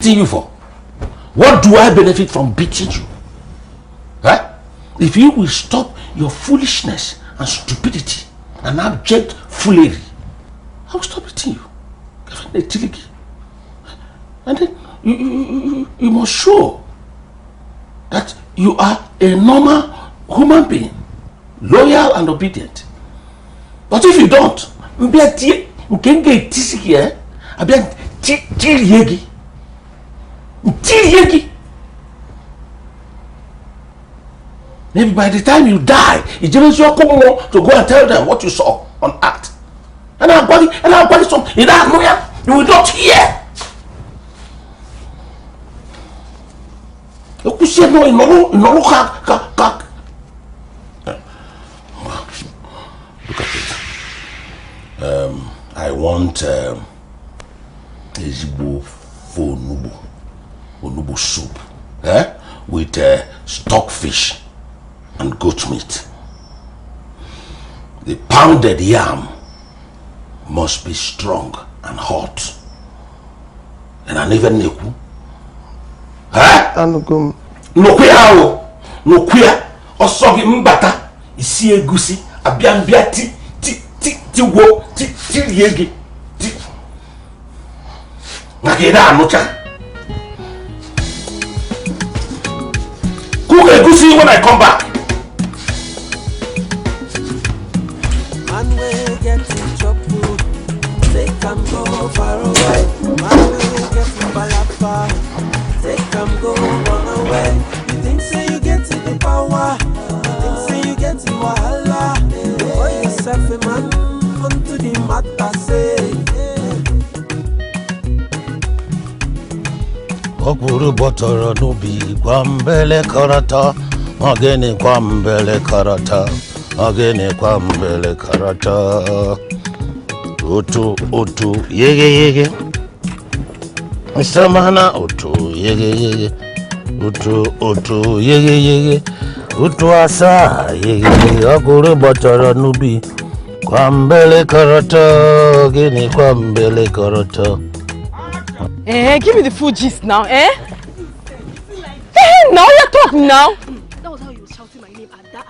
you for? What do I benefit from beating you? Huh? If you will stop your foolishness and stupidity and abject foolery, I will stop beating you. And then you must show that you are a normal human being, loyal and obedient. But if you don't, maybe by the time you die, it's just your to go and tell them what you saw on earth. And our body some in that lawyer, you will not hear. Look at it. I want Ezibo onubu soup, with stockfish and goat meat. The pounded yam must be strong and hot. And an even neku. No queer osogi mbata isi egusi abiambia ti wo ti yegi ti nakeda anocha. Cook egusi when I come back. Man will get in trouble. They can go far away. Man will get in balapa. They can go run away. You think say you get in the power. You think say you get in wahala. Boy yourself a man unto the matter say. Okuru botoro nubi kwambele karata. Agene kwambele karata. Agene kwambele karata. Otu yege Mr. Mahana otu yege otu yege otu asa yege Okuru botoro nubi kwambele karata. Agene kwambele karata. Give me the full gist now, now you're talking now. That was how you were shouting my name, Ada.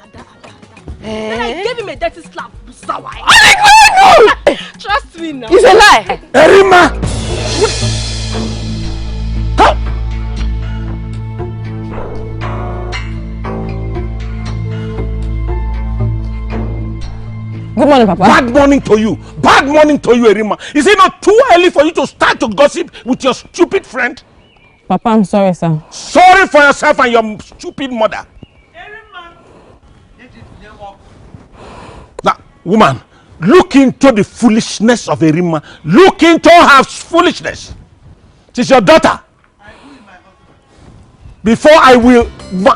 And I gave him a dirty slap. Trust me now. It's a lie. Erima! Good morning, Papa. Bad morning to you. Bad morning to you, Erima. Is it not too early for you to start to gossip with your stupid friend? Papa, I'm sorry, sir. Sorry for yourself and your stupid mother. Now, woman, look into the foolishness of Erima. Look into her foolishness. She's your daughter. Before I will... No.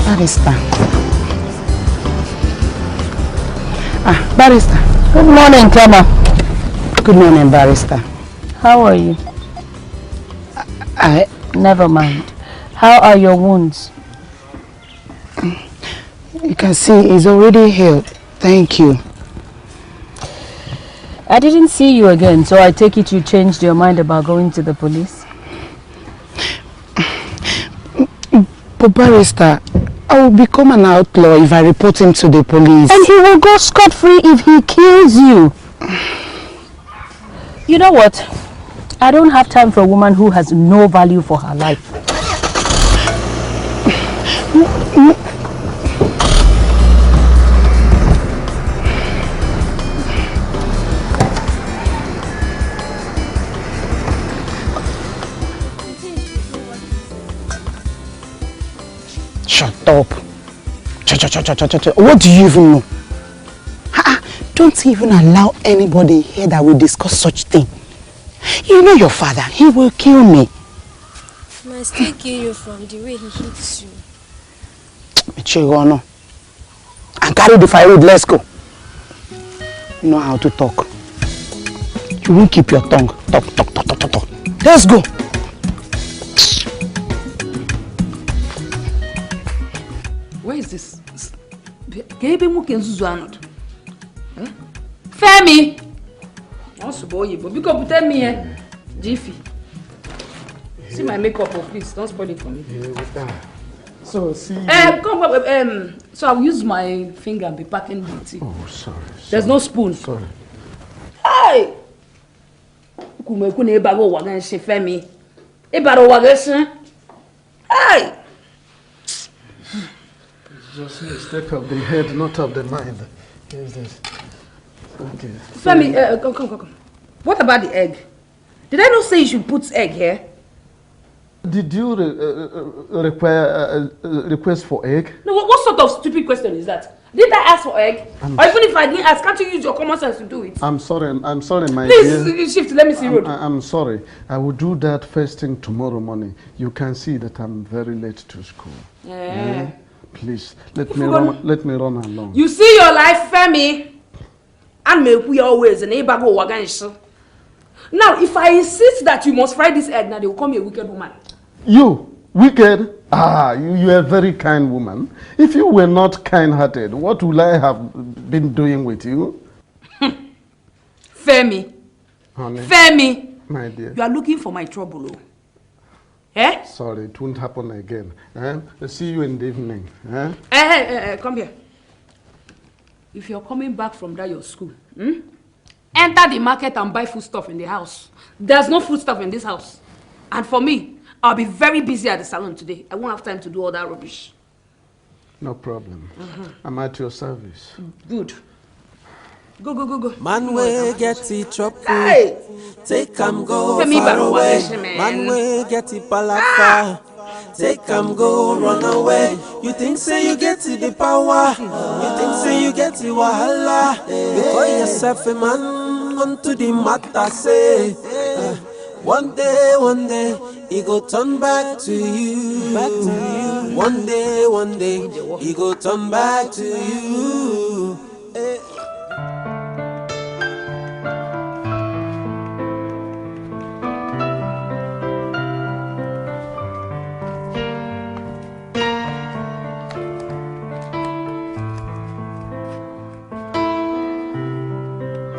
Barrister. Barrister. Good morning, Clemmer. Good morning, Barrister. How are you? Never mind. How are your wounds? You can see it's already healed. Thank you. I didn't see you again, so I take it you changed your mind about going to the police? But Barrister, I will become an outlaw if I report him to the police. And he will go scot-free if he kills you. You know what? I don't have time for a woman who has no value for her life. Shut up. What do you even know? Don't even allow anybody here that will discuss such thing. You know your father, he will kill me. He might still kill you from the way he hits you. Chigono. And carry the firewood, let's go. know how to talk. You won't keep your tongue. Talk. Let's go. Where is this? Femi! Also, boy, but because tell me, Jiffy. See my makeup, please. Don't spoil it for me. So, see. So I'll use my finger and be packing the tea. Oh, sorry. There's no spoon. Sorry. Hey! Femi. Hey! It's just a mistake of the head, not of the mind. Here's this. Okay. Femi, come. What about the egg? Did I not say you should put egg here? Did you require request for egg? No, what sort of stupid question is that? Did I ask for egg? Or even if I didn't ask, can't you use your common sense to do it? I'm sorry, my dear. Please shift, let me see road. I'm sorry. I will do that first thing tomorrow morning. You can see that I'm very late to school. Yeah. Please, let me run along. You see your life, Femi? And make we always an ebago waganish. Now, if I insist that you must fry this egg, now they will call me a wicked woman. You? Wicked? You are a very kind woman. If you were not kind-hearted, what would I have been doing with you? Femi. Honey. Femi. My dear. You are looking for my trouble, oh? Eh? Sorry, it won't happen again. I'll see you in the evening. Come here. If you're coming back from that your school, enter the market and buy food stuff in the house. There's no food stuff in this house. And for me, I'll be very busy at the salon today. I won't have time to do all that rubbish. No problem. I'm at your service. Good. Go. Man will get it trouble. Hey! Take go far away. Man will get it palafa. Take go run away. You think say you get the power. You think say you get the wahala. You call yourself a man unto the matter say. One day, he go turn back to you. One day, he go turn back to you.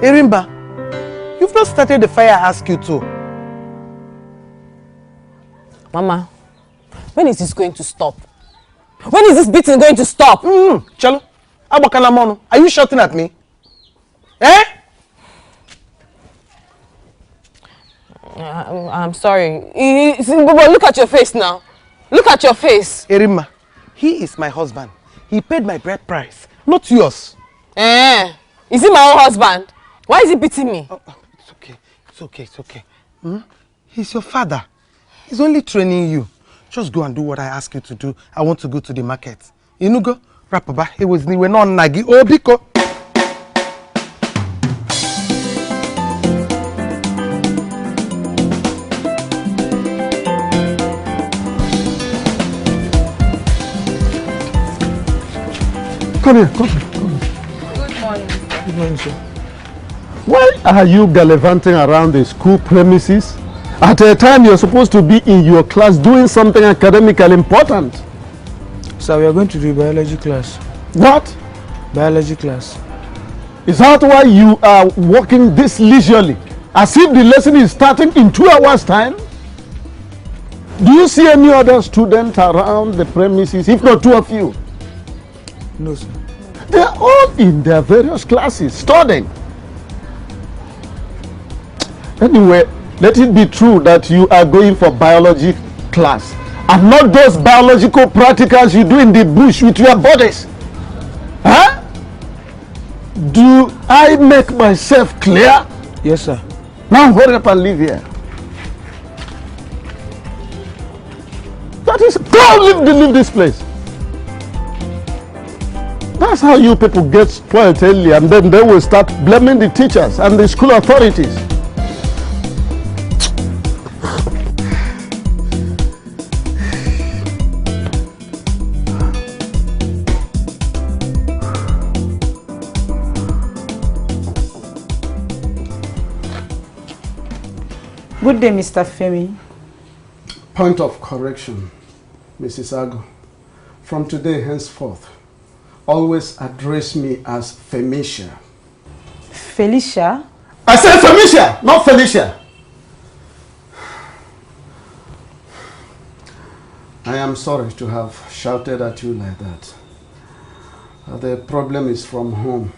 Erimba, you've not started the fire I asked you to. Mama, when is this going to stop? When is this beating going to stop? Chalo, are you shouting at me? Eh? I'm sorry. Look at your face now. Look at your face. Erimma, he is my husband. He paid my bride price, not yours. Is he my own husband? Why is he beating me? It's okay. He's your father. He's only training you. Just go and do what I ask you to do. I want to go to the market. You know, go. Rapaba. It was we're not nagi. Oh, biko. Come here. Good morning. Good morning, sir. Why are you gallivanting around the school premises? At a time you're supposed to be in your class doing something academically important. Sir, we are going to do biology class. What? Biology class. Is that why you are walking this leisurely? As if the lesson is starting in 2 hours' time? Do you see any other student around the premises, if not two of you? No, sir. They are all in their various classes, studying. Anyway, let it be true that you are going for biology class and not those biological practicals you do in the bush with your bodies. Huh? Do I make myself clear? Yes, sir. Now hurry up and leave here. That is, go leave this place. That's how you people get spoiled early, and then they will start blaming the teachers and the school authorities. Good day, Mr. Femi. Point of correction, Mrs. Agu. From today henceforth, always address me as Felicia. Felicia? I said Felicia, not Felicia. I am sorry to have shouted at you like that. The problem is from home.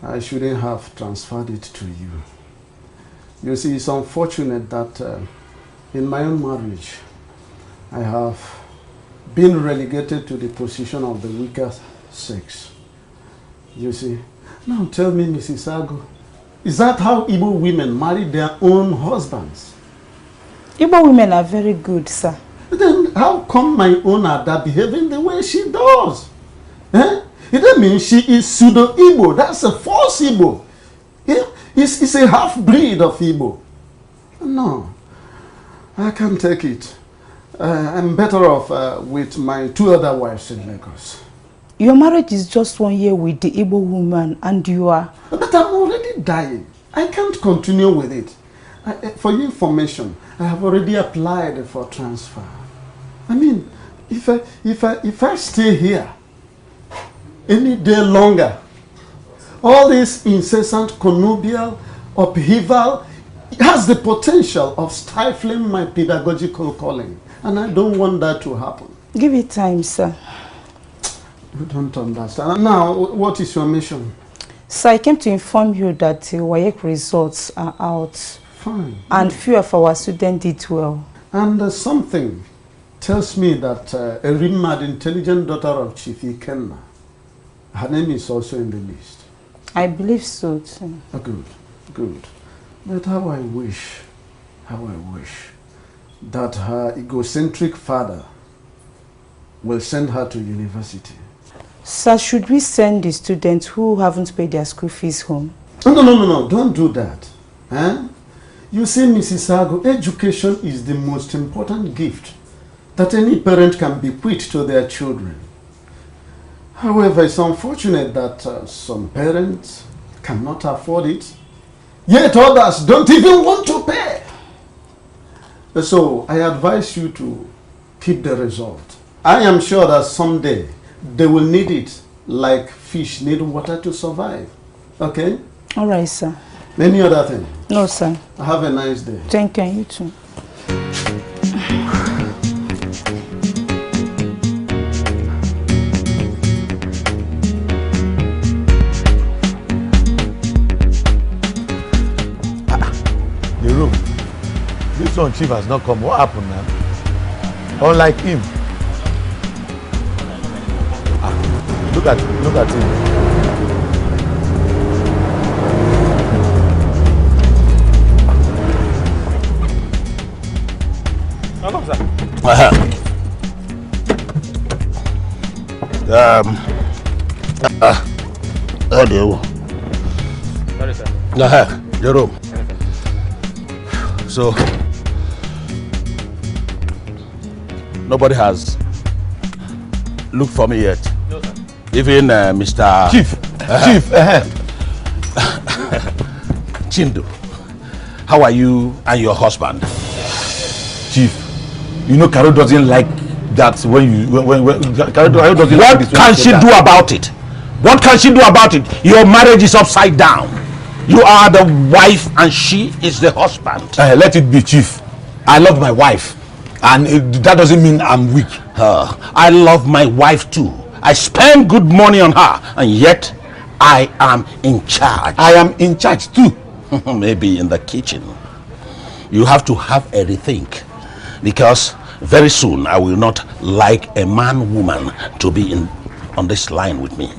I shouldn't have transferred it to you. You see, it's unfortunate that in my own marriage, I have been relegated to the position of the weaker sex. You see. Now tell me, Mrs. Agu, is that how Igbo women marry their own husbands? Igbo women are very good, sir. Then how come my own Ada behaving the way she does? It doesn't mean she is pseudo-Igbo. That's a false Igbo. Yeah? It's a half-breed of Igbo. No, I can't take it. I'm better off with my 2 other wives in Lagos. Your marriage is just 1 year with the Igbo woman and you are... But I'm already dying. I can't continue with it. For your information, I have already applied for transfer. I mean, if I stay here any day longer, all this incessant connubial upheaval has the potential of stifling my pedagogical calling. And I don't want that to happen. Give it time, sir. You don't understand. Now, what is your mission? So I came to inform you that WAEC results are out. Fine. And few of our students did well. And something tells me that a remade intelligent daughter of Chief Ikenna, her name is also in the list. I believe so too. Oh, good, good. But how I wish that her egocentric father will send her to university. Sir, should we send the students who haven't paid their school fees home? No, don't do that. You see, Mrs. Agu, education is the most important gift that any parent can bequeath to their children. However, it's unfortunate that some parents cannot afford it, yet others don't even want to pay. So I advise you to keep the result. I am sure that someday they will need it like fish need water to survive. Okay? All right, sir. Any other thing? No, sir. Have a nice day. Thank you, you too. The room. This one chief has not come. What happened now? Unlike him. Look at him. Sorry, sir. Jerome. So, nobody has looked for me yet. No, sir. Even Mr. Chief. Chief. Chindo. How are you and your husband? Chief, you know Carol doesn't like that when Carol doesn't like this. What can she do about it? What can she do about it? Your marriage is upside down. You are the wife and she is the husband. Let it be, Chief. I love my wife, and that doesn't mean I'm weak. I love my wife too. I spend good money on her, and yet I am in charge. I am in charge too. Maybe in the kitchen. You have to have a rethink, because very soon I will not like a woman to be on this line with me.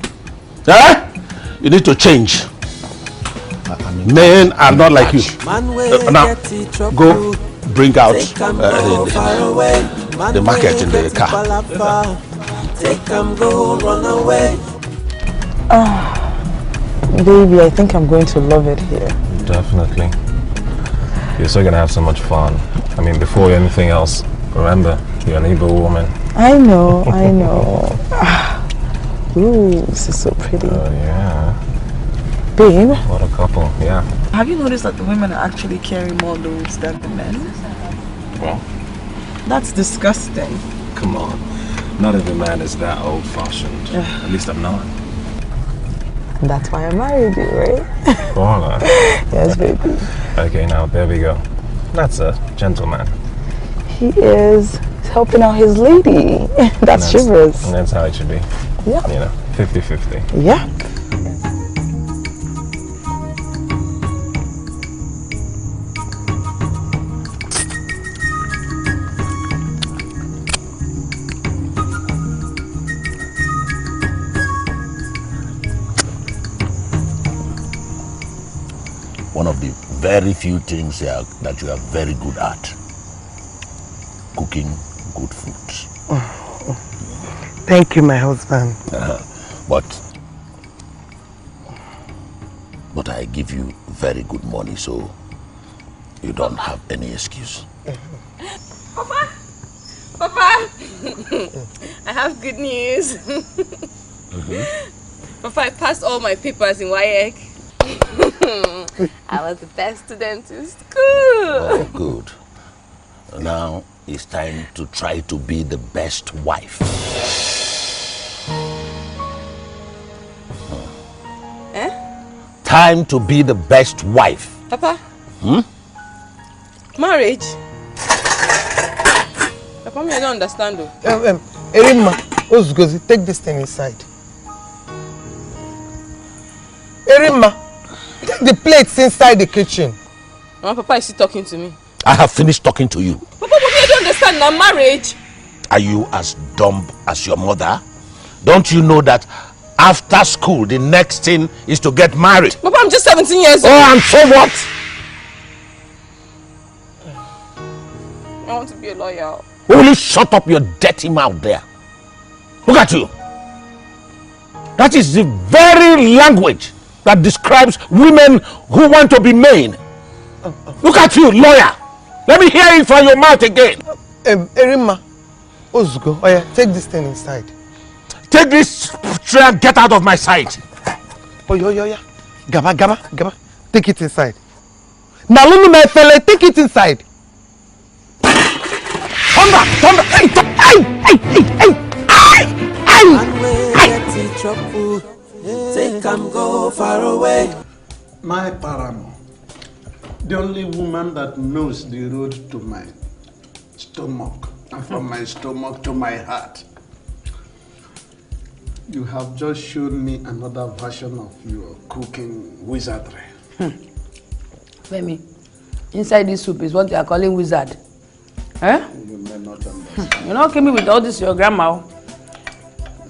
You need to change. Men are not like you. Now, go bring out the market in the car. Take go run away. Baby, I think I'm going to love it here. Definitely. You're still gonna have so much fun. I mean, before anything else, remember, you're an Igbo woman. I know. Ooh, this is so pretty. Oh, yeah. Babe. What a couple, yeah. Have you noticed that the women are actually carrying more loads than the men? Well, That's disgusting. come on. Not every man is that old-fashioned. At least I'm not. That's why I married you, right? Paula. Yes, baby. Okay, now there we go. That's a gentleman. He is helping out his lady. That's chivalrous. And that's how it should be. Yeah. You know, 50-50. Yeah. One of the very few things that you are very good at. Cooking good food. Thank you, my husband. But I give you very good money, so you don't have any excuse. Papa! Papa! I have good news. Papa, I passed all my papers in WAEC. I was the best student in school. Oh, good. Now it's time to try to be the best wife. Time to be the best wife. Papa? Marriage? Papa, I don't understand though. Erimma, Ozugozi, take this thing inside. Erimma, take the plates inside the kitchen. Papa is still talking to me. I have finished talking to you. Papa, I don't understand now. Marriage? Are you as dumb as your mother? Don't you know that after school, the next thing is to get married? Papa, I'm just 17 years old. Oh, and so what? I want to be a lawyer. Will you shut up your dirty mouth there? Look at you. That is the very language that describes women who want to be made. Look at you, lawyer. Let me hear it from your mouth again. Erimma, Ozugo, oh yeah, take this thing inside. Take this tray and get out of my sight. Oh, yeah. Gaba. Take it inside. Now, Lulu, my fella, take it inside. Thunder. Take come go far away. My paramour, the only woman that knows the road to my stomach, and from my stomach to my heart. You have just shown me another version of your cooking wizardry. Femi, inside this soup is what they are calling wizard. Eh? You may not understand. You know, came with all this your grandma.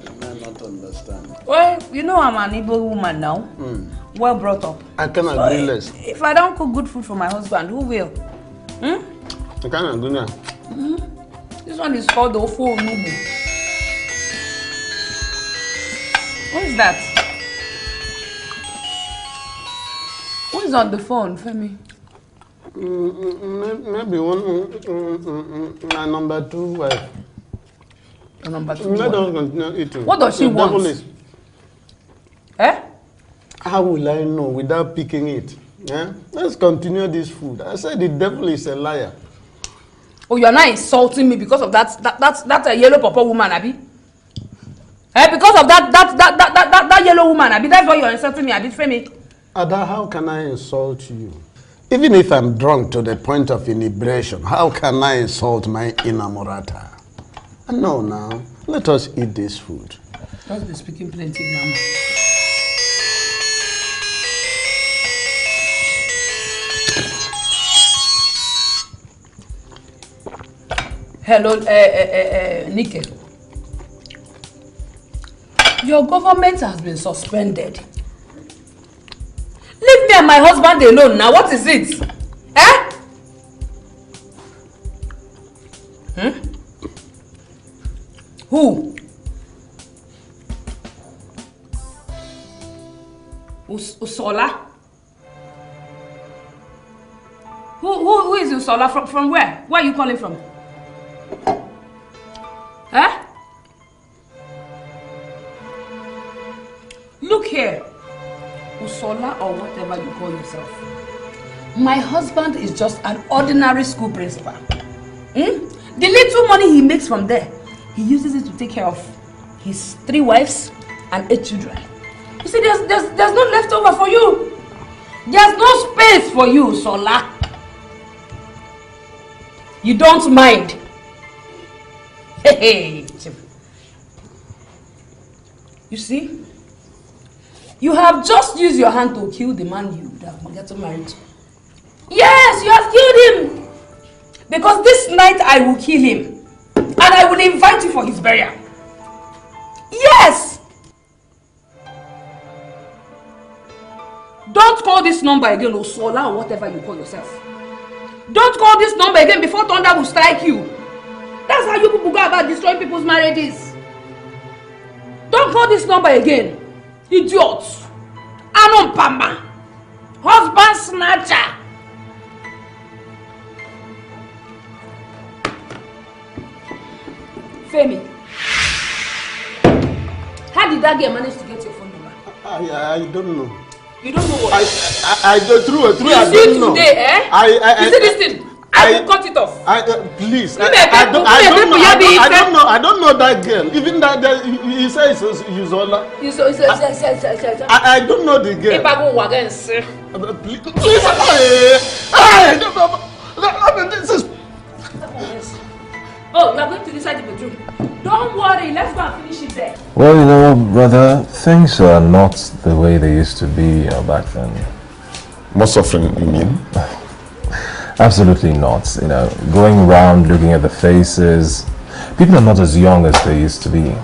You may not understand. Well, you know I'm an Igbo woman now. Well brought up. I can agree less. If I don't cook good food for my husband, who will? I can agree now. This one is called the Ofo Onubu. What is that? Who is on the phone, Femi? Maybe one, my number 2 wife. Your number 2 Let wife? us continue eating. What does she want? Eh? How will I know without picking it? Eh? Let's continue this food. I said the devil is a liar. Oh, you're not insulting me because of that yellow papa woman, Abi? Eh? Because of that yellow woman, Abi? That's why you're insulting me, Abi, Femi? Ada, how can I insult you? Even if I'm drunk to the point of inebriation, how can I insult my inamorata? No, now, let us eat this food. Just be speaking plenty grammar. Hello, Dikeh. Your government has been suspended. Leave me and my husband alone now. What is it? Eh? Who? Usola? Who is Usola? From where? Where are you calling from? Huh? Look here. Usola or whatever you call yourself. My husband is just an ordinary school principal. The little money he makes from there, he uses it to take care of his 3 wives and 8 children. You see, there's no leftover for you. There's no space for you, Sola. You don't mind. Hey. You see? You have just used your hand to kill the man you have gotten married to. Yes, you have killed him. Because this night I will kill him. And I will invite you for his burial. Yes! Don't call this number again, Osola, or whatever you call yourself. Don't call this number again before thunder will strike you. That's how you people go about destroying people's marriages. Don't call this number again. Idiots. Anon Pama. Husband snatcher. Femi. How did that girl manage to get your phone number? I don't know. You don't know what? I don't know. You see today, eh? You see this thing? I will cut it off. Please. I don't know that girl. Even that he says he's Ola. I don't know the girl. If I go again, sir. Please. This is. Oh, you are going to decide the bedroom. Don't worry, let's go and finish it there. Well, you know, brother, things are not the way they used to be back then. More suffering, you mean? Absolutely not. You know, going around looking at the faces, people are not as young as they used to be.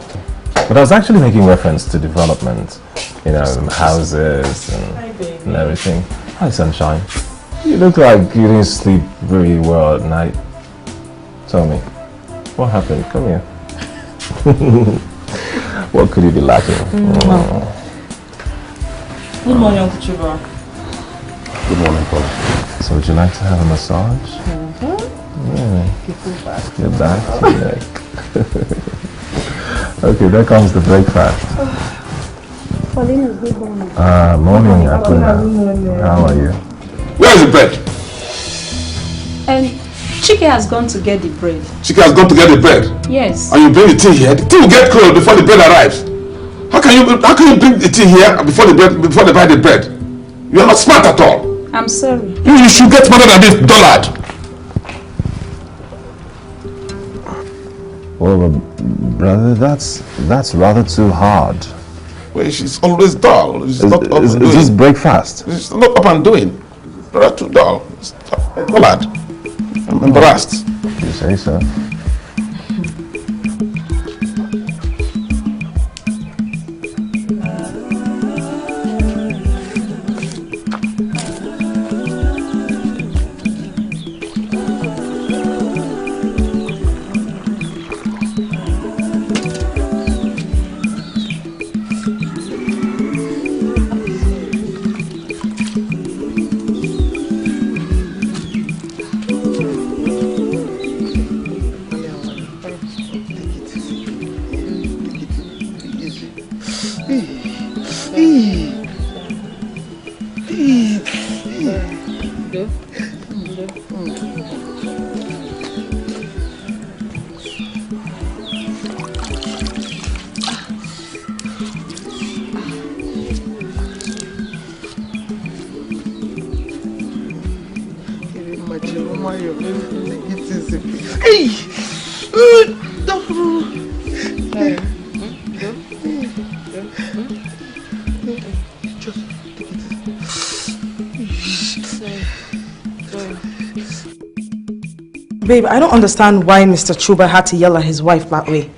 But I was actually making reference to development, you know, houses and everything. Hi, sunshine. You look like you didn't sleep very well at night. Tell me, what happened? Come here. What could you be lacking? Good morning, Uncle Chuba. Good morning, Paul. So would you like to have a massage? Yeah. Your back, your neck. Okay, there comes the breakfast. Pauline, good morning. Morning, Akuna. How are you? Where is the bread? And Chike has gone to get the bread. Chike has gone to get the bread? Yes. And you bring the tea here? The tea will get cold before the bread arrives. How can you bring the tea here before they buy the bread? You are not smart at all. I'm sorry. You should get smarter than this dullard. Well, brother, that's rather too hard. Well, she's always dull. It's not up and doing. Is this breakfast? It's not up and doing. Rather too dull. It's dullard. I'm embarrassed. You say so. Babe, I don't understand why Mr. Chuba had to yell at his wife that way.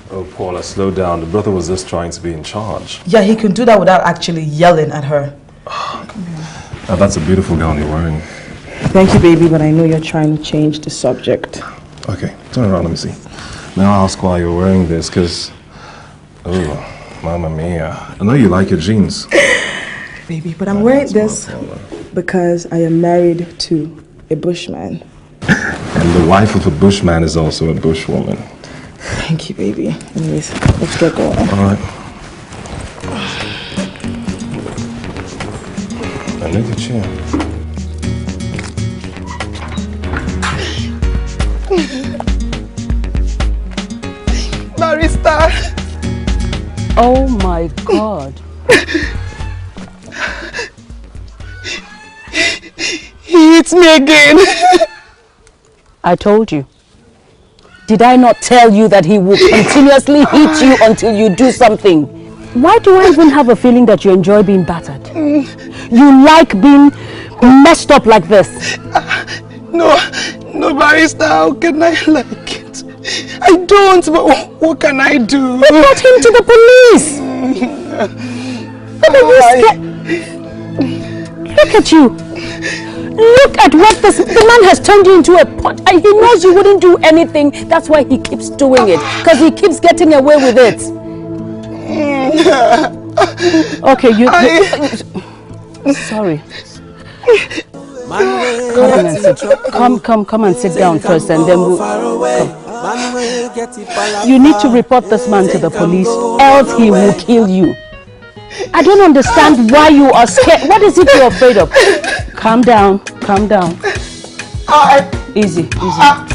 Oh, Paula, slow down. The brother was just trying to be in charge. Yeah, he could do that without actually yelling at her. Now, that's a beautiful gown you're wearing. Thank you, baby, but I know you're trying to change the subject. Okay, turn around, let me see. May I ask why you're wearing this? Because, oh, mamma mia. I know you like your jeans. Baby, but I'm wearing this because I am married to a bushman. And the wife of a bushman is also a bushwoman. Thank you, baby. Anyways, let's get going. All right. look at you. Barrister. Oh my God. He hits me again. I told you. Did I not tell you that he will continuously hit you until you do something? Why do I even have a feeling that you enjoy being battered? You like being messed up like this? No, Barrister, how can I like it? I don't, but what can I do? Report him to the police! Look at you! Look at what the man has turned you into a pot. He knows you wouldn't do anything. That's why he keeps doing it. Because he keeps getting away with it. Okay, sorry. Come and sit down first, and then we'll come. You need to report this man to the police, else he will kill you. I don't understand why you are scared. What is it you're afraid of? Calm down. Easy. Come.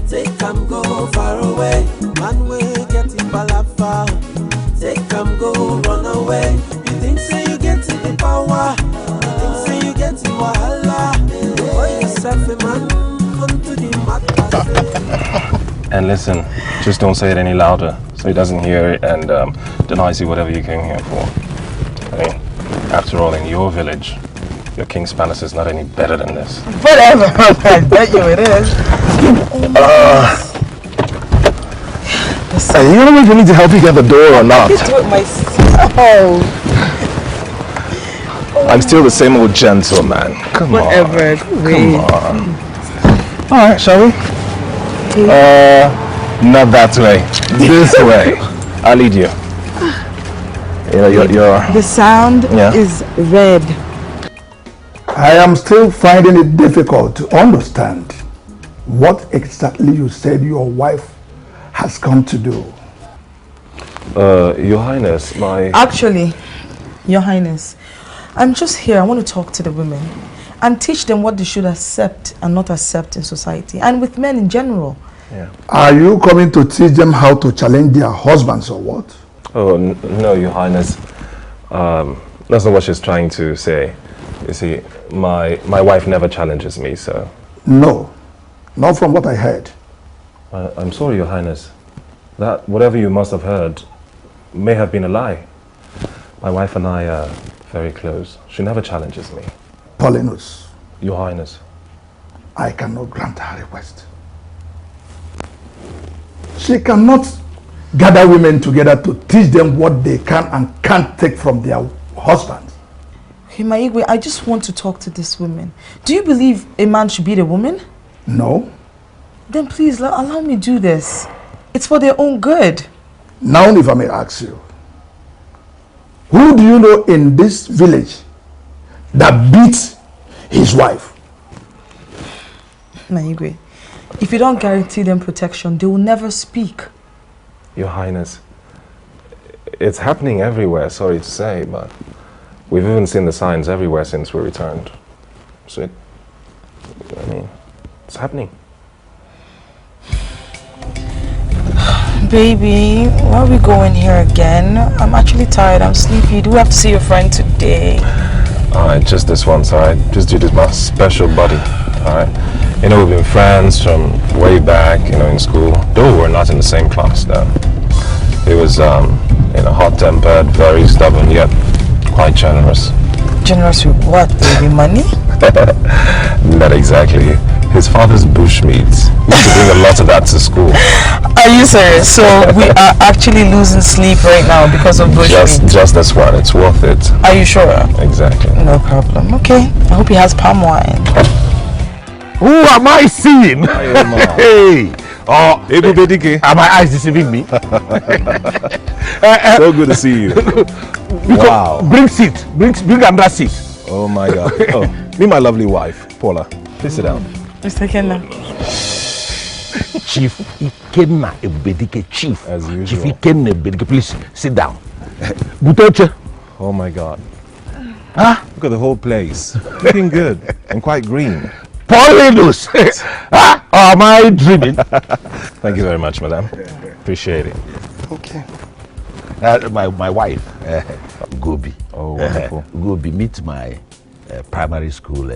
Take come go far away. Man will get it balafar. Take come go run away. You think say you get it the power. You think say you get it wahala. Boy yourself a man onto the matter. And listen, just don't say it any louder so he doesn't hear it and denies you whatever you came here for. I mean, after all, in your village, your King's Palace is not any better than this. Whatever, I bet you it is. You don't know if you need to help you get the door or not. I can do it myself. I'm still the same old gentleman. Come on. Alright, shall we? Not that way. This way. I'll lead you. The sound is red. I am still finding it difficult to understand what exactly you said your wife has come to do. Your Highness, Actually, Your Highness, I'm just here. I want to talk to the women and teach them what they should accept and not accept in society, and with men in general. Yeah. Are you coming to teach them how to challenge their husbands or what? Oh, no, Your Highness. That's not what she's trying to say. You see, my wife never challenges me, so... No, not from what I heard. I'm sorry, Your Highness. That whatever you must have heard may have been a lie. My wife and I are very close. She never challenges me. Paulinus. Your Highness. I cannot grant her request. She cannot gather women together to teach them what they can and can't take from their husbands. Himaigwe, I just want to talk to these women. Do you believe a man should beat a woman? No. Then please allow me do this. It's for their own good. Now, if I may ask you, who do you know in this village that beats his wife? Maigwe, if you don't guarantee them protection, they will never speak. Your Highness, it's happening everywhere, sorry to say, but we've even seen the signs everywhere since we returned. So, it's happening. Baby, why are we going here again? I'm actually tired, I'm sleepy. Do we have to see your friend today? Alright, just this once, alright? Just due to my special buddy, alright? You know, we've been friends from way back, in school. Though we're not in the same class, though. He was, hot-tempered, very stubborn, yet quite generous. Generous with what, baby? Money? Not exactly. His father's bushmeat. He used to bring a lot of that to school. Are you serious? So we are actually losing sleep right now because of bushmeat? Just this one. It's worth it. Are you sure? Exactly. No problem. Okay. I hope he has palm wine. Who am I seeing? Hey! Oh, Dikeh. Are my eyes deceiving me? So good to see you. Wow. Bring seat. Bring another seat. Oh my God. Oh, meet my lovely wife, Paula. Please sit down. Mr. Kenna. Chief Dikeh, Chief. As usual. Chief Dikeh, please sit down. Butoche. Oh my God. Ah, look at the whole place. Looking good and quite green. Paulinus! Ah, am I dreaming? Thank you very much, madam. Appreciate it. Okay. My wife, Gobi. Oh, wonderful. Gobi, meet my primary school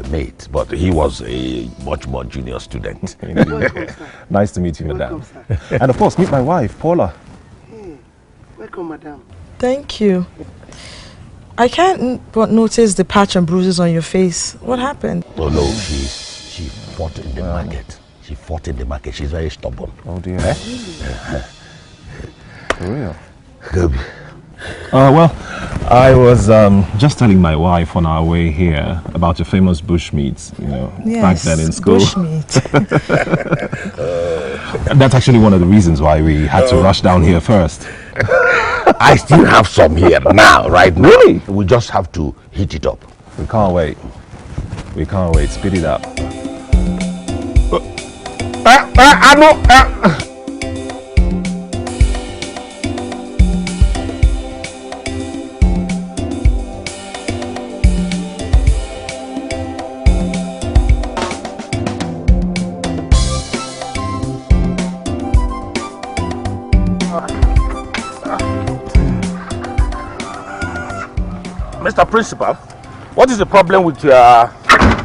mate, but he was a much more junior student. Nice to meet you, madam. And of course, meet my wife, Paula. Hey, welcome, madam. Thank you. I can't but notice the patch and bruises on your face. What happened? Oh no, she fought in the market. She fought in the market. She's very stubborn. Oh dear. For real? Gobi. Well, I was just telling my wife on our way here about your famous bushmeat, you know, back then in school. Bushmeat. That's actually one of the reasons why we had to rush down here first. I still have some here now, right now. Really? We just have to heat it up. We can't wait. We can't wait. Speed it up. Mr. Principal, what is the problem with your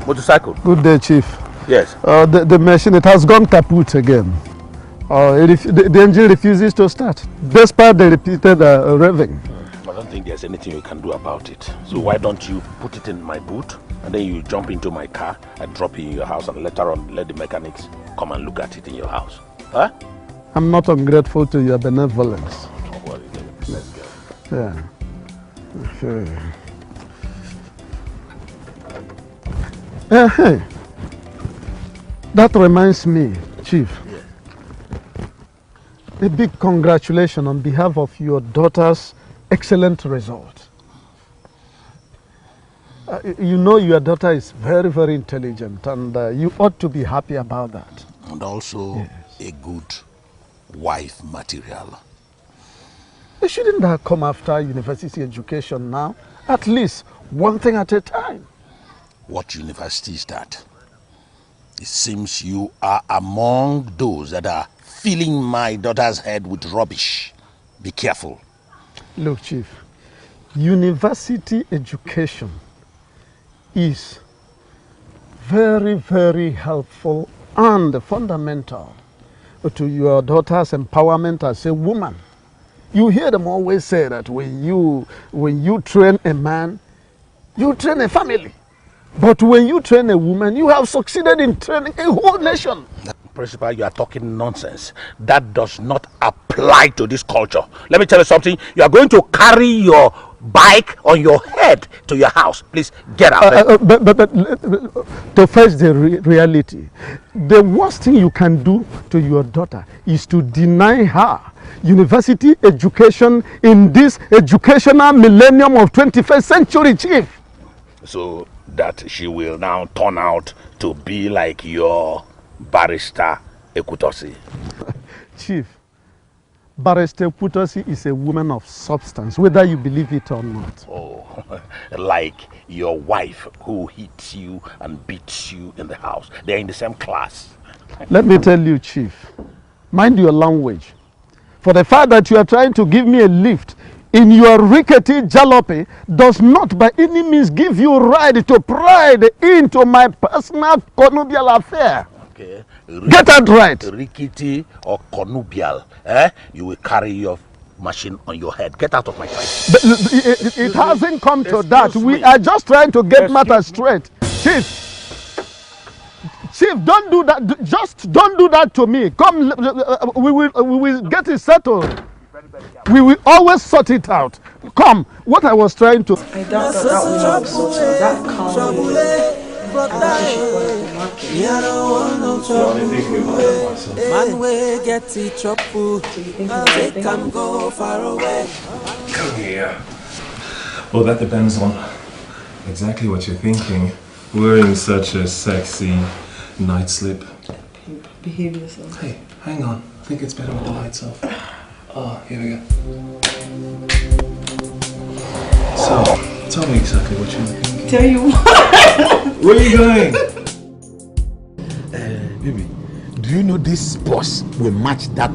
motorcycle? Good day, Chief. Yes. The machine, it has gone kaput again. The engine refuses to start, despite the repeated revving. I don't think there's anything you can do about it. So why don't you put it in my boot, and then you jump into my car, I drop it in your house, and later on let the mechanics come and look at it in your house. Huh? I'm not ungrateful to your benevolence. Don't worry, let's go. Yeah. Okay. Hey. That reminds me, Chief. Yes. A big congratulations on behalf of your daughter's excellent result. You know your daughter is very, very intelligent, and you ought to be happy about that. And also a good wife material. Shouldn't that come after university education now? At least one thing at a time. What university is that? It seems you are among those that are filling my daughter's head with rubbish. Be careful. Look, Chief, university education is very, very helpful and fundamental to your daughter's empowerment as a woman. You hear them always say that when you train a man, you train a family. But when you train a woman, you have succeeded in training a whole nation. Principal, you are talking nonsense. That does not apply to this culture. Let me tell you something. You are going to carry your bike on your head to your house. Please get out. But to face the reality, the worst thing you can do to your daughter is to deny her university education in this educational millennium of 21st century, Chief. So that she will now turn out to be like your barrister Ekutosi. Chief, Barrister Ekutosi is a woman of substance, whether you believe it or not. Oh, like your wife who hits you and beats you in the house. They're in the same class. Let me tell you, Chief, mind your language. For the fact that you are trying to give me a lift in your rickety jalopy does not by any means give you right to pride into my personal connubial affair. Okay. Get that right. Rickety or connubial, you will carry your machine on your head. Get out of my sight. It hasn't come to that. We are just trying to get matters straight. Chief, don't do that. Just don't do that to me. Come, we will get it settled. We will always sort it out. Come, what I was trying to... I doubt that will help sort that calm. Man will get it trouble. They can go far away. Come here. Well, that depends on exactly what you're thinking. Wearing such a sexy night slip. Behave yourself. Hey, hang on. I think it's better with the lights off. Oh, here we go. Tell me exactly what you're thinking. Tell you what? Where are you going? Baby, do you know this bus will match that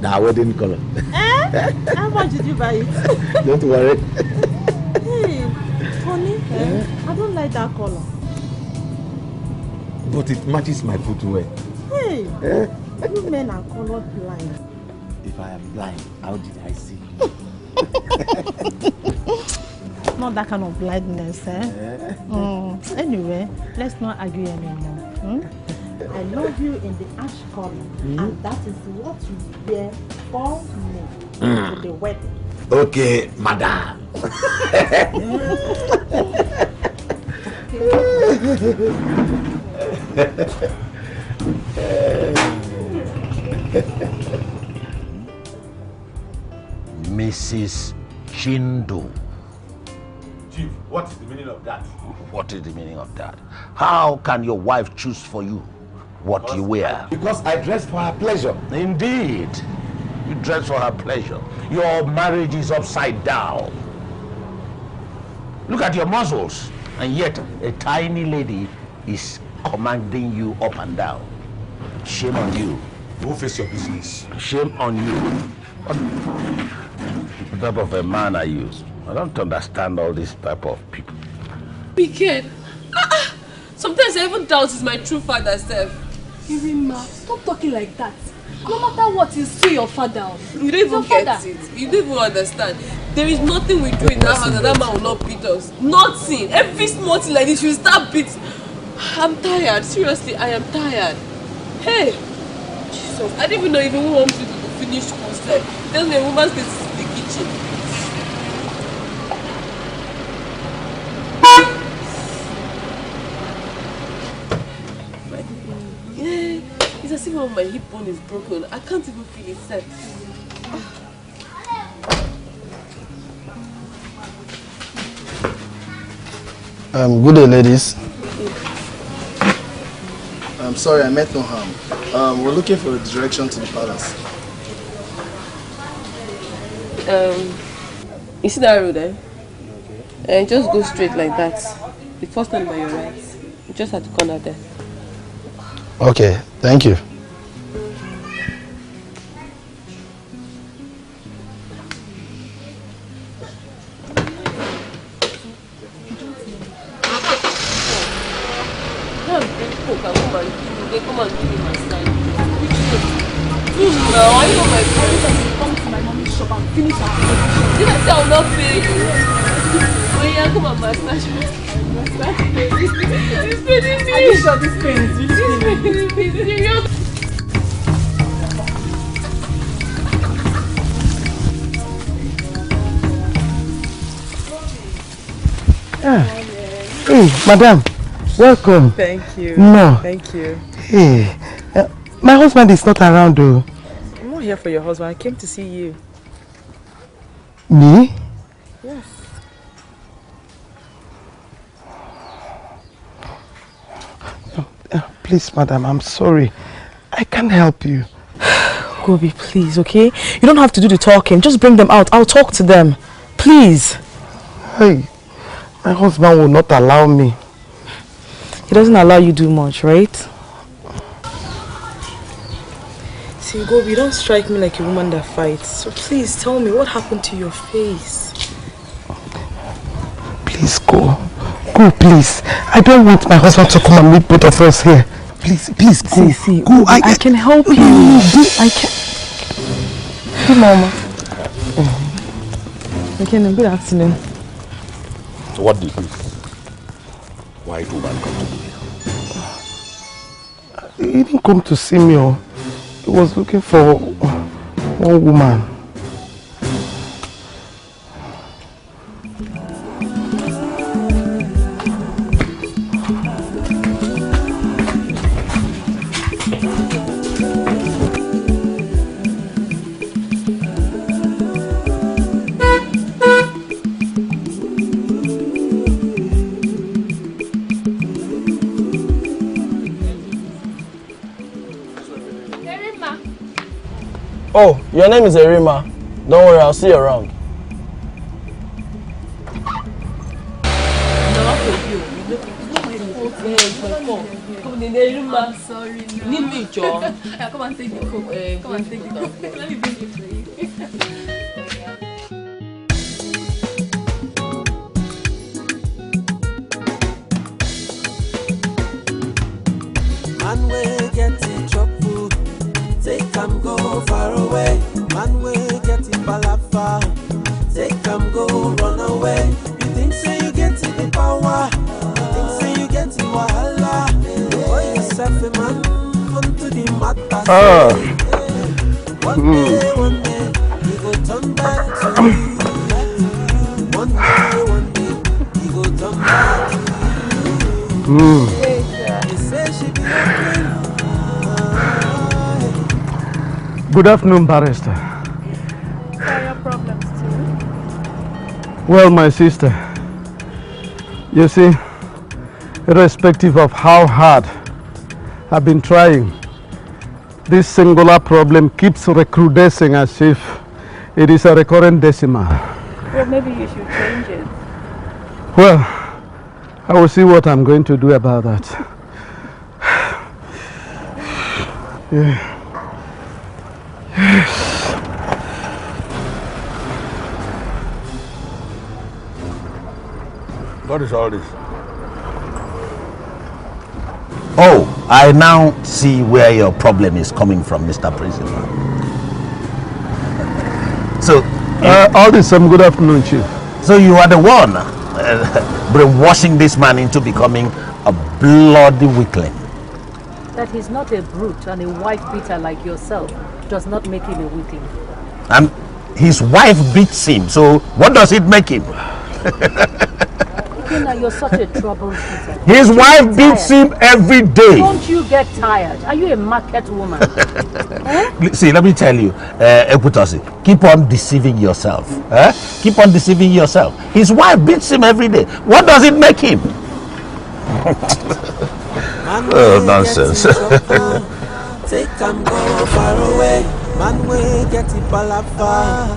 our wedding color? How much did you buy it? Don't worry. Hey, honey, I don't like that color. But it matches my footwear. Hey, you men are color blind. If I am blind, how did I see? Not that kind of blindness, eh? Anyway, let's not argue anymore. I love you in the ash color, and that is what you wear for me to the wedding. Okay, madam. Mrs. Chindo. Chief, what is the meaning of that? What is the meaning of that? How can your wife choose for you what you wear? Because I dress for her pleasure. Indeed. You dress for her pleasure. Your marriage is upside down. Look at your muscles. And yet, a tiny lady is commanding you up and down. Shame on you. Go face your business. Shame on you. What type of a man are you? I don't understand all this type of people. Wicked. Sometimes I even doubt he's my true father, Steph. Irima, stop talking like that. No matter what, he's still your father. You don't even get it. You don't even understand. There is nothing we do in that house that man will not beat us. Nothing. Every small thing like this, you start beating. I'm tired. Seriously, I am tired. Hey. Jesus. I didn't even know even who wants you to finish school, Steph. Tell me a woman stays in the kitchen. It's as if one of my hip bone is broken. I can't even feel it set. Good day, ladies. I'm sorry, I meant no harm. We're looking for a direction to the palace. You see that road there? And just go straight like that. The first one by your right. You just have to corner there. Okay, thank you. Come and give me my sign. Now, I know my friend. Come to my mommy's shop and finish her. Did I say I will not pay you? Oh yeah, come and massage me. It's paining me. Are you sure this pain is really serious? Hey, madam, welcome. Thank you. No. Thank you. Hey, my husband is not around though. I'm not here for your husband. I came to see you. Me? Yes. Please, madam, I'm sorry. I can't help you. Gobi, please, okay? You don't have to do the talking. Just bring them out. I'll talk to them. Please. Hey, my husband will not allow me. He doesn't allow you to do much, right? See, Gobi, you don't strike me like a woman that fights. So please tell me, what happened to your face? Please go. Go, please. I don't want my husband to come and meet both of us here. Please, please go. See, go. I can help you. I can. Good mama. Okay, good afternoon. So what did this white woman come to do here? He didn't come to see me. He was looking for one woman. Oh, your name is Erima. Don't worry, I'll see you around. I'm sorry. Leave me, John. Come and take the coke. Come and take the coke. Let me bring it for you. Man will get in trouble. Take come go far away. Man will get in palafa. Take come go run away. You think say you get in the power. You think say you get in wahala. Boy yourself a man onto the matter. One day you go turn back to you. One day you go turn back to you. You say she be Good afternoon, barrister. What are your problems too? Well, my sister, you see, irrespective of how hard I've been trying, this singular problem keeps recrudescing as if it is a recurrent decimal. Well, maybe you should change it. Well, I will see what I'm going to do about that. Yeah. Yes. What is all this? Oh, I now see where your problem is coming from, Mr. Principal. So, all this, good afternoon, Chief. So you are the one brainwashing this man into becoming a bloody weakling. That he's not a brute and a wife beater like yourself does not make him a weakling. And his wife beats him, so what does it make him? Now you're such a troubleshooter. His wife beats him every day. Don't you get tired? Are you a market woman? See, let me tell you, Ekwutosi, keep on deceiving yourself. Keep on deceiving yourself. His wife beats him every day. What does it make him? Oh, nonsense. Take come go far away. Man will get it palafa.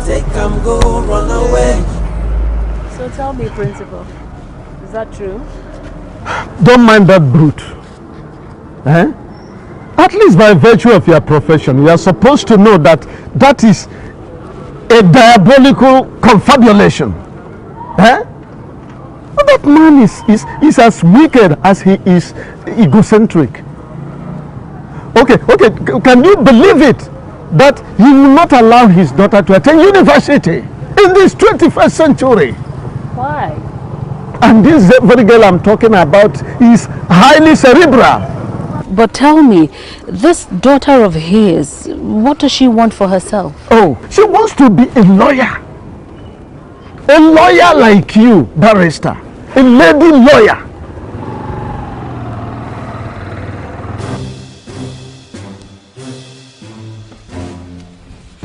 Take come go run away. So tell me, Principal, is that true? Don't mind that brute. At least by virtue of your profession, you are supposed to know that that is a diabolical confabulation. That man is as wicked as he is egocentric. Okay, can you believe it that he will not allow his daughter to attend university in this 21st century? Why? And this very girl I'm talking about is highly cerebral. But tell me, this daughter of his, what does she want for herself? Oh, she wants to be a lawyer. A lawyer like you, barrister. A lady lawyer.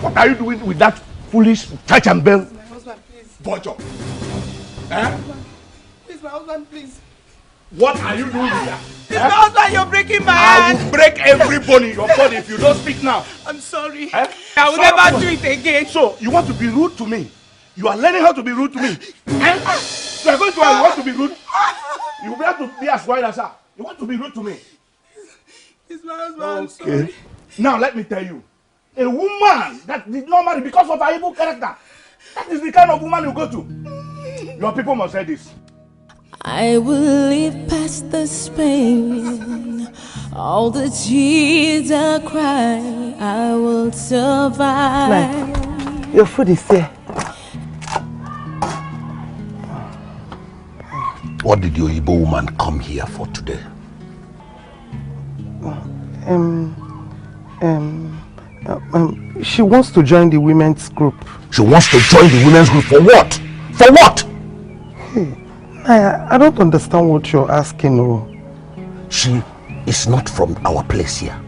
What are you doing with that foolish church and bell? My husband, please. Vulture. Please, my husband, please. What are you doing here? It's my husband, you're breaking my I heart. will break every bone in your body if you don't speak now. I'm sorry. I will never do it again. So, you want to be rude to me? You are learning how to be rude to me. You are going to want to be rude? You will have to be as quiet as her. You want to be rude to me? It's my husband, I'm sorry. Now, let me tell you. A woman that did not marry because of her evil character, that is the kind of woman you go to. Your people must say this. I will live past this pain, all the tears I cry, I will survive. Your food is there. What did your Igbo woman come here for today? She wants to join the women's group. She wants to join the women's group for what? For what? Hey, I don't understand what you're asking. Oh. She is not from our place here.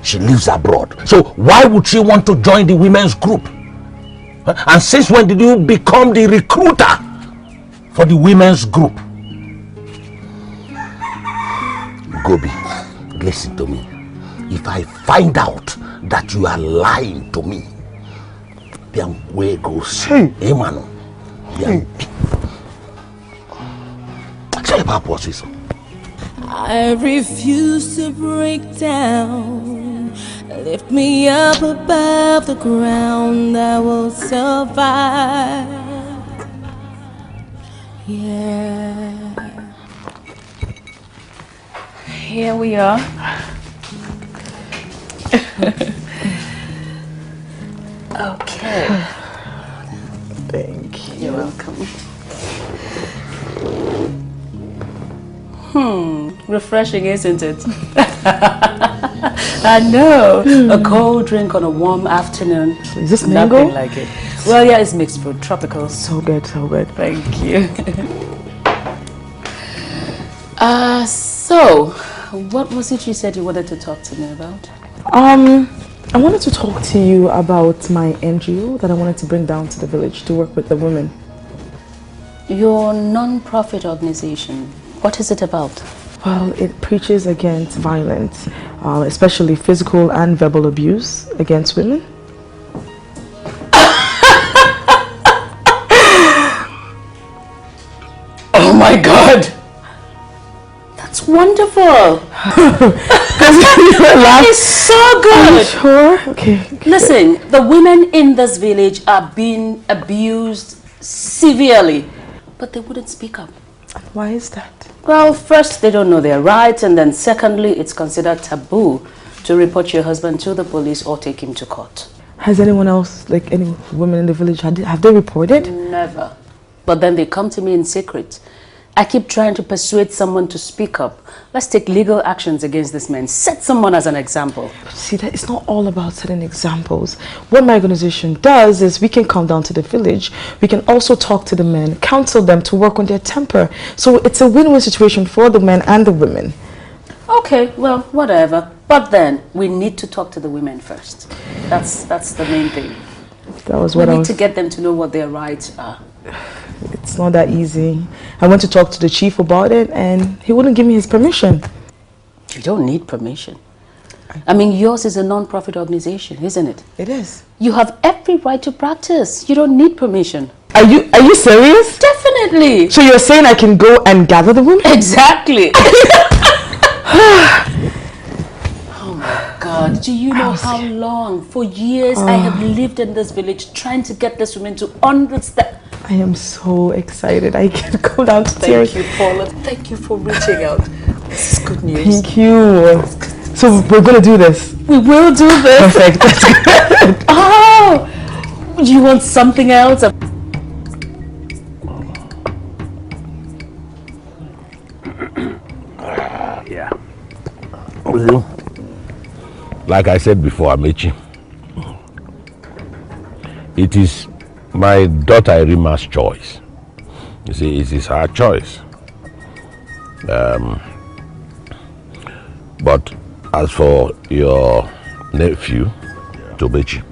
She lives abroad. So why would she want to join the women's group? And since when did you become the recruiter for the women's group? Gobi, listen to me. If I find out that you are lying to me, then where goes Emmanuel? purposes. I refuse to break down. Lift me up above the ground. I will survive. Yeah. Here we are. Okay. Thank you. You're welcome. Refreshing, isn't it? I know. A cold drink on a warm afternoon. Is this mango? Nothing like it. Well, yeah, it's mixed fruit, tropical. So good, so good. Thank you. So, what was it you said you wanted to talk to me about? I wanted to talk to you about my NGO that I wanted to bring down to the village to work with the women. Your non-profit organization, what is it about? Well, it preaches against violence, especially physical and verbal abuse against women. Oh my God! That's wonderful! That is so good! Sure? Okay. Listen, the women in this village are being abused severely, but they wouldn't speak up. Why is that? Well, first, they don't know their rights, and then secondly, it's considered taboo to report your husband to the police or take him to court. Has anyone else, like any women in the village, have they reported? Never. But then they come to me in secret. I keep trying to persuade someone to speak up. Let's take legal actions against this man. Set someone as an example. But see, that it's not all about setting examples. What my organization does is we can come down to the village. We can also talk to the men, counsel them to work on their temper. So it's a win-win situation for the men and the women. Okay, well, whatever. But then we need to talk to the women first. That's the main thing. That was what we need to get them to know what their rights are. It's not that easy. I went to talk to the chief about it and he wouldn't give me his permission. You don't need permission. I mean, yours is a non-profit organization, isn't it? It is. You have every right to practice. You don't need permission. Are you serious? Definitely. So you're saying I can go and gather the women? Exactly. Oh my God, do you know how long? For years I have lived in this village trying to get this woman to understand. I am so excited. I can go down to tears. Thank you, Paula. Thank you for reaching out. This is good news. Thank you. So we're going to do this? We will do this. Perfect. That's good. Oh! Do you want something else? Yeah. Like I said before, Amechi, it is my daughter Irima's choice. You see, it is her choice. But as for your nephew, Tobechi,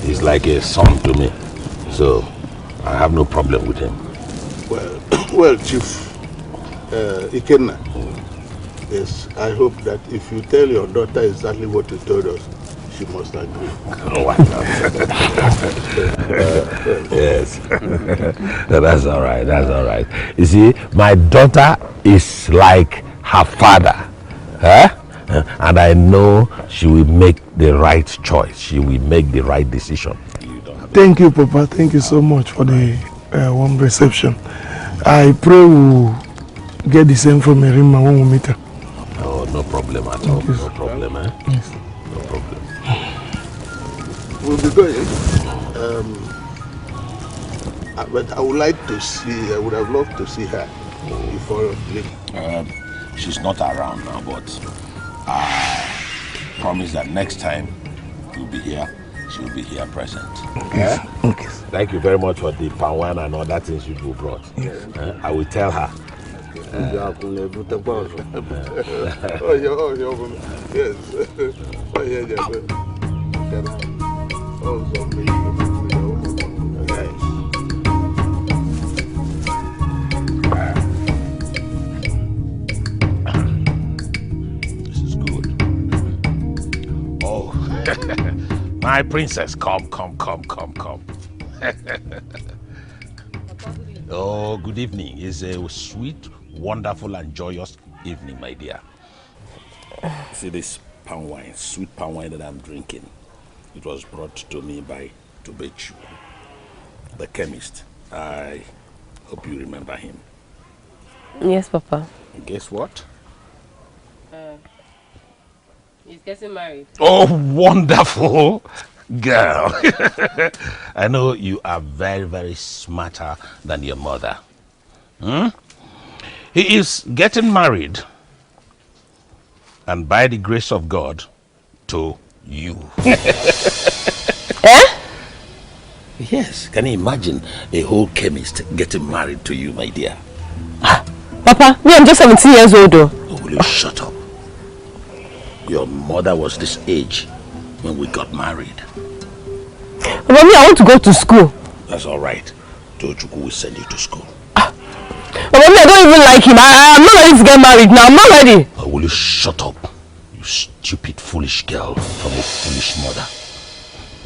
he's like a son to me. So I have no problem with him. Well, Chief Ikenna, yes, I hope that if you tell your daughter exactly what you told us, she must agree. Oh, why not? Yes. That's all right. That's all right. You see, my daughter is like her father. Huh? And I know she will make the right choice. She will make the right decision. Thank you, Papa. Thank you so much for the warm reception. I pray we'll get the same from Irima when we meet her. Oh, no problem at all. No problem, eh? Yes. No problem. We'll be going. But I would like to see, I would have loved to see her before leaving. She's not around now, but I promise that next time you'll be here, she'll be here present. Okay. Yeah? Okay. Thank you very much for the pawan and all that things you brought. Yes. I will tell her. Yes. My princess, come. Oh, good evening. It's a sweet, wonderful and joyous evening, my dear. See this palm wine, sweet palm wine that I'm drinking. It was brought to me by Tobechu, the chemist. I hope you remember him. Yes, Papa. And guess what? He's getting married. Oh, wonderful girl. I know you are very, very smarter than your mother. He is getting married, and by the grace of God, to you. Yes, can you imagine a whole chemist getting married to you, my dear? Papa, me, I'm just 17 years old though. Oh, will you shut up? Your mother was this age when we got married. But me, I want to go to school. That's all right. Tochuku will send you to school. But me, I don't even like him. I'm not ready to get married now. I'm not ready. Oh, will you shut up? You stupid, foolish girl from a foolish mother.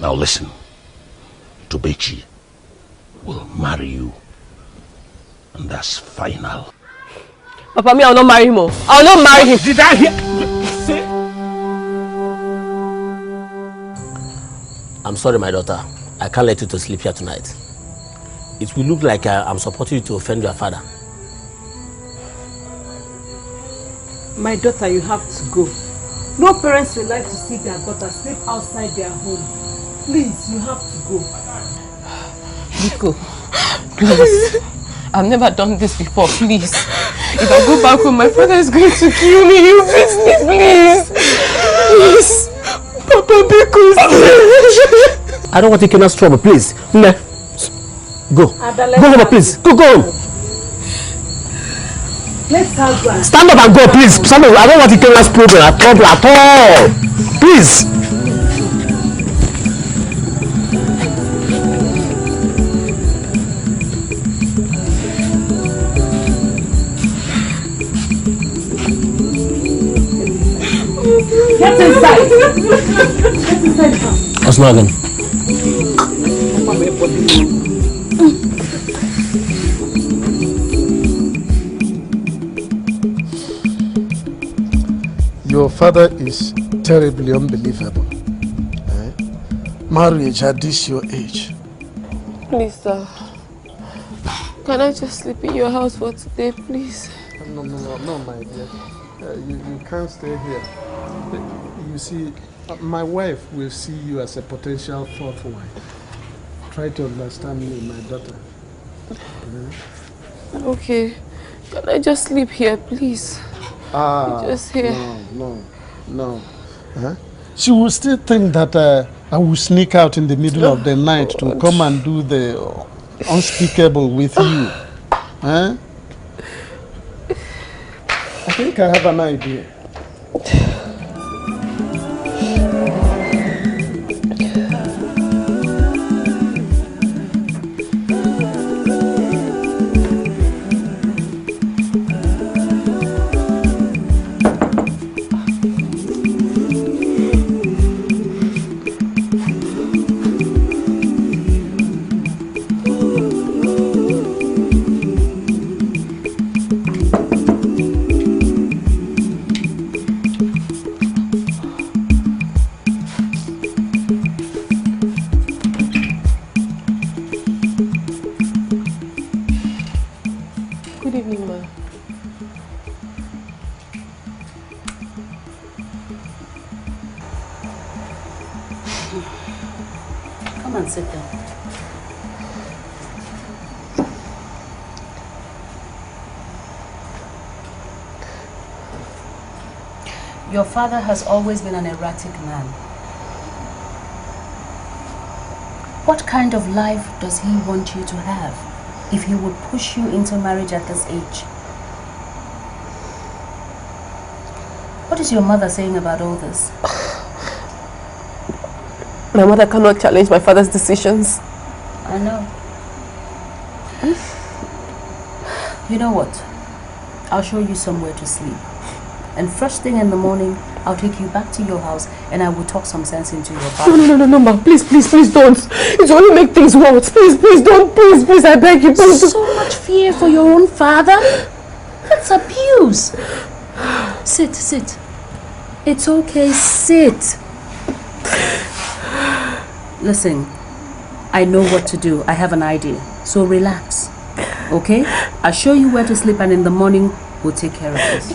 Now listen. Tobechi will marry you. And that's final. Papa, me, I will not marry him. I will not marry him. Did I hear? I'm sorry, my daughter. I can't let you to sleep here tonight. It will look like I'm supporting you to offend your father. My daughter, you have to go. No parents will like to see their daughter sleep outside their home. Please, you have to go. Biko, please. I've never done this before, please. If I go back home, my father is going to kill me. You fix me, please. Please. Papa, Biko. I don't want to get us trouble, please. Go. Go home, please. Go home. Let's have one. Stand up and go, please. Stand up. I don't want to get us problem at all. Please. Get inside. Get inside. What's not again? Your father is terribly unbelievable. Marriage at this your age. Please, sir. Can I just sleep in your house for today, please? No, my dear. You can't stay here. You see, my wife will see you as a potential fourth wife. Try to understand me, my daughter. Okay. Can I just sleep here, please? Just here. No. Huh? She will still think that I will sneak out in the middle of the night to come and do the unspeakable with you. Huh? I think I have an idea. Your father has always been an erratic man. What kind of life does he want you to have if he would push you into marriage at this age? What is your mother saying about all this? My mother cannot challenge my father's decisions. I know. You know what? I'll show you somewhere to sleep. And first thing in the morning, I'll take you back to your house and I will talk some sense into your body. No, ma. Please don't. It will only make things worse. Please don't. Please, I beg you. Please. So much fear for your own father? That's abuse. Sit, sit. It's okay, sit. Listen, I know what to do. I have an idea. So relax. Okay? I'll show you where to sleep and in the morning we'll take care of this.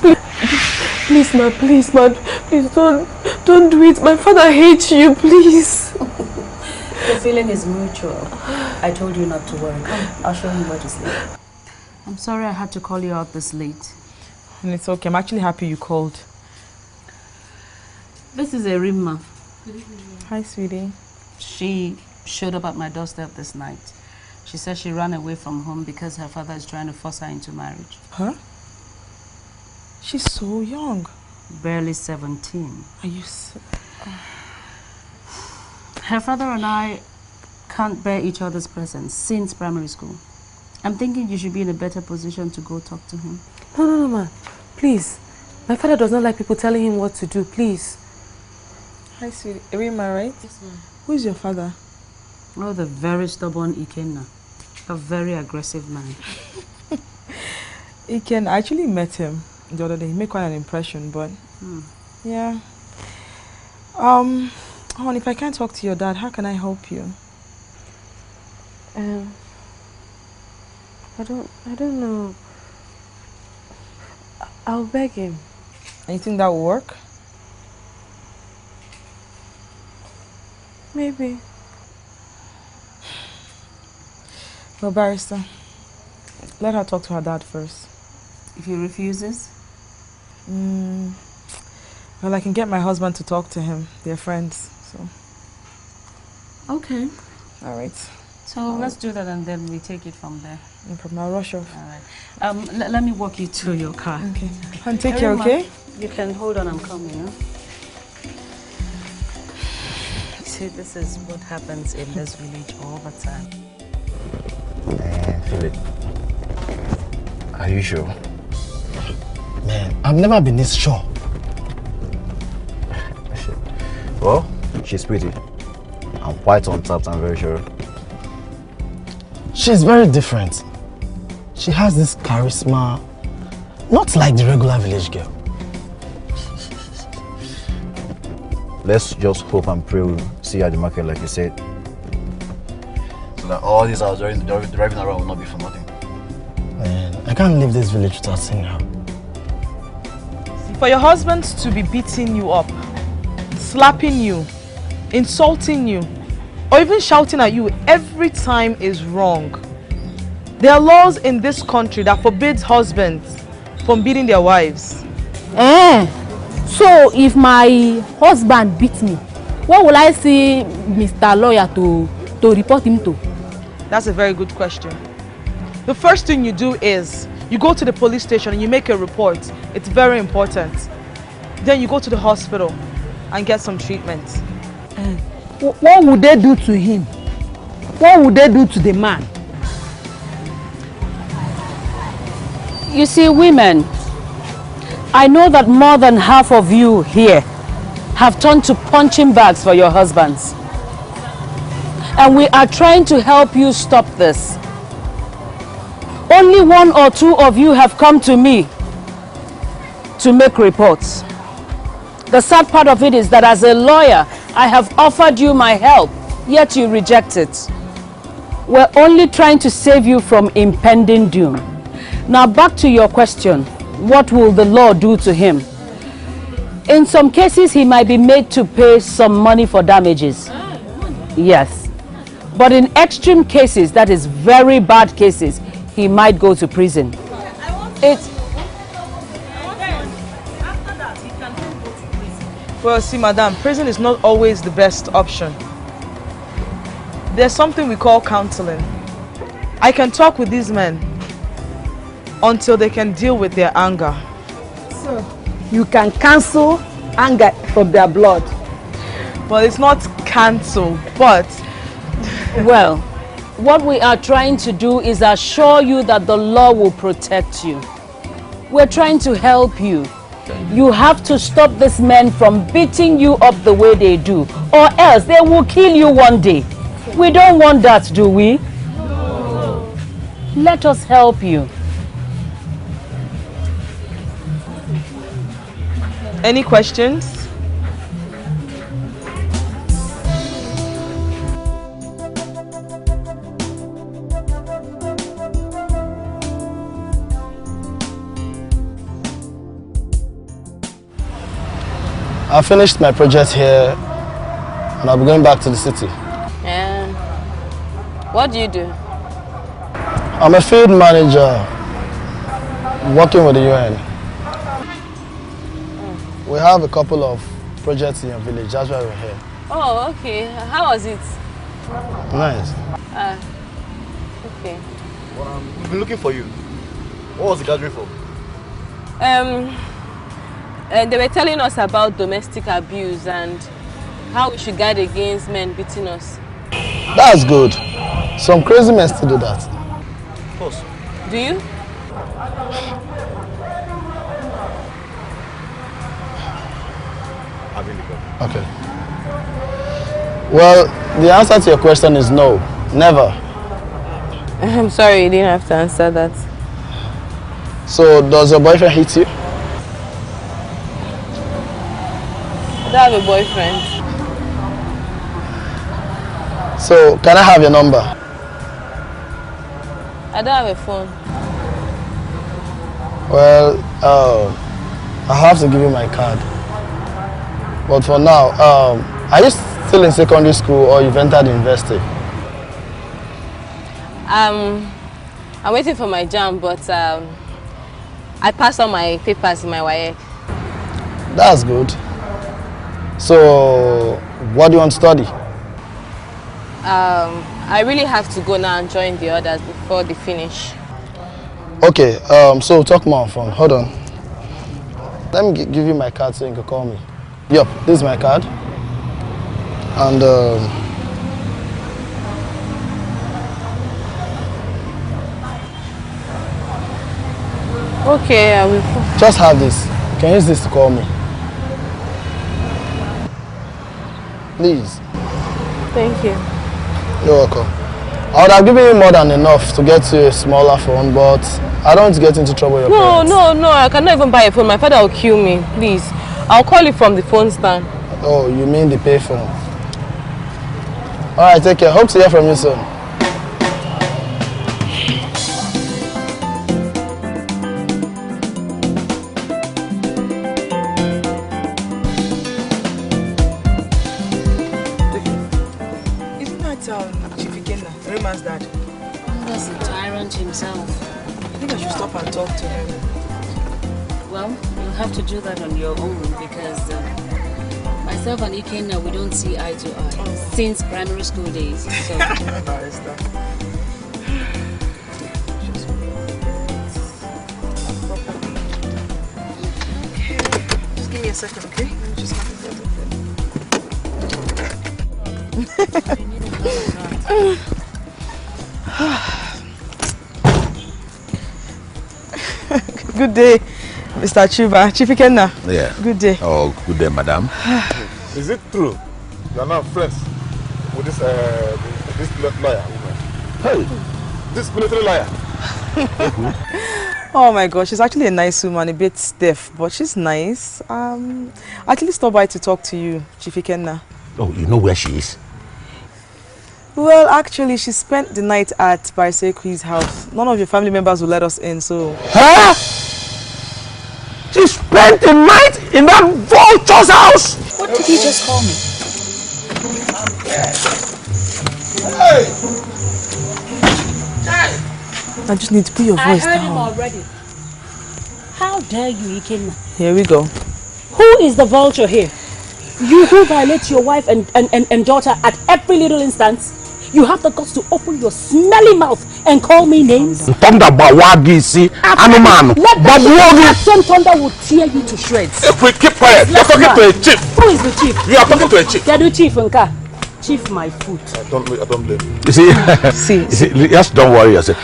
Please, ma, please, ma. Please don't do it. My father hates you, please. The feeling is mutual. I told you not to worry. Come, I'll show you where to sleep. I'm sorry I had to call you out this late. And it's okay. I'm actually happy you called. This is Erima. Hi, sweetie. She showed up at my doorstep this night. She said she ran away from home because her father is trying to force her into marriage. Huh? She's so young. Barely 17. Are you so... Her father and I can't bear each other's presence since primary school. I'm thinking you should be in a better position to go talk to him. No, ma. Please. My father does not like people telling him what to do. Please. Hi, sweetie. Erima, right? Yes, ma'am. Who is your father? Oh, the very stubborn Ikenna. A very aggressive man. Iken, I actually met him the other day. He made quite an impression, but... Yeah. Hon, if I can't talk to your dad, how can I help you? I don't know. I'll beg him. And you think that will work? Maybe. Well, barrister, let her talk to her dad first. If he refuses? Well, I can get my husband to talk to him. They're friends, so... Okay. All right. So let's do that and then we take it from there. No problem. I'll rush off. All right. Let me walk you to your car. Okay. And take care, okay? You can hold on, I'm coming, huh? See, this is what happens in this village all the time. Philip, are you sure? Man, I've never been this sure. Well, she's pretty. I'm quite on top, I'm very sure. She's very different. She has this charisma, not like the regular village girl. Let's just hope and pray we'll see her at the market like you said. So that all these hours driving around will not be for nothing. Man, I can't leave this village without seeing her. For your husband to be beating you up, slapping you, insulting you, or even shouting at you every time is wrong. There are laws in this country that forbids husbands from beating their wives. So if my husband beats me, what will I see Mr. Lawyer to report him to? That's a very good question. The first thing you do is you go to the police station and you make a report. It's very important. Then you go to the hospital and get some treatment. What would they do to him? What would they do to the man? You see, women, I know that more than half of you here have turned to punching bags for your husbands. And we are trying to help you stop this. Only 1 or 2 of you have come to me to make reports. The sad part of it is that as a lawyer, I have offered you my help, yet you reject it. We're only trying to save you from impending doom. Now back to your question, what will the law do to him? In some cases, he might be made to pay some money for damages. Yes. But in extreme cases, that is very bad cases, he might go to prison. Well, see, madam, prison is not always the best option. There's something we call counseling. I can talk with these men until they can deal with their anger. So, you can cancel anger from their blood? Well, it's not cancel, but... Well, what we are trying to do is assure you that the law will protect you. We're trying to help you. You have to stop these men from beating you up the way they do, or else they will kill you one day. We don't want that, do we? No. Let us help you. Any questions? I finished my project here and I'll be going back to the city. And what do you do? I'm a field manager working with the UN. We have a couple of projects in your village, that's why we're here. Oh, okay. How was it? Nice. Okay. We've been looking for you. What was the gathering for? They were telling us about domestic abuse and how we should guard against men beating us. That's good. Some crazy men still do that. Of course. Do you? Okay. Well, the answer to your question is no. Never. I'm sorry, you didn't have to answer that. So, does your boyfriend hit you? I don't have a boyfriend. So, can I have your number? I don't have a phone. Well, I have to give you my card. But for now, are you still in secondary school or you've entered university? I'm waiting for my jam, but I passed all my papers in my WAEC. That's good. So, what do you want to study? I really have to go now and join the others before they finish. Okay, so talk more on phone. Hold on. Let me give you my card so you can call me. Yup, this is my card. And okay, I will. Just have this. You can use this to call me. Please. Thank you. You're welcome. I would have given you more than enough to get you a smaller phone, but I don't want to get into trouble with your parents. No, I cannot even buy a phone. My father will kill me. Please. I'll call you from the phone stand. Oh, you mean the pay phone? Alright, take care. Hope to hear from you soon. Isn't that Chief Ikenna, Rayman's dad? That's the tyrant himself. I think I should stop and talk to him. Well, you'll have to do that on your own because myself and Ikenna, we don't see eye to eye since primary school days. So. Just give me a second, okay? Let me just have a Good day, Mr. Chuba. Chief Ikenna. Yeah. Good day. Oh, good day, madam. Is it true you are now friends with this lawyer woman? Hey, this military lawyer. Oh my gosh, she's actually a nice woman, a bit stiff, but she's nice. I actually stopped by to talk to you, Chief Ikenna. Oh, you know where she is? Well, actually, she spent the night at Barisekwi's house. None of your family members will let us in, so... Huh? She spent the night in that vulture's house? What did you just call me? I just need to put your voice I heard him down. already. How dare you, Ikenna? Here we go. Who is the vulture here? You who violate your wife and daughter at every little instance? You have the guts to open your smelly mouth and call me names? Thunder Bawagisi, Anuman, Captain Thunder will tear you to shreds. If we keep quiet, you're talking to a chief. Who is the chief? You are talking to a chief. Kedu chief Nka? Chief my foot. I don't blame you. You see, just don't worry yourself.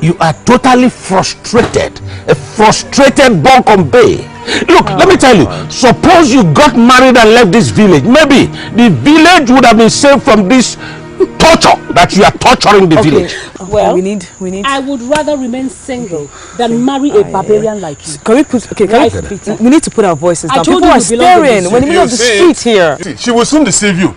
You are totally frustrated. A frustrated Bonkombe. Look, let me tell you, suppose you got married and left this village, maybe the village would have been saved from this torture that you are torturing the village. Well, we need. I would rather remain single than marry a barbarian like you. Can we put? Okay, we need to put our voices down. People are staring. We're in the middle of the street here. See, she will soon deceive you,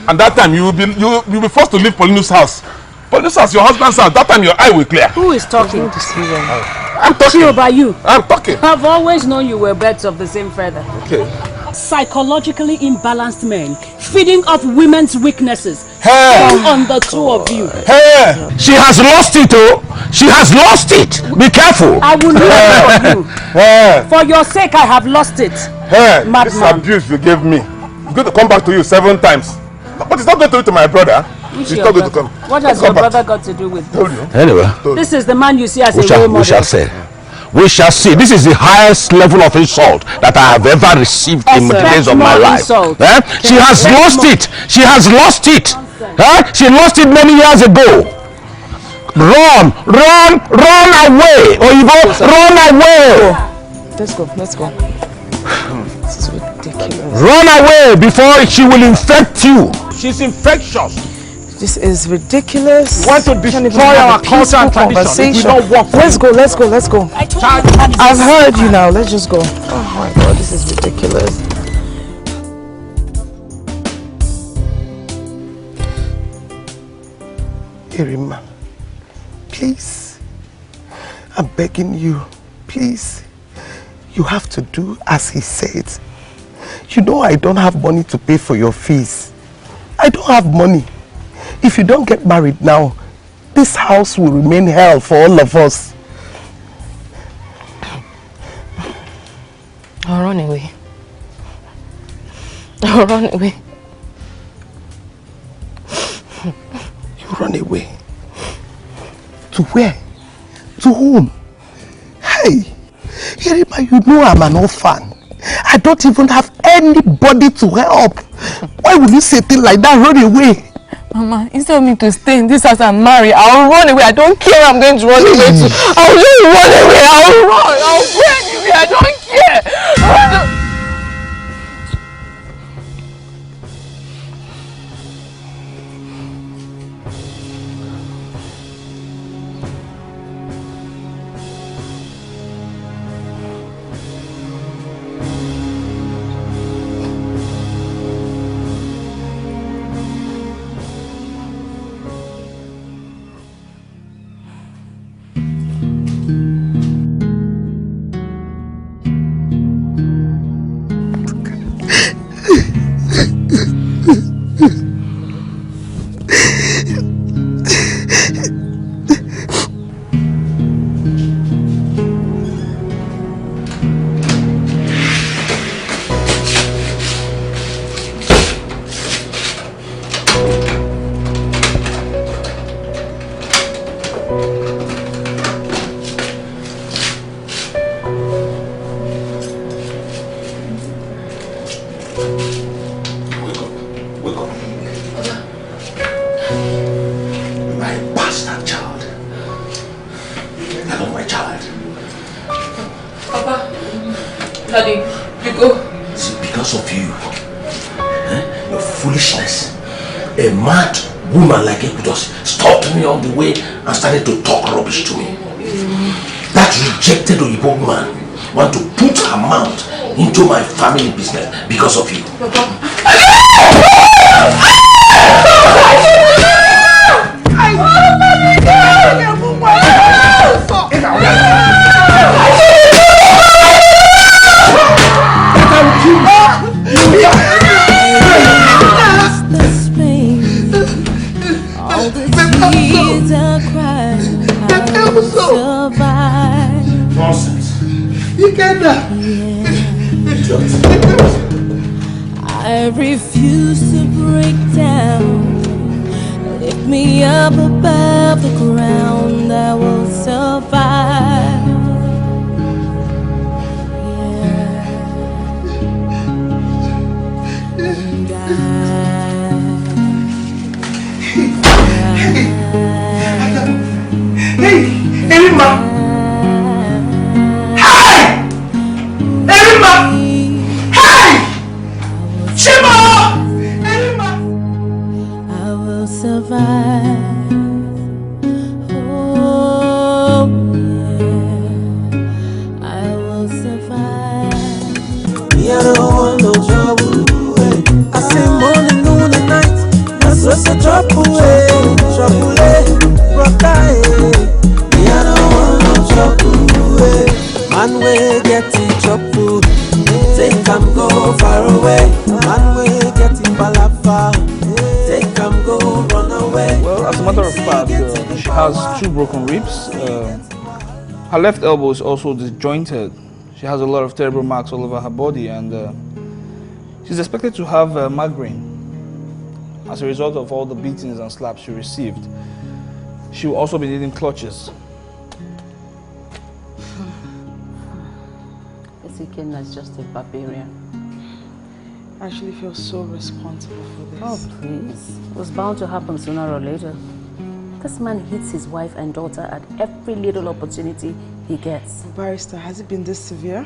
and that time you will be forced to leave Pauline's house. Pauline's house, your husband's house. That time your eye will clear. Who is talking? I'm talking. About you. I'm talking. I've always known you were birds of the same feather. Okay. Psychologically imbalanced men feeding off women's weaknesses. Hey. On the two of you. Hey, she has lost it, oh! She has lost it. Be careful. I will lose you. Hey. For your sake, I have lost it. Hey, Madman. this abuse you gave me. It's going to come back to you 7 times. But it's not going to do it to my brother. Which It's your not going to brother? come. What has your brother got to do with this? Anyway, This is the man you see as a role model. we shall see. We shall see. This is the highest level of insult that I have ever received in the days of my life. Eh? She has lost it. She has lost it. Eh? She lost it many years ago. Run away, Oyibo, run away. Let's go. This is ridiculous. Run away before she will infect you. She's infectious. This is ridiculous. You want to destroy our culture and tradition. If we don't work for Let's you. go. I've heard you now. Let's just go. Oh my God, this is ridiculous. Irima, please, I'm begging you, please, you have to do as he said. You know I don't have money to pay for your fees. I don't have money. If you don't get married now, this house will remain hell for all of us. I'll run away. I'll run away. You run away? To where? To whom? Hey, Irima, you know I'm an orphan. I don't even have anybody to help. Why would you say things like that? Run away. Mama, instead of me to stay in this house and marry, I'll run away. I don't care. I'm going to run away too. I'll just run away. I'll run away. I don't care. And started to talk rubbish to me. That rejected Oyibo woman want to put her mouth into my family business because of you. I refuse to break down. Lift me up above the ground. I will survive. Hey, Irima! Hey! Irima! I will survive. Man we get it chop food. Take come go far away. Man we get it balapa. Take come go run away. Well, as a matter of fact, she has 2 broken ribs. Her left elbow is also disjointed. She has a lot of terrible marks all over her body, and she's expected to have migraine as a result of all the beatings and slaps she received. She will also be needing clutches. Ikenna is just a barbarian. I actually feel so responsible for this. Oh, please. It was bound to happen sooner or later. This man hits his wife and daughter at every little opportunity he gets. Barrister, has it been this severe?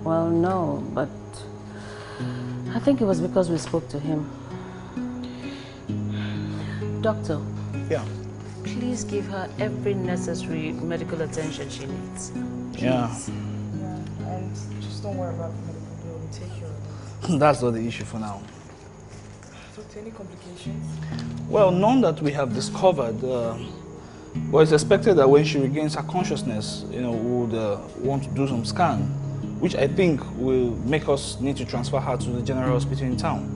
Well, no, but I think it was because we spoke to him. Doctor. Yeah. Please give her every necessary medical attention she needs. Please. Yeah. And just don't worry about the medical bill. We take care of it. That's not the issue for now. Doctor, any complications? Well, none that we have discovered. But it's expected that when she regains her consciousness, we would want to do some scan, which I think will make us need to transfer her to the general hospital in town.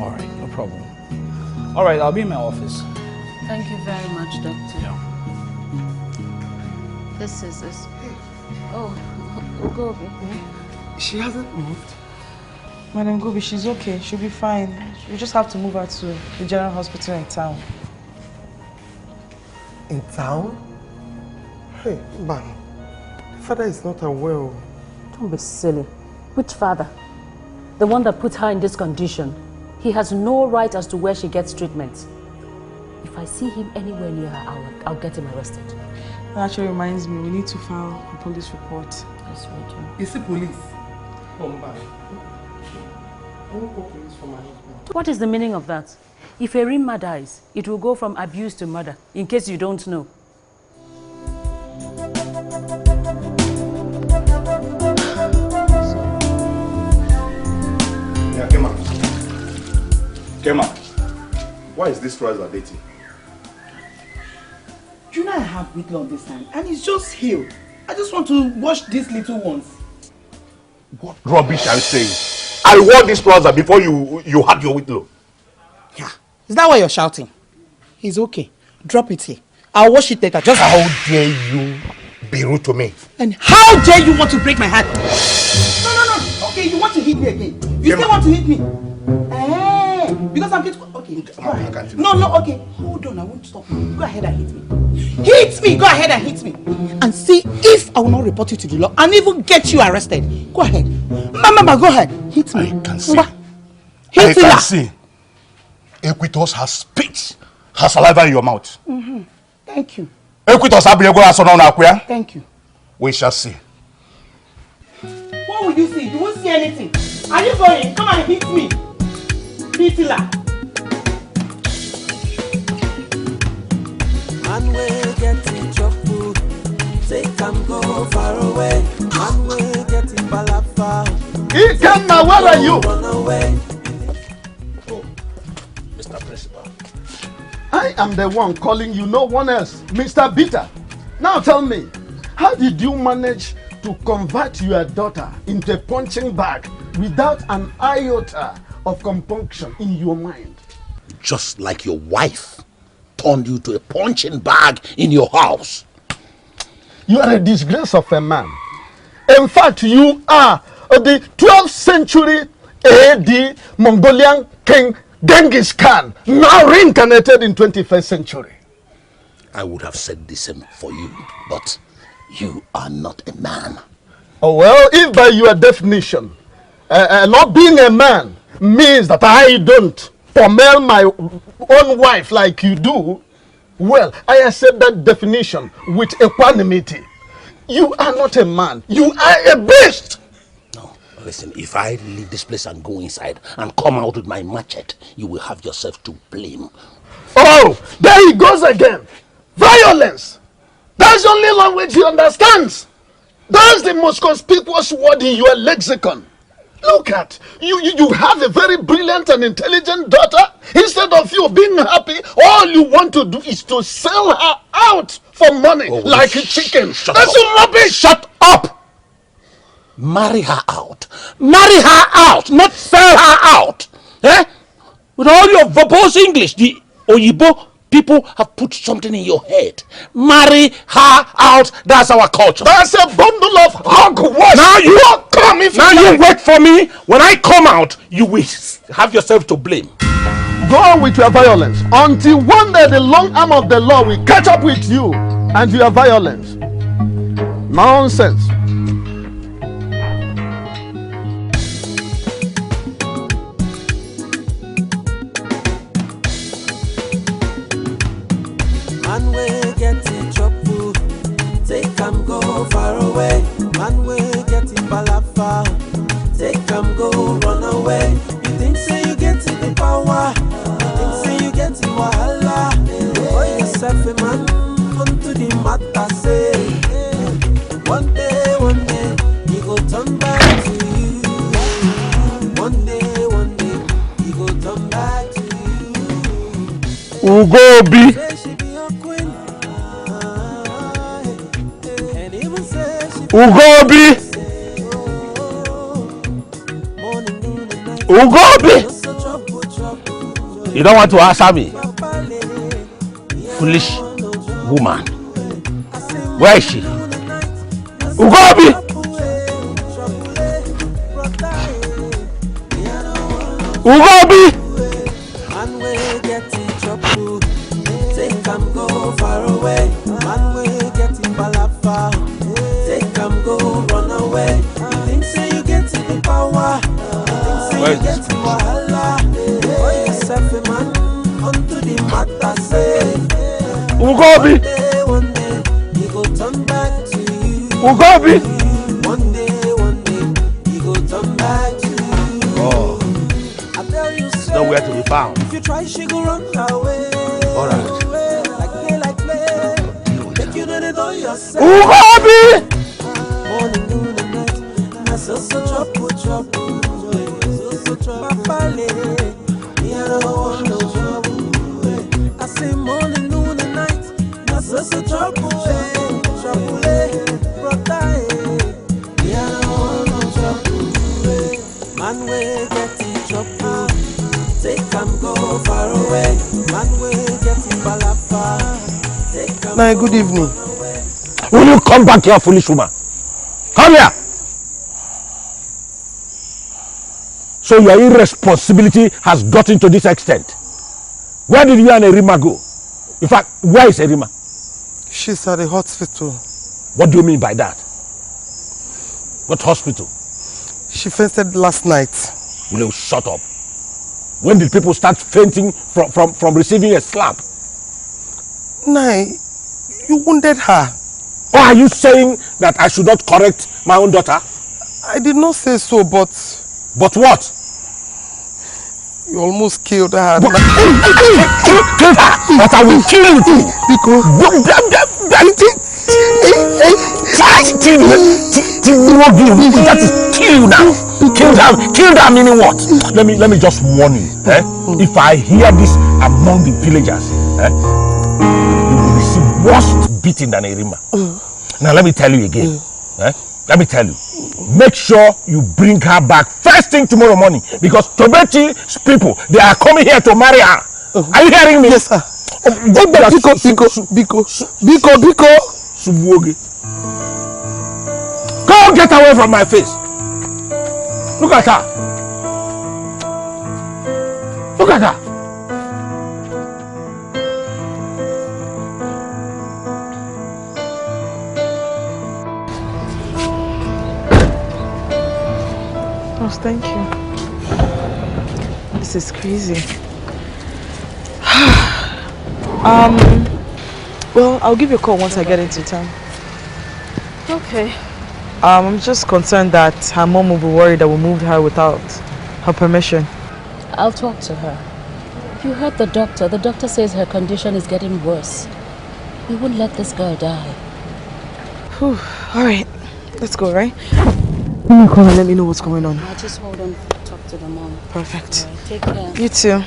All right, no problem. All right, I'll be in my office. Thank you very much, Doctor. Yeah. This is this. Oh, Gobi. She hasn't moved. Madam Gobi, she's okay. She'll be fine. We just have to move her to the general hospital in town. In town? Hey, man. The father is not unwell. Don't be silly. Which father? The one that put her in this condition. He has no right as to where she gets treatment. If I see him anywhere near her, I'll get him arrested. That actually reminds me, we need to file a police report. Yes, we do. Is it police? Come back. I won't call police for my husband. What is the meaning of that? If a Rimma dies, it will go from abuse to murder, in case you don't know. Yeah, Kema. Kema, why is this trouser dirty? You know I have whitlow on this hand, and it's just healed. I just want to wash these little ones. What rubbish are you saying? I wore this trouser before you had your whitlow. Yeah. Is that why you're shouting? It's okay. Drop it here. I'll wash it later. Just how dare you be rude to me? And how dare you want to break my heart? No. Okay, you want to hit me again. You still want to hit me? Because I'm getting... Okay, go ahead. No, okay. Hold on, I won't stop you. Go ahead and hit me. Hit me! Go ahead and hit me. And see if I will not report you to the law and even get you arrested. Go ahead. Mama, go ahead. Hit me. I can see. I can see. Equitos has spit her saliva in your mouth. Mm-hmm. Thank you. Equitos Thank you. We shall see. What will you see? You won't see anything. Are you going? Come and hit me. Hitler. Man will get it chop food. Take come go far away. Man will get it balapa. Ikenna, where are you? Run away. Oh, Mr. Principal. I am the one calling you, no one else. Mr. Bitter. Now tell me, how did you manage to convert your daughter into a punching bag without an iota of compunction in your mind? Just like your wife turned you to a punching bag in your house. You are a disgrace of a man. In fact, you are the 12th century AD Mongolian king Genghis Khan, now reincarnated in 21st century. I would have said the same for you, but you are not a man. Oh, well, if by your definition, not being a man means that I don't pommel my own wife like you do, well, I accept that definition with equanimity. You are not a man. You are a beast. No, listen, if I leave this place and go inside and come out with my machete, you will have yourself to blame. Oh, there he goes again. Violence. That's the only language he understands. That's the most conspicuous word in your lexicon. Look at you have a very brilliant and intelligent daughter. Instead of you being happy, all you want to do is to sell her out for money like a chicken. That's rubbish. Shut up. Marry her out. Marry her out, not sell her out. Eh? With all your verbose English, the Oyibo people have put something in your head. Marry her out. That's our culture. That's a bundle of hogwash. Now you come if now you wait for me. When I come out, you will have yourself to blame. Go on with your violence until one day the long arm of the law will catch up with you and your violence. Nonsense. Man we get in trouble, take am go far away. Man we get in palafa, take am go run away. You think say you get in the power, you think say you get in wahala. Boy yourself a man, onto the matter say. One day, he go turn back to you. One day, he go turn back to you. Ugobi. Ugobi! Ugobi! You don't want to answer me? Foolish woman. Where is she? Ugobi! Ugobi! Man we get in trouble, take am go far away. Man we get in palafa, take am go run away. You think say you get in the power, you think say you get in wahala. Boy yourself a man, onto the matter say. Ugobi! One day, he go turn back to you. Ugobi! One day, he go turn back to you. Oh. I tell you, Nowhere to be found. if you try, she go run away. All right. Like play. Make you know they know yourself. Ugobi! Morning, noon, and night. I so trouble. So trouble. Papale. Me, I don't want no trouble. I say morning, noon, and night. I so trouble. Trouble. Brother. Me, I don't want no trouble. Man, we get in trouble. Take am go far away. Man we get in palafa. Take am. Now, good evening. Will you come back here, foolish woman? Come here! So your irresponsibility has gotten to this extent. Where did you and Erima go? In fact, where is Erima? She's at the hospital. What do you mean by that? What hospital? She fainted last night. Will you shut up? When did people start fainting from receiving a slap? Nai, you wounded her. Or are you saying that I should not correct my own daughter? I did not say so, but... But what? You almost killed her. Killed her? But I will kill you too. That is kill now. Kill her meaning what? Let me just warn you. If I hear this among the villagers, you will receive worse beating than Erima. Now let me tell you again. Let me tell you. Make sure you bring her back first thing tomorrow morning, because Tobechi's people, they are coming here to marry her. Are you hearing me? Yes, sir. Biko. Subuoge. Go get away from my face. Look at her. Look at her. Oh, thank you. This is crazy. Well, I'll give you a call once I get into town. Okay. I'm just concerned that her mom will be worried that we moved her without her permission. I'll talk to her. You heard the doctor. The doctor says her condition is getting worse. We won't let this girl die. Whew. All right, let's go, right? Give me a call and let me know what's going on. Just hold on, talk to the mom. Perfect. Right, take care. You too.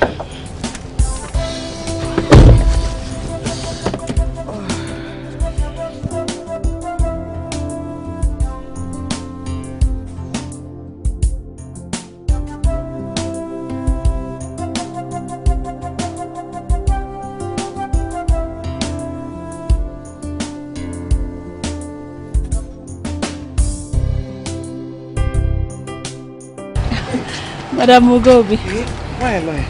Madam Mugobi. Why am I?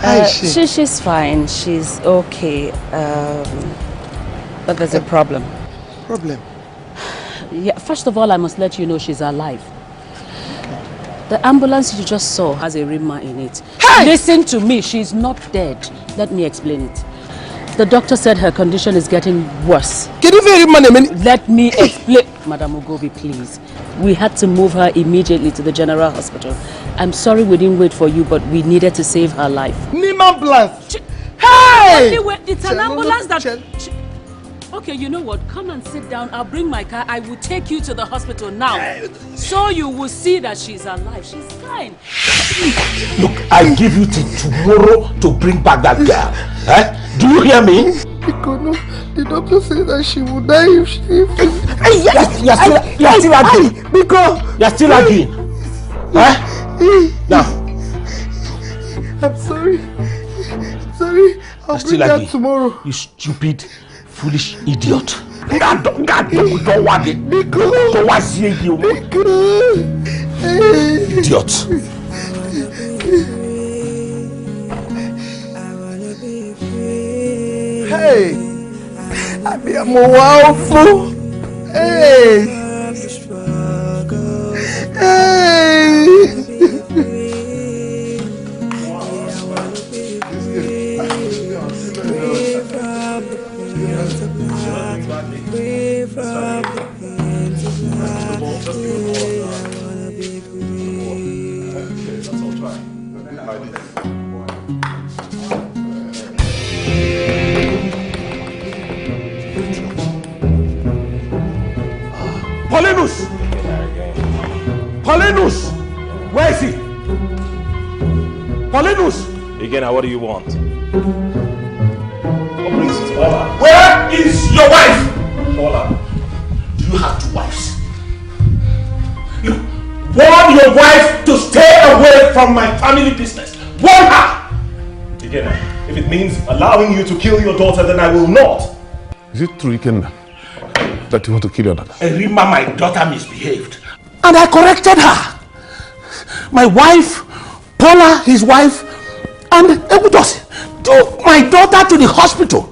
How is she? She's fine. She's okay. But there's a problem. Problem? Yeah. First of all, I must let you know she's alive. The ambulance you just saw has a rima in it. Hey! Listen to me. She's not dead. Let me explain it. The doctor said her condition is getting worse. Can you very Let me explain. Madam Mugobi, please. We had to move her immediately to the general hospital. I'm sorry we didn't wait for you, but we needed to save her life. Ambulance! Hey! It's an ambulance that... Okay, you know what? Come and sit down. I'll bring my car. I will take you to the hospital now. So you will see that she's alive. She's fine. Look, I give you till tomorrow to bring back that girl. Eh? Do you hear me? Because no, the doctor said that she will die if she... You're still arguing. Because... You're still arguing. Huh? Now. I'm sorry. I'll bring her tomorrow. You stupid, foolish idiot. Don't want it. Don't want to see you. Idiot. Hey! I be a wow fool. Hey! Paulinus! Where is he? Paulinus! Again, what do you want? What brings you to Paula? Where is your wife? Paula. Do you have two wives? You warn your wife to stay away from my family business. Warn her! Again, if it means allowing you to kill your daughter, then I will not. Is it true, Ikenna, that you want to kill your daughter? Erima, my daughter misbehaved. And I corrected her. My wife, Paula, his wife, and Ebudos took my daughter to the hospital.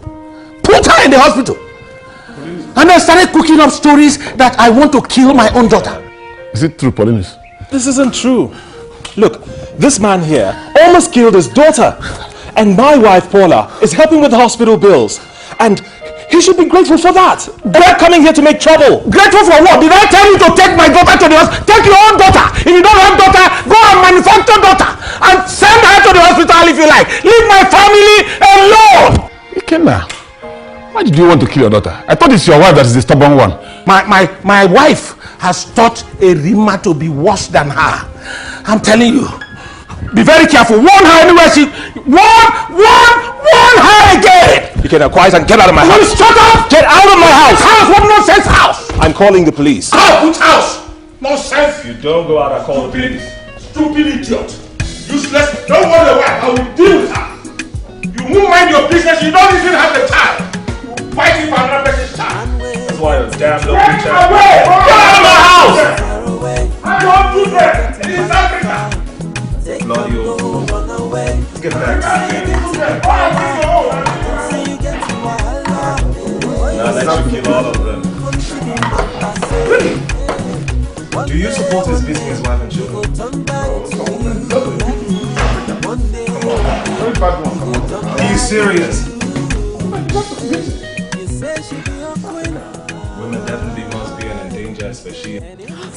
Put her in the hospital. And I started cooking up stories that I want to kill my own daughter. Is it true, Paulinus? This isn't true. Look, this man here almost killed his daughter. And my wife, Paula, is helping with the hospital bills. And he should be grateful for that. They're coming here to make trouble. Grateful for what? Did I tell you to take my daughter to the hospital? Take your own daughter. If you don't have daughter, go and manufacture daughter. And send her to the hospital if you like. Leave my family alone. Ikenna, why did you want to kill your daughter? I thought it's your wife that is the stubborn one. My wife has taught Erima to be worse than her. I'm telling you. Be very careful. Warn her anywhere she... Warn her again! You can quiet and get out of my house. Shut up! Get out of my house! House? What nonsense house? I'm calling the police. House? Which house? Nonsense! If you don't go out, I'll call the police. Stupid idiot. Useless. Don't worry your wife. I will deal with her. You won't mind your business. You don't even have the child. You fight it for another person's child. That's why you're damn low. Get away! Get out of my house! I don't do that. It is Africa. Bloody old fool. Let's get back to now let you kill all of them. Really? Do you support his beating his wife and children? Come on. Are you serious? Women definitely must be an endangered species.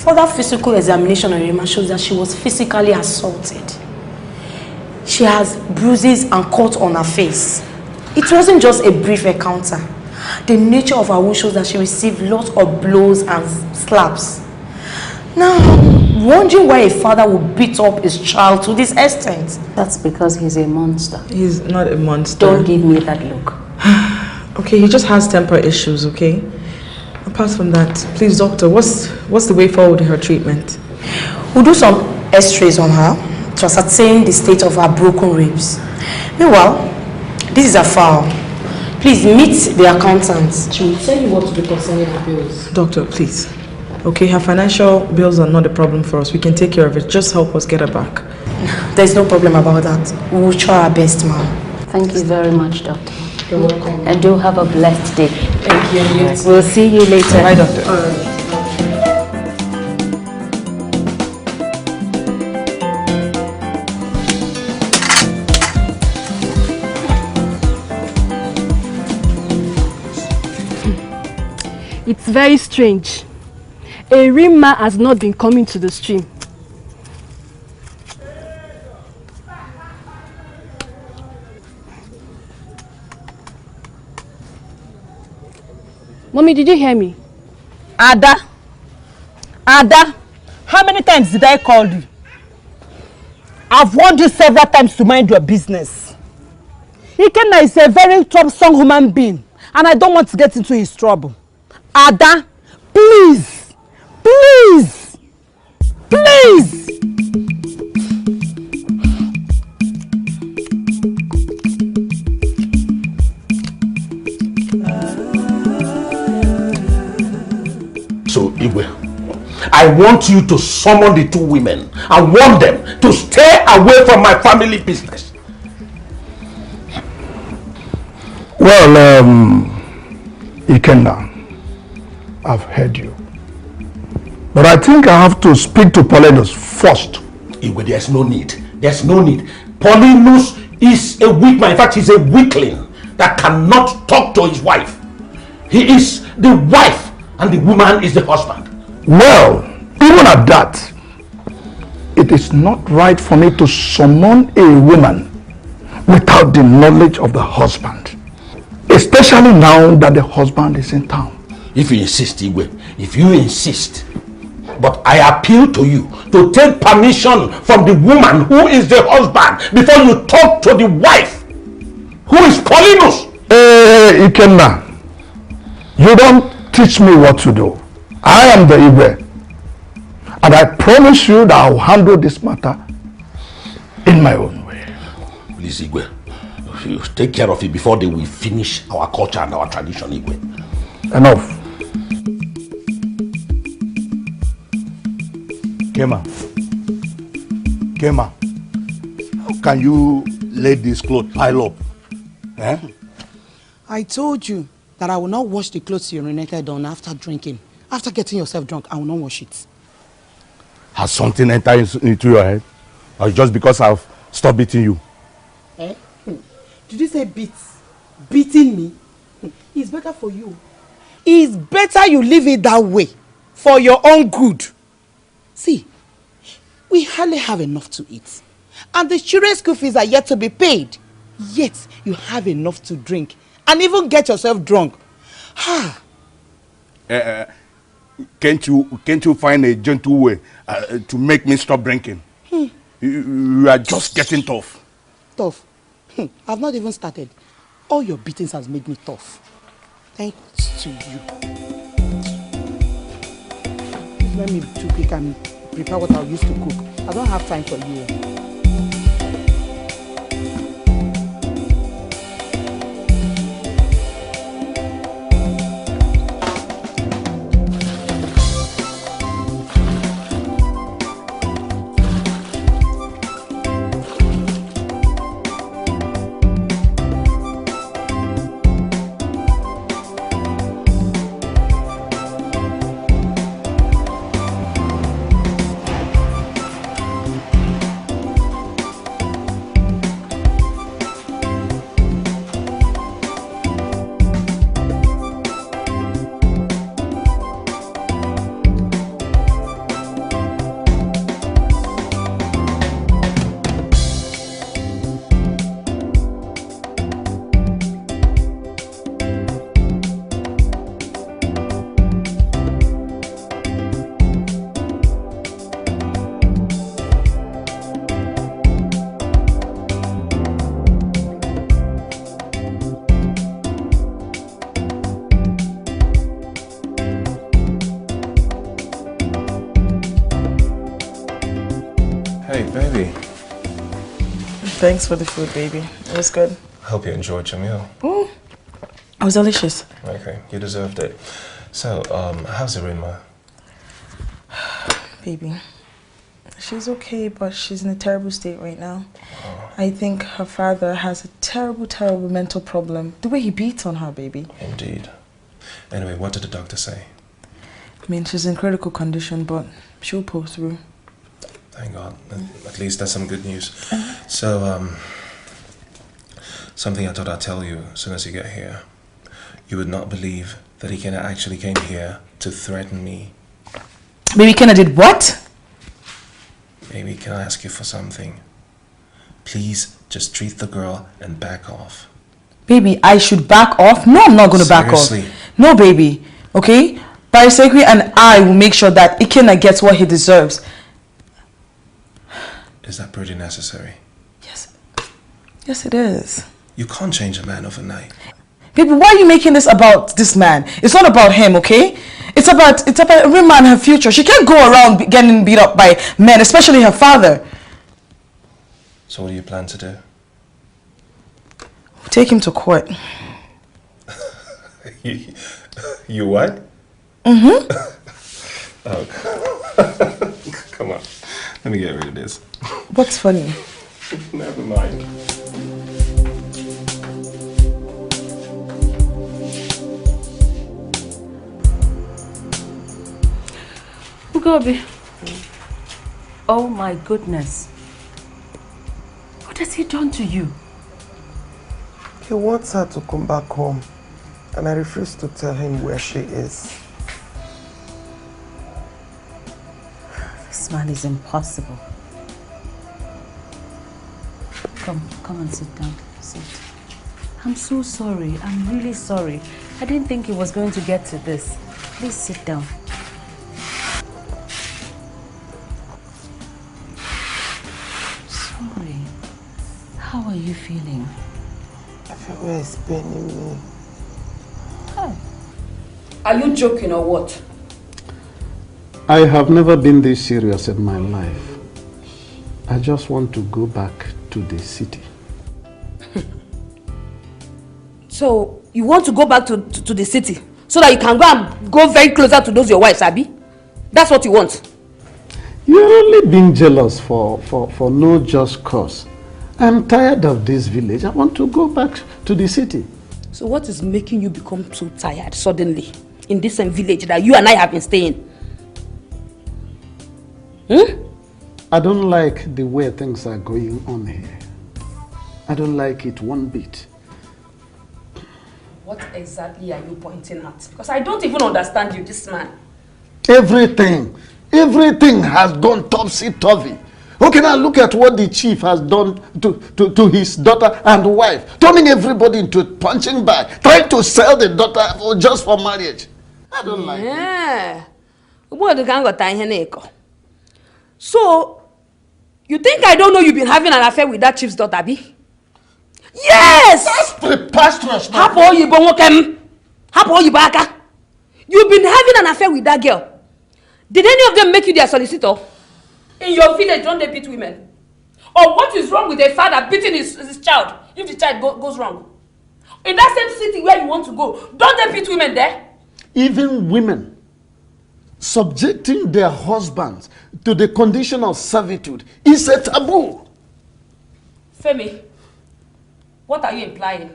Further physical examination on Irima shows that she was physically assaulted. She has bruises and cuts on her face. It wasn't just a brief encounter. The nature of her wound shows that she received lots of blows and slaps. Now, I'm wondering why a father would beat up his child to this extent. That's because he's a monster. He's not a monster. Don't give me that look. Okay, he just has temper issues, okay? Apart from that, please, doctor, what's the way forward in her treatment? We'll do some x-rays on her to ascertain the state of her broken ribs. Meanwhile, this is a file. Please meet the accountant. She will tell you what to do concerning her bills. Doctor, please. Okay, her financial bills are not a problem for us. We can take care of it. Just help us get her back. There's no problem about that. We will try our best, ma'am. Thank you very much, doctor. You're welcome. And do have a blessed day. Thank you. We'll see you later. Bye, doctor. All right. It's very strange. A real man has not been coming to the stream. Mommy, did you hear me? Ada, how many times did I call you? I've warned you several times to mind your business. Ikenna is a very troublesome human being, and I don't want to get into his trouble. Ada, please, please, please. So, Igwe, I want you to summon the two women and warn them to stay away from my family business. Well, Ikenna, I've heard you. But I think I have to speak to Paulinus first. Igwe, there's no need. There's no need. Paulinus is a weak man. In fact, he's a weakling that cannot talk to his wife. He is the wife and the woman is the husband. Well, even at that, it is not right for me to summon a woman without the knowledge of the husband. Especially now that the husband is in town. If you insist, Igwe, if you insist, but I appeal to you to take permission from the woman who is the husband before you talk to the wife, who is Paulinus. Ikenna, you don't teach me what to do. I am the Igwe, and I promise you that I will handle this matter in my own way. Please, Igwe, you take care of it before they will finish our culture and our tradition, Igwe. Enough. Kema, how can you let this clothes pile up? Eh? I told you that I will not wash the clothes you urinated on after drinking. After getting yourself drunk, I will not wash it. Has something entered into your head? Or just because I've stopped beating you? Eh? Did you say beat? Beating me? It's better for you. It's better you leave it that way. For your own good. See, we hardly have enough to eat. And the children's school fees are yet to be paid. Yet, you have enough to drink. And even get yourself drunk. Can't you find a gentle way to make me stop drinking? You are just getting tough. Tough? I've not even started. All your beatings has made me tough. Thanks to you. Please let me do quick and prepare what I used to cook. I don't have time for you. movie? Thanks for the food, baby. It was good. I hope you enjoyed your meal. Mm. It was delicious. Okay, you deserved it. So, how's Irima? Baby, she's okay, but she's in a terrible state right now. I think her father has a terrible, terrible mental problem. The way he beats on her, baby. Indeed. Anyway, what did the doctor say? I mean, she's in critical condition, but she'll pull through. Thank God. At least that's some good news. So, something I thought I'd tell you as soon as you get here. You would not believe that he actually came here to threaten me. Baby, Kenna did what? Baby, can I ask you for something? Please, just treat the girl and back off. Baby, I should back off? No, I'm not going to back off. No, baby. Okay? Barisegui and I will make sure that Ikenna gets what he deserves. Is that pretty necessary? Yes. Yes, it is. You can't change a man overnight. Baby, why are you making this about this man? It's not about him, okay? It's about Rima and her future. She can't go around getting beat up by men, especially her father. So what do you plan to do? Take him to court. You what? Mm-hmm. Oh. Come on. Let me get rid of this. What's funny? Never mind. Ugobi. Oh my goodness. What has he done to you? He wants her to come back home, and I refuse to tell him where she is. This man is impossible. Come and sit down. Sit. I'm so sorry. I'm really sorry. I didn't think it was going to get to this. Please sit down. Sorry. How are you feeling? Everywhere is paining me. Oh. Are you joking or what? I have never been this serious in my life. I just want to go back to the city. So, you want to go back to the city so that you can go very closer to those your wives, Abi? That's what you want? You're only being jealous for no just cause. I'm tired of this village. I want to go back to the city. So what is making you become so tired suddenly in this same village that you and I have been staying? I don't like the way things are going on here. I don't like it one bit. What exactly are you pointing at? Because I don't even understand you, this man. Everything has gone topsy-turvy. Okay, now look at what the chief has done to his daughter and wife. Turning everybody into a punching bag. Trying to sell the daughter just for marriage. I don't like it. So, you think I don't know you've been having an affair with that chief's daughter, Abi? Yes! That's preposterous, man. You've been having an affair with that girl. Did any of them make you their solicitor? In your village, don't they beat women? Or what is wrong with a father beating his child if the child goes wrong? In that same city where you want to go, don't they beat women there? Even women subjecting their husbands to the condition of servitude is a taboo. Femi, what are you implying?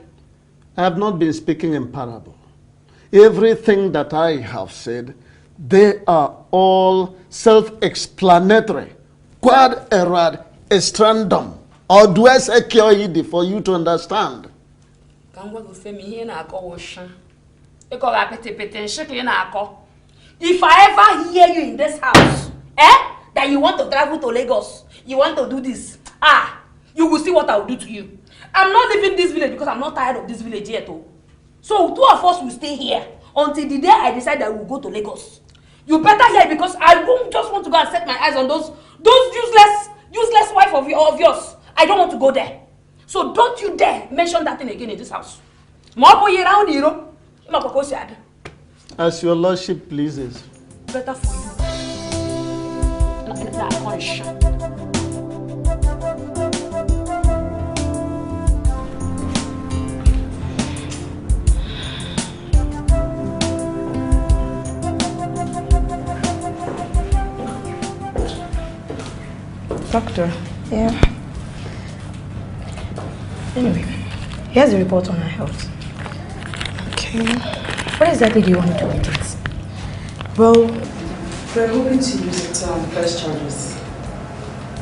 I have not been speaking in parable. Everything that I have said, they are all self-explanatory. Quad erat estrandum. Or do I say kyoidi for you to understand? If I ever hear you in this house, that you want to travel to Lagos, you want to do this, you will see what I will do to you. I'm not leaving this village because I'm not tired of this village yet. So two of us will stay here until the day I decide that we'll go to Lagos. You better hear it because I won't just want to go and set my eyes on those useless wife of yours. I don't want to go there. So don't you dare mention that thing again in this house. As your lordship pleases. Better for you. doctor. Yeah. Anyway, here's a report on her health. Okay. What exactly do you want to do with it? Well, we're hoping to use it to press charges.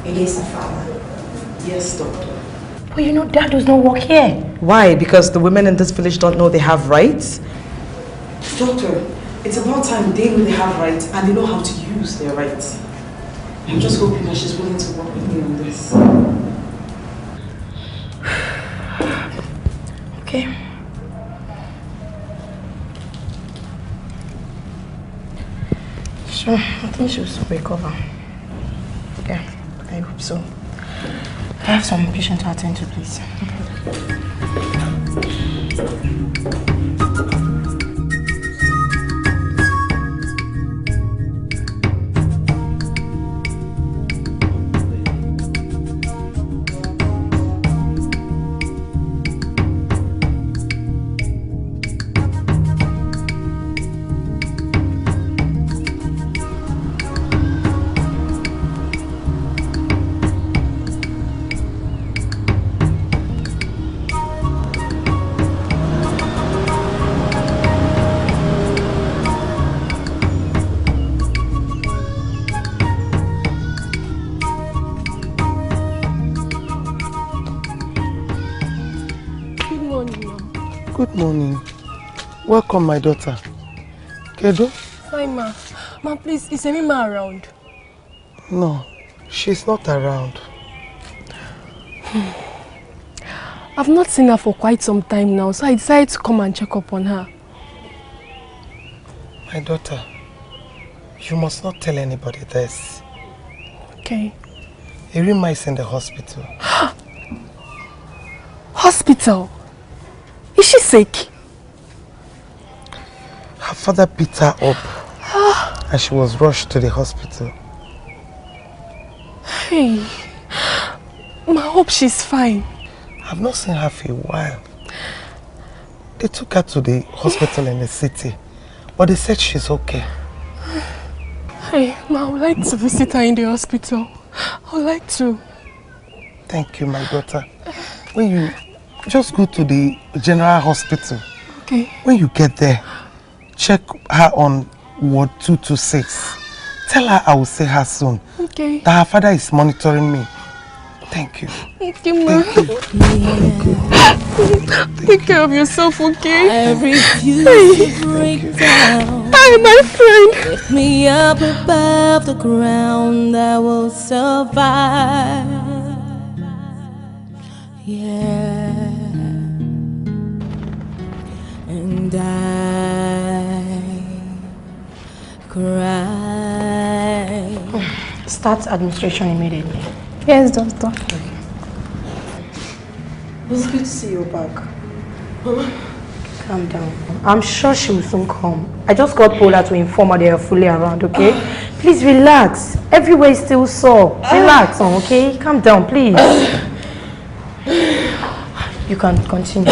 Against her father? Yes, doctor. But you know that does not work here. Why? Because the women in this village don't know they have rights? Doctor, it's about time they know they have rights and they know how to use their rights. I'm just hoping that she's willing to work with me on this. Okay. Sure, I think she'll soon recover. Yeah, I hope so. I have some patient to attend to, please. Good morning. Welcome, my daughter. Kedo? Fine, ma. Ma, please, is Emima around? No, she's not around. I've not seen her for quite some time now, so I decided to come and check up on her. My daughter, you must not tell anybody this. Okay. Irima is in the hospital. Hospital? Is she sick? Her father beat her up and she was rushed to the hospital. Hey, I hope she's fine. I've not seen her for a while. They took her to the hospital in the city, but they said she's okay. Hey, Ma, I would like to visit her in the hospital. I would like to. Thank you, my daughter. When you just go to the general hospital. Okay. When you get there, check her on ward 226. Tell her I will see her soon. Okay. That her father is monitoring me. Thank you. Thank you, Ma. Take care of yourself, okay? I refuse to break down. Bye, my friend. Lift me up above the ground, I will survive. Yeah. And I cry. Start administration immediately. Yes, doctor. It's good to see you back. Calm down. I'm sure she will soon come. I just got Paula to inform her they are fully around, okay? Please relax. Everywhere is still sore. Relax, okay? Calm down, please. You can continue.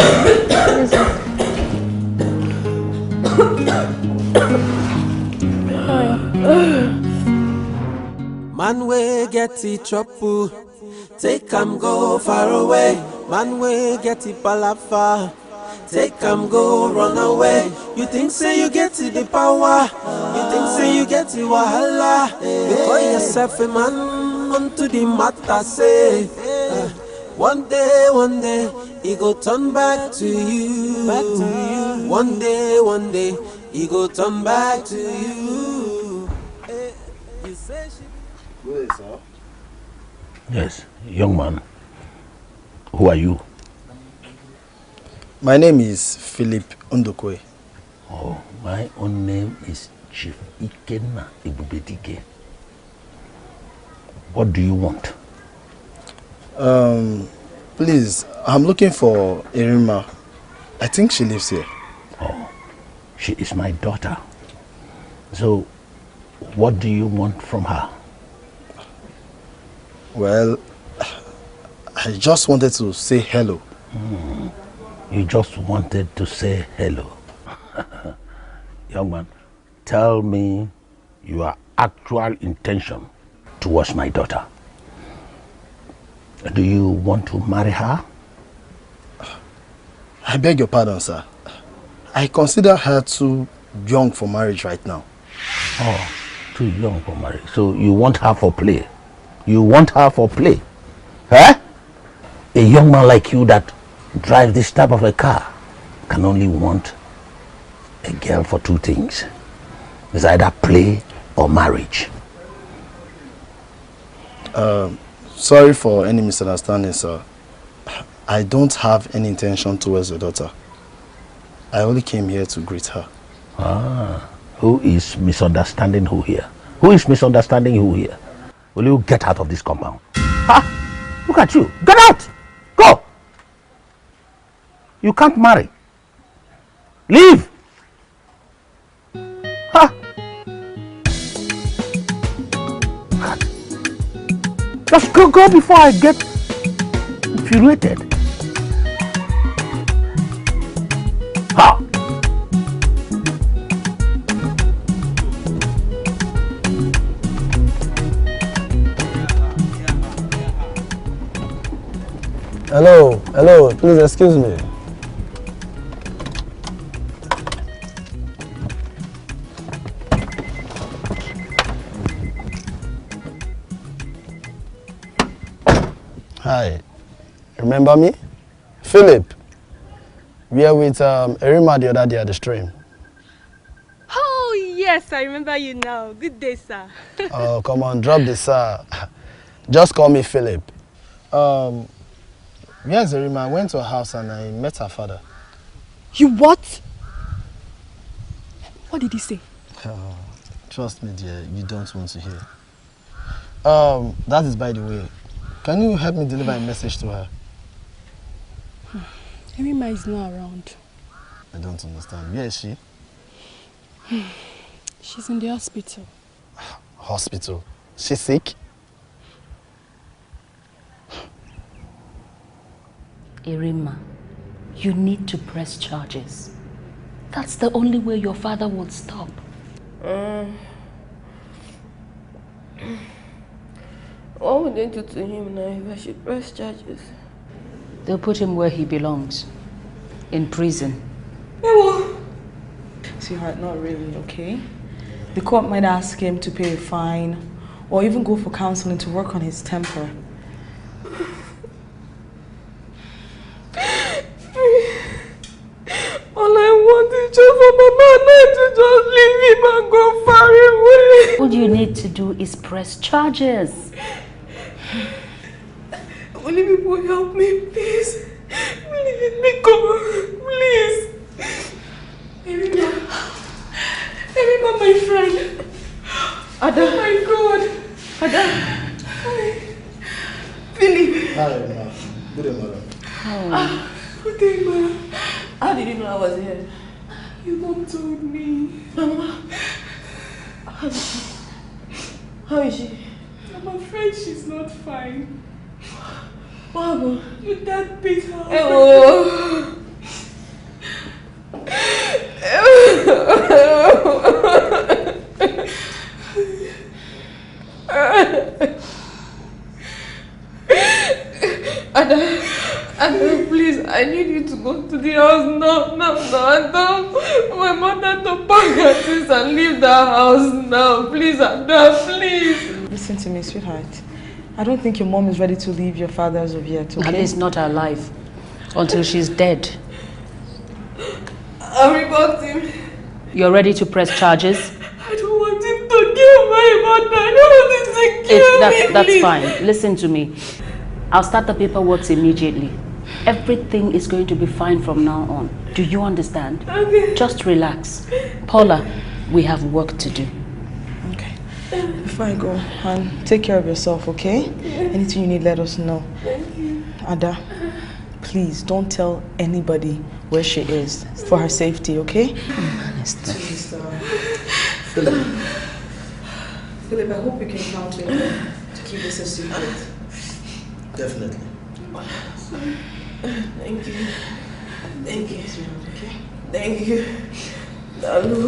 Man we get it trouble, take go far away. Man we get it palafa, take go run away. You think say you get it the power, you think say you get it wahala. You call yourself a man unto the matter say. One day, he go turn back to you. One day, he go turn back to you. Good, sir. Yes, young man. Who are you? My name is Philip Ndokwe. Oh, my own name is Chief Ikenna Dikeh. What do you want? Please, I'm looking for Irima. I think she lives here. Oh, she is my daughter. So, what do you want from her? Well, I just wanted to say hello. You just wanted to say hello. Young man, tell me your actual intention towards my daughter. Do you want to marry her? I beg your pardon, sir. I consider her too young for marriage right now. Oh, too young for marriage. So you want her for play? You want her for play? Huh? A young man like you that drives this type of a car can only want a girl for two things. It's either play or marriage. Sorry for any misunderstanding, sir. I don't have any intention towards your daughter. I only came here to greet her. Ah, who is misunderstanding who here? Who is misunderstanding who here? Will you get out of this compound? Ah, look at you. Get out! Go! You can't marry. Leave! Ha! Just go before I get infuriated. Ha! Hello, please excuse me. Hi, remember me? Philip. We are with Erima the other day at the stream. Oh, yes, I remember you now. Good day, sir. Oh, come on, drop the sir. Just call me Philip. Yes, Erima, I went to her house and I met her father. You what? What did he say? Trust me, dear, you don't want to hear. That is by the way. Can you help me deliver a message to her? Erima is not around. I don't understand. Where is she? She's in the hospital. Hospital? She's sick? Erima, you need to press charges. That's the only way your father will stop. What would they do to him now if I should press charges? They'll put him where he belongs. In prison. Sweetheart, not really, okay? The court might ask him to pay a fine or even go for counseling to work on his temper. All I want is just for Mama and I to just leave him and go far away. All you need to do is press charges. Only people help me, please. Please let me go. Please. Erima, my friend. Ada. Oh my God. Ada. Philip. Hi, Erima. Good day, madam. Good day, ma. How did you know I was here? Your mom told me. Mama. How is she? I'm afraid she's not fine. What happened? Your dad beat her. Oh. Ada, please, I need you to go to the house now. Ada. My mother to pack her things and leave the house now. Please, Ada, please. Listen to me, sweetheart. I don't think your mom is ready to leave your father as of yet, okay? At least not alive. Until she's dead. I'll report him. You're ready to press charges? I don't want him to kill my mother. I don't want him to kill me, That's please. fine. Listen to me. I'll start the paperwork immediately. Everything is going to be fine from now on. Do you understand? Okay. Just relax. Paula, we have work to do. Okay. Before I go, hon, take care of yourself, okay? Anything you need, let us know. Thank you. Ada, please don't tell anybody where she is for her safety, okay? Please, Philip, I hope you can count on me to keep this a secret. Definitely. Thank you. Thank you. Okay. Thank you. Dalu,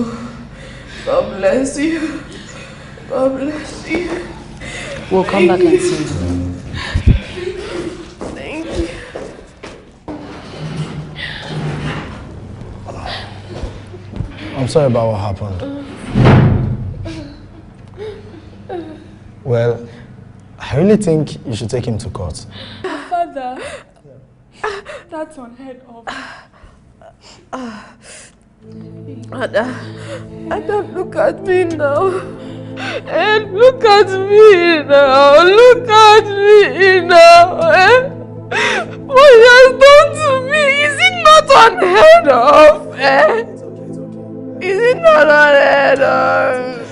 God bless you. God bless you. We'll come back and see you. I'm sorry about what happened. Well, I really think you should take him to court. Father, that's unheard of. Ada, look at me now. And look at me now. Look at me now. What he has done to me, is it not unheard of? Is it not unheard of?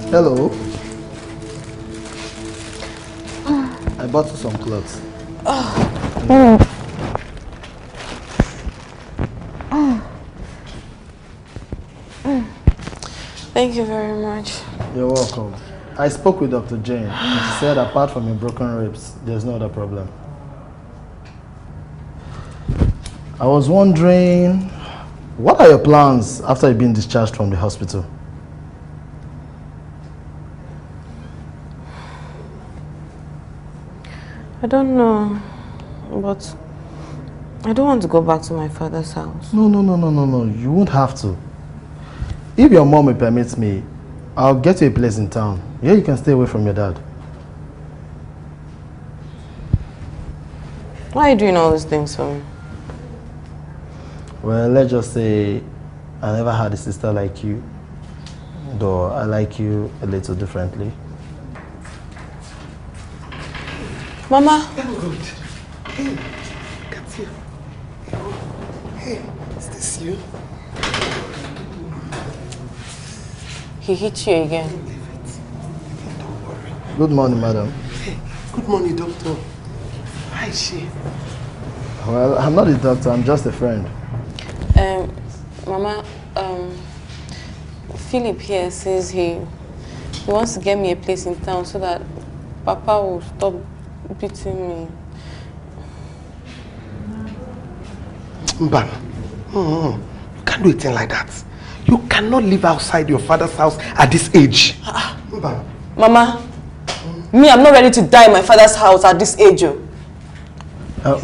Hello. I bought you some clothes. Thank you very much. You're welcome. I spoke with Dr. Jane and she said apart from your broken ribs, there's no other problem. I was wondering, what are your plans after you've been discharged from the hospital? I don't know, but I don't want to go back to my father's house. No. You won't have to. If your mom will permit me, I'll get you a place in town. Here you can stay away from your dad. Why are you doing all these things for me? Well, let's just say I never had a sister like you, though I like you a little differently. Mama. I'm good. Hey, look at you. Hey, is this you? He hit you again. Don't worry. Good morning, madam. Hey, good morning, doctor. How is she? Well, I'm not a doctor, I'm just a friend. Mama, Philip here says he wants to get me a place in town so that Papa will stop beating me. Mbana, you can't do a thing like that. You cannot live outside your father's house at this age. Mbana. Mama, me, I'm not ready to die in my father's house at this age.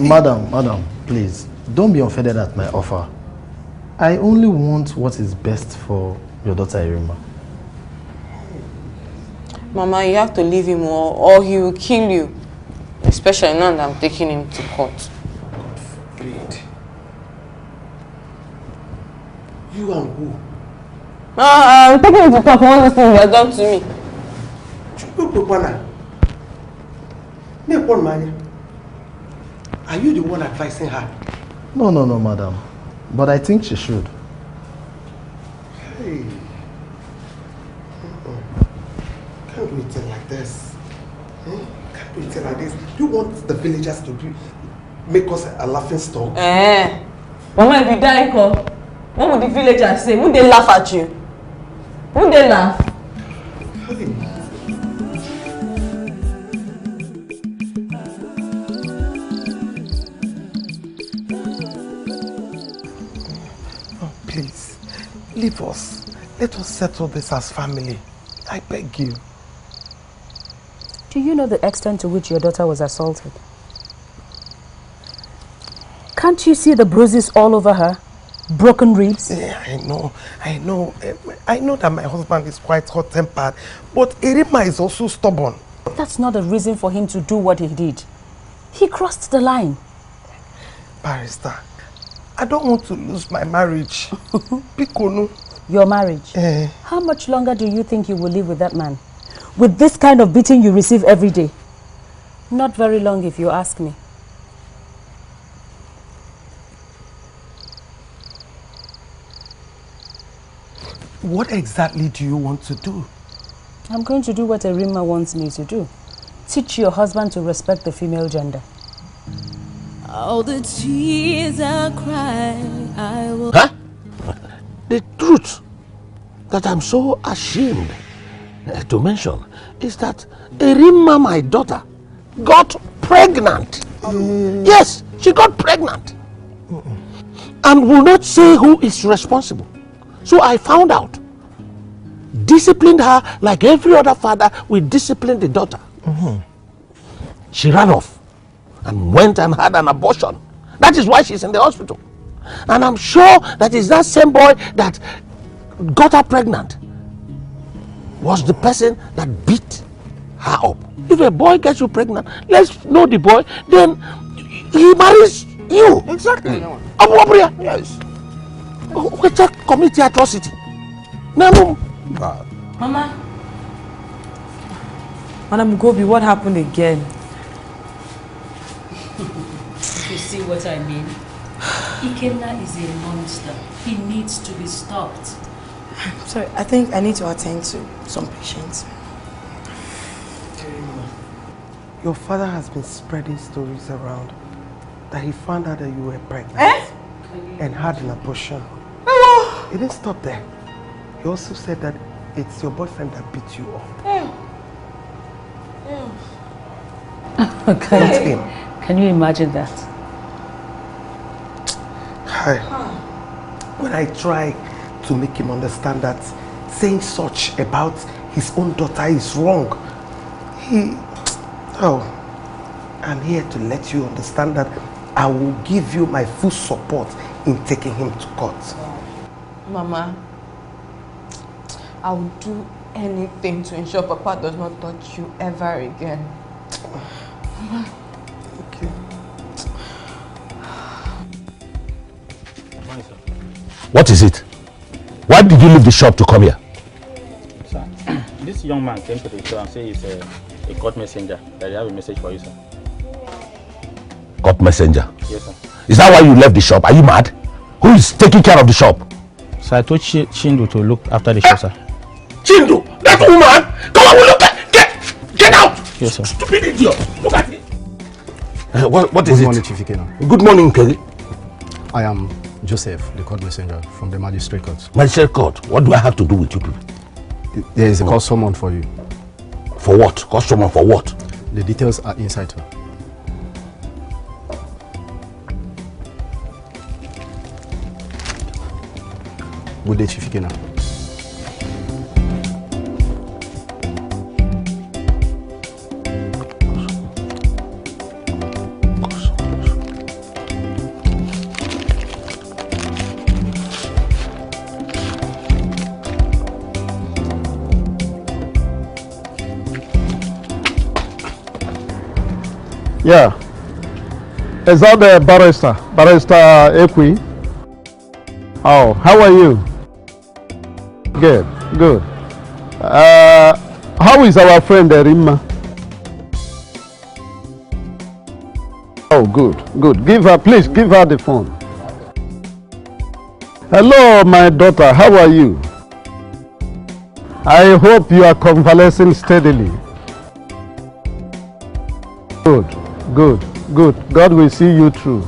Madam, please, don't be offended at my offer. I only want what is best for your daughter Irima. Mama, you have to leave him or he will kill you. Especially now that I'm taking him to court. Great. You and who? I'm taking him to court for all these things you have done to me. Are you the one advising her? No, madam. But I think she should. Hey. Can't do it like this. Can't do it like this. Do you want the villagers to make us a laughing stock? Mama, if you die, what would the villagers say? Would they laugh at you? Would they laugh? Hey. Please, leave us. Let us settle this as family. I beg you. Do you know the extent to which your daughter was assaulted? Can't you see the bruises all over her? Broken ribs? Yeah, I know. I know that my husband is quite hot-tempered, but Irima is also stubborn. That's not a reason for him to do what he did. He crossed the line. Barrister, I don't want to lose my marriage. Pikonu. Your marriage? How much longer do you think you will live with that man? With this kind of beating you receive every day? Not very long if you ask me. What exactly do you want to do? I'm going to do what Irima wants me to do. Teach your husband to respect the female gender. All the tears I cry, I will... Huh? The truth that I'm so ashamed to mention is that Irima, my daughter, got pregnant. Yes, she got pregnant. And will not say who is responsible. So I found out. Disciplined her like every other father will discipline the daughter. She ran off and went and had an abortion. That is why she's in the hospital. And I'm sure that is that same boy that got her pregnant was the person that beat her up. If a boy gets you pregnant, let's know the boy, then he marries you. Exactly. Yes. What's a community atrocity? No. Mama. Madam Gobi, what happened again? You see what I mean? Ikenna is a monster. He needs to be stopped. Sorry, I think I need to attend to some patients. Your father has been spreading stories around that he found out that you were pregnant and had an abortion. He didn't stop there. He also said that it's your boyfriend that beat you up. Can you imagine that? When I try to make him understand that saying such about his own daughter is wrong, I'm here to let you understand that I will give you my full support in taking him to court. Mama, I will do anything to ensure Papa does not touch you ever again. Okay. What is it? Why did you leave the shop to come here? Sir, this young man came to the store and said he's a court messenger. That he have a message for you, sir. Court messenger? Yes, sir. Is that why you left the shop? Are you mad? Who is taking care of the shop? So I told Chindu to look after the shop, sir. Chindu? That woman? Come on, we look at... Get out! Yes, sir. Stupid idiot! Look at it! What is Good it? morning, Chief Ikenna. Good morning, Kelly. I am Joseph, the court messenger from the magistrate court. Magistrate court? What do I have to do with you people? There is a call summon for you. For what? Call summon for what? The details are inside her. Good day, Chief Ikenna. Yeah. Is that the barrister? Barrister Ekwi? Oh, how are you? Good, good. How is our friend Rima? Oh, good, good. Give her, please, give her the phone. Hello, my daughter. How are you? I hope you are convalescing steadily. Good, good, good. God will see you through.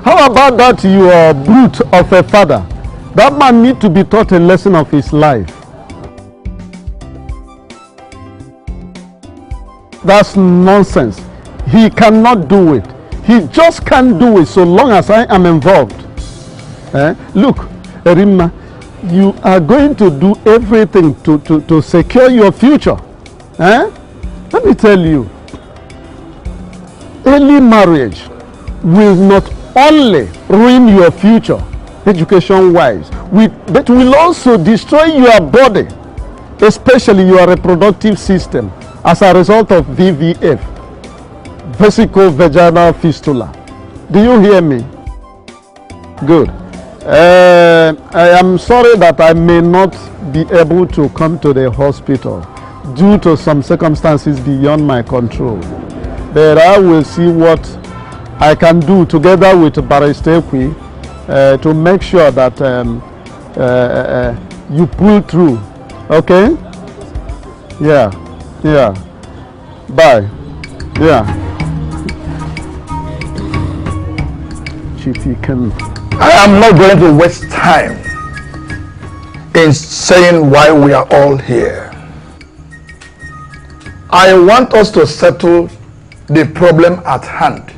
How about that your brute of a father? That man needs to be taught a lesson of his life. That's nonsense. He cannot do it. He just can't do it so long as I am involved. Look, Rima, you are going to do everything to secure your future. Let me tell you, early marriage will not only ruin your future education-wise, but will also destroy your body, especially your reproductive system, as a result of VVF, vesico-vaginal fistula. Do you hear me? Good. I am sorry that I may not be able to come to the hospital due to some circumstances beyond my control. But I will see what I can do together with Barrister Ekwi to make sure that you pull through. Okay? Yeah. Yeah. Bye. Yeah. Chief, you can... I am not going to waste time in saying why we are all here. I want us to settle the problem at hand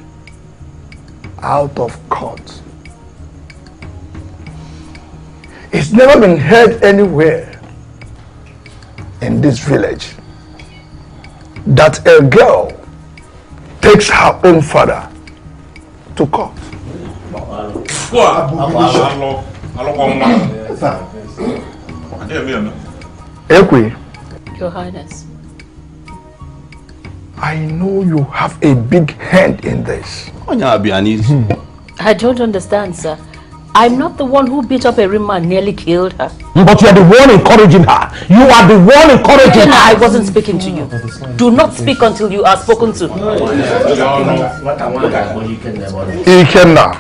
out of court. It's never been heard anywhere in this village that a girl takes her own father to court. Ekwe, Your Highness. I know you have a big hand in this. I don't understand, sir. I'm not the one who beat up a Rima and nearly killed her. But you are the one encouraging her. You are the one encouraging her. I wasn't speaking to you. Do not speak until you are spoken to. Ikenna.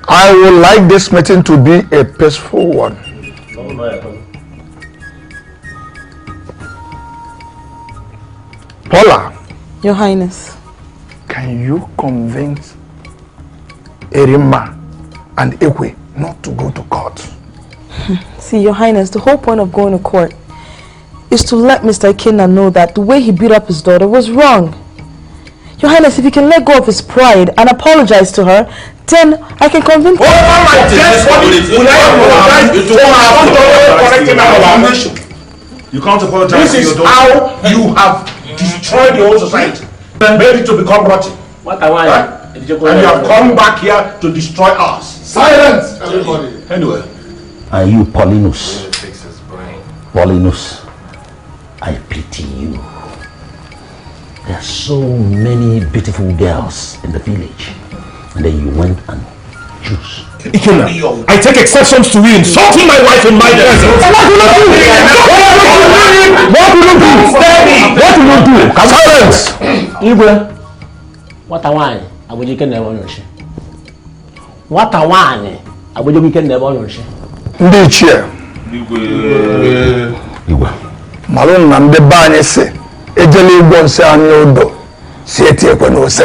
I would like this meeting to be a peaceful one. Paula. Your Highness. Can you convince Erima and Ekwe not to go to court? See, Your Highness, the whole point of going to court is to let Mr. Ikenna know that the way he beat up his daughter was wrong. Your Highness, if he can let go of his pride and apologize to her, then I can convince him. You can't apologize. This is how you have destroyed the whole society. Made it to become rotten. What am I? And you have come back here to destroy us. Silence, everybody. Anyway. Are you Paulinus? Paulinus, I pity you. There are so many beautiful girls in the village. And then you went and choose. Ikenna, I take exceptions to you insulting my wife in my presence. What will you do? Silence! Igwe, what a wine. I will get never know. What a wine. I will get never know. Ndị chair. Igwe. Malon na ndị banye se ejele igbo nse anyị odo si etiekwe n'ose.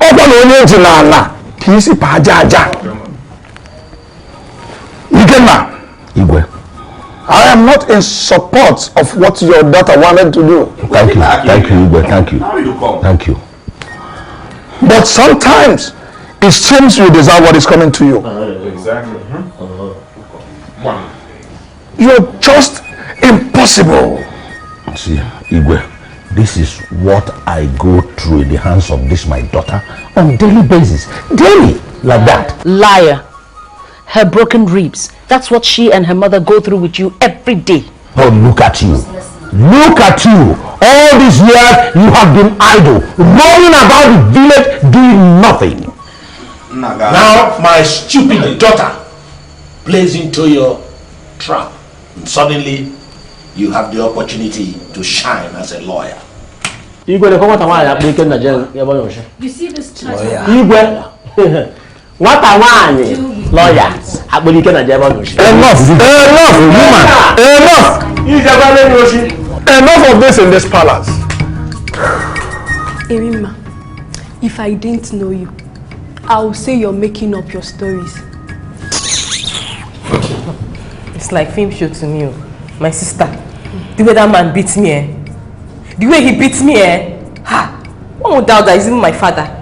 Ọkwa na onye eji n'ala ka isi pa aja aja. Ikenna. Igwe. I am not in support of what your daughter wanted to do. Thank you, Igwe. Thank you. Thank you. But sometimes it seems you deserve what is coming to you. Exactly. You're just impossible. See, Igwe, this is what I go through in the hands of this my daughter on daily basis. Daily, like that. Liar. Her broken ribs. That's what she and her mother go through with you every day. Oh, look at you. Look at you. All these years you have been idle, roaming about the village doing nothing. Now my stupid daughter plays into your trap. And suddenly you have the opportunity to shine as a lawyer. You see this child? What a one lawyer. Enough of this in this palace. Erima, if I didn't know you, I would say you're making up your stories. It's like film show to me. My sister, the way that man beats me, the way he beats me, one would doubt that he's even my father.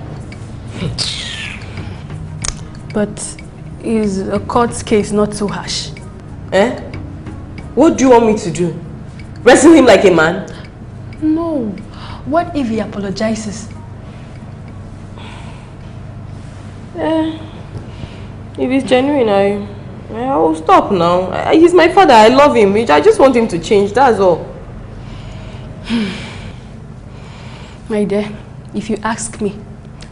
But is a court case not too harsh? What do you want me to do? Wrestle him like a man? No. What if he apologizes? If it's genuine, I will stop now. He's my father. I love him. I just want him to change. That's all. My dear, if you ask me,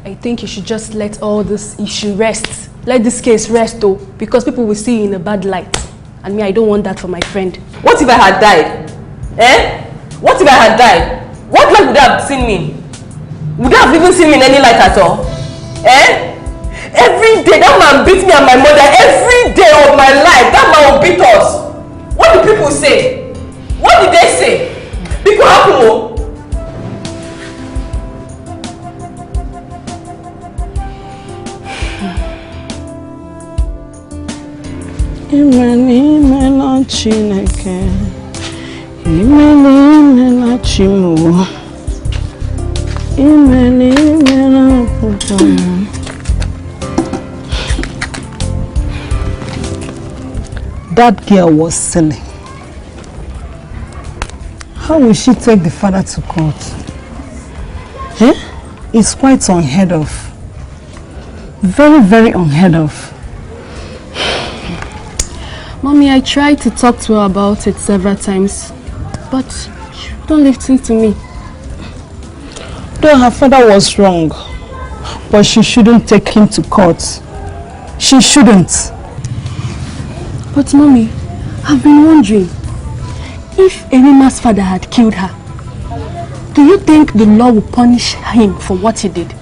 I think you should just let all this issue rest. Let this case rest though, because people will see you in a bad light. And me, I don't want that for my friend. What if I had died? What if I had died? What light would they have seen me? Would they have even seen me in any light at all? Every day that man beats me and my mother. Every day of my life, that man will beat us. What do people say? What did they say? People happen. Imela Chineke, Imela Chimu, Imela Putam. That girl was silly. How will she take the father to court? Eh? It's quite unheard of. Very, very unheard of. Mommy, I tried to talk to her about it several times, but she don't listen to me. Though her father was wrong, but she shouldn't take him to court. She shouldn't. But Mommy, I've been wondering, if Erima's father had killed her, do you think the law will punish him for what he did?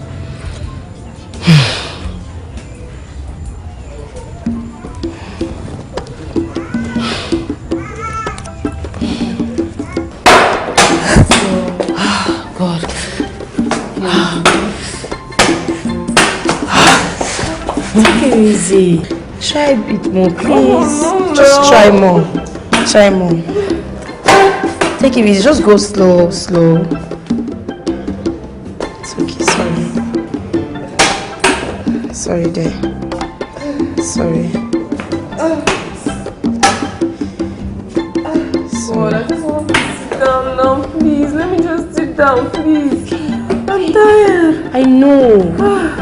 God. Take it easy. Try a bit more, please. Just try more. Try more. Take it easy. Just go slow, slow. It's okay. Sorry. Sorry, dear. Sorry. God, I just want to sit down now, please. Let me just sit down, please. I'm tired. I know.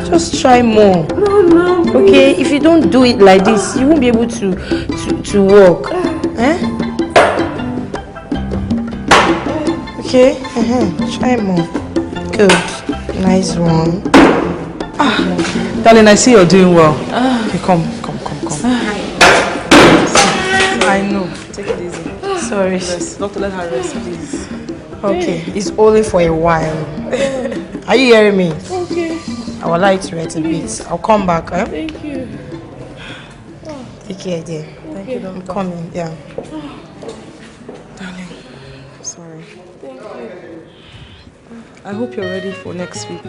Just try more. No, please. Okay, if you don't do it like this, you won't be able to walk. Eh? Okay? Try more. Good. Nice one. Darling, I see you're doing well. Okay, come. I know. Take it easy. Sorry. Rest. Not to let her rest, please. Okay, it's only for a while. Are you hearing me? Okay. I would like to rest a bit. I'll come back. Eh? Thank you. Take care, dear. Thank you, I'm coming. Yeah. Darling, sorry. Thank you. I hope you're ready for next week.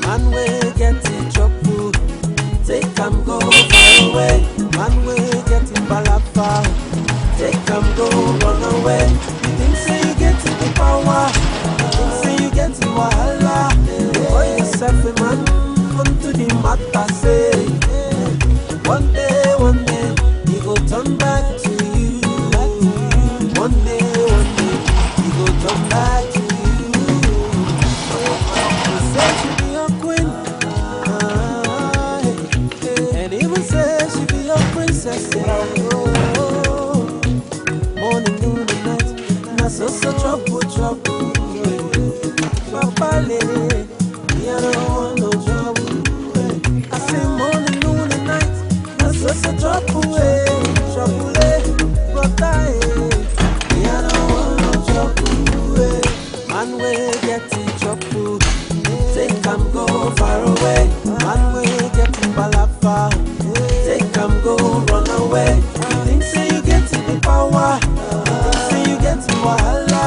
Man will get in trouble, take am go far away. Man will get in balapa, take am go run away. You think say you get in the power, you think say you get in wahala. Boy yourself a man, come to the matter say. One day, he go turn back to you. One day, he go turn back to you. He said she be your queen, and even said she be your princess. Oh, morning, noon, and night, na so trouble. Papa lady, me I don't want no trouble. I say morning, noon, and night, na so trouble. Brother, me I don't want no trouble. Man will get in trouble, take am go far away. Man will get in balapa, take am go run away. You think say you get in the power, you think say you get in wahala.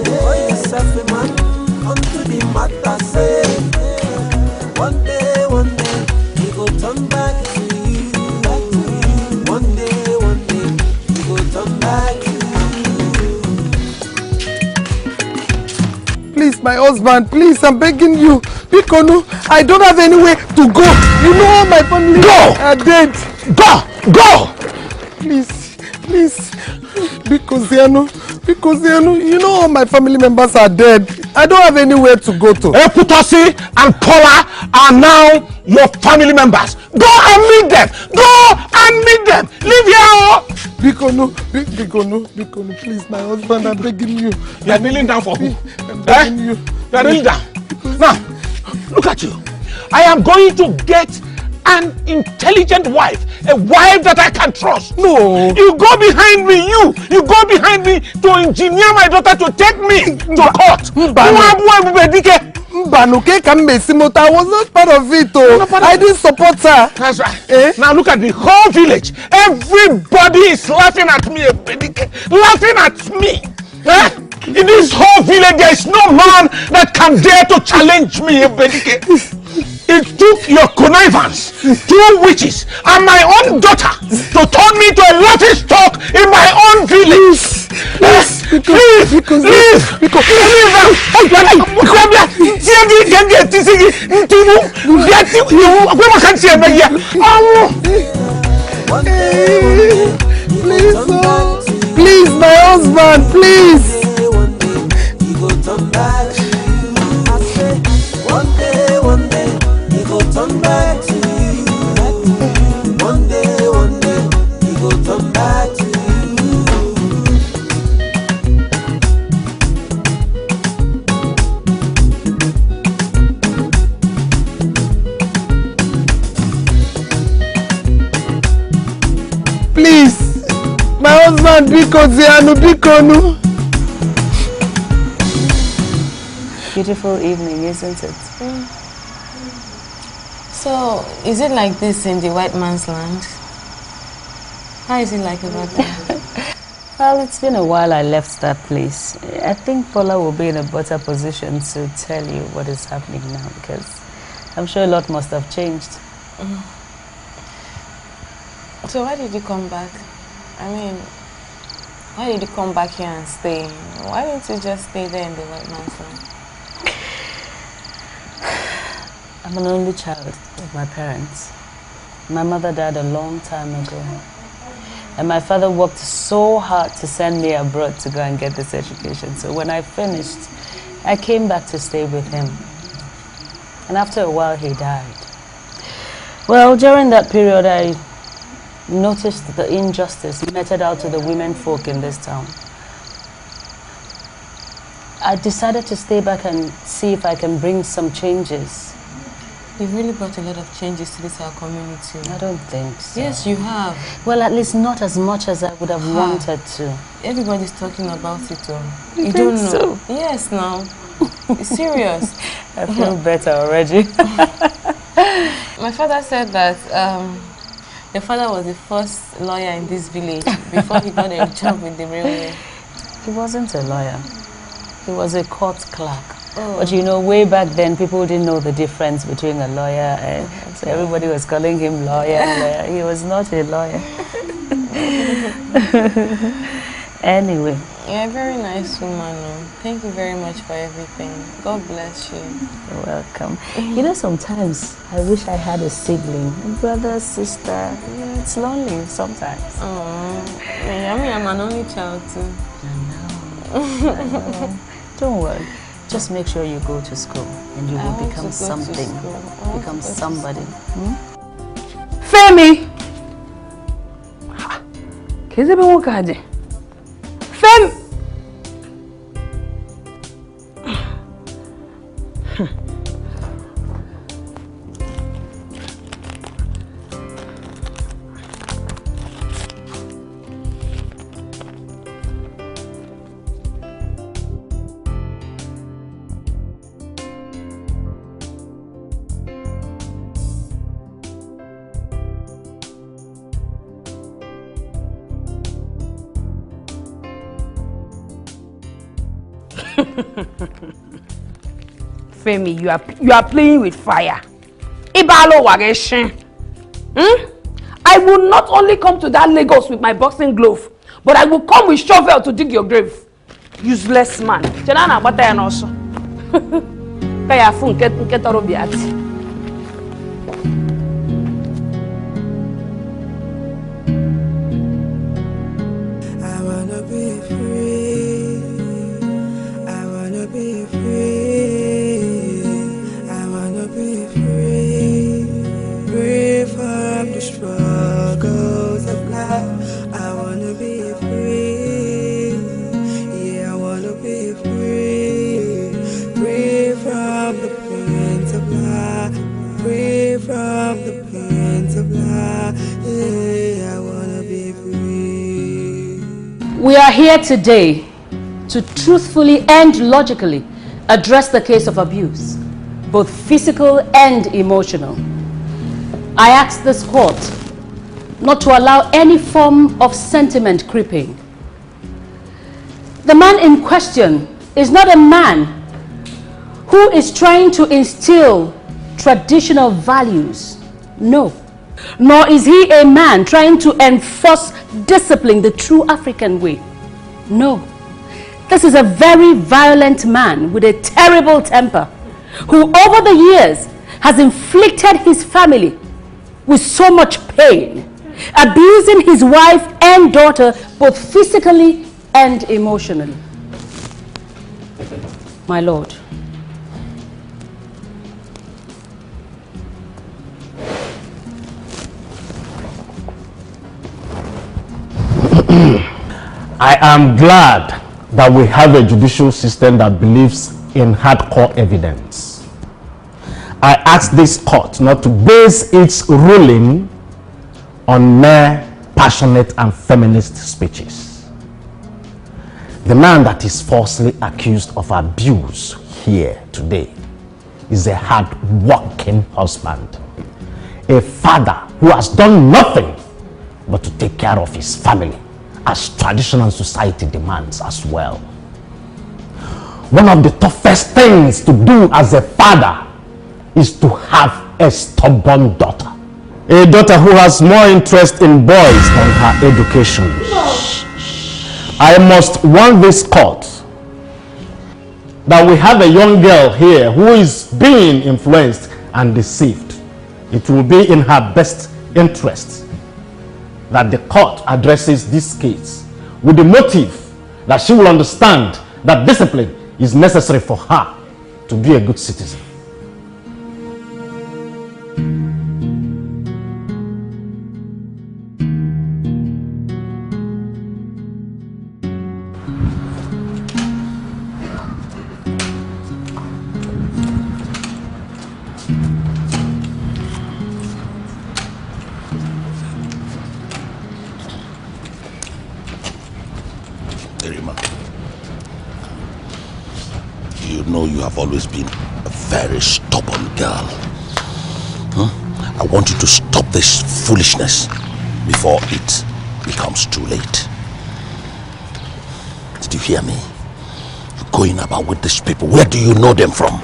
Boy yourself a man, unto the matter say. One day, he go turn back to you. One day, he go turn back to Please, my husband, please, I'm begging you. Bikonu, I don't have anywhere to go. You know all my family are dead. Go! Please. Because you know all my family members are dead. I don't have anywhere to go to. Eputasi and Paula are now your family members. Go and meet them. Leave here. Bikonu, please, my husband, I'm begging you. You are kneeling down for who? I'm begging you. You are kneeling down. Now, look at you. I am going to get an intelligent wife, a wife that I can trust. No. You go behind me, you go behind me to engineer my daughter to take me to court. I was not part of it, I didn't support her. That's right. Now look at the whole village. Everybody is laughing at me, laughing at me. In this whole village, there is no man that can dare to challenge me. It took your connivance, 2 witches, and my own daughter to turn me to a laughing stock in my own village. Leave! Please, my husband, please. You go turn back to you. I say, one day, you go turn back to you. One day, you go turn back to you. Please, my husband, Bikonu. Beautiful evening, isn't it? So, is it like this in the white man's land? How is it like over there? Well, it's been a while I left that place. I think Paula will be in a better position to tell you what is happening now, because I'm sure a lot must have changed. So why did you come back? I mean, why did you come back here and stay? Why didn't you just stay there in the white man's land? I'm an only child of my parents. My mother died a long time ago. And my father worked so hard to send me abroad to go and get this education. So when I finished, I came back to stay with him. And after a while, he died. Well, during that period, I noticed the injustice meted out to the women folk in this town. I decided to stay back and see if I can bring some changes. You've really brought a lot of changes to this our community. I don't think so. Yes, you have. Well, at least not as much as I would have wanted to. Everybody's talking about it, though. You don't think know? so? Yes, now. It's serious. I feel better already. My father said that your father was the first lawyer in this village before he got a job with the railway. He wasn't a lawyer. He was a court clerk. Oh. But you know, way back then, people didn't know the difference between a lawyer and so everybody was calling him lawyer. He was not a lawyer. Anyway. You're a very nice woman. Thank you very much for everything. God bless you. You're welcome. You know, sometimes I wish I had a sibling, a brother, sister. Yeah, it's lonely sometimes. Oh, I mean, I'm an only child too. I know. Don't worry. Just make sure you go to school and you will become something. Become somebody. Femi! Keze be wokaje? Femi! Femi, you are playing with fire. Ibalo wageshin. I will not only come to that Lagos with my boxing glove, but I will come with shovel to dig your grave. Useless man. Chenana bata ya noso. Kaya fu nke toro biati. We are here today to truthfully and logically address the case of abuse, both physical and emotional. I ask this court not to allow any form of sentiment creeping. The man in question is not a man who is trying to instill traditional values. No. Nor is he a man trying to enforce discipline the true African way. No. This is a very violent man with a terrible temper who over the years has inflicted his family with so much pain, abusing his wife and daughter both physically and emotionally. My lord, I am glad that we have a judicial system that believes in hardcore evidence. I ask this court not to base its ruling on mere passionate and feminist speeches. The man that is falsely accused of abuse here today is a hard-working husband, a father who has done nothing but to take care of his family, as tradition and society demands as well. One of the toughest things to do as a father is to have a stubborn daughter. A daughter who has more interest in boys than her education. I must warn this court that we have a young girl here who is being influenced and deceived. It will be in her best interest that the court addresses this case with the motive that she will understand that discipline is necessary for her to be a good citizen. Always been a very stubborn girl. I want you to stop this foolishness before it becomes too late. Did you hear me? You're going about with these people. Where do you know them from?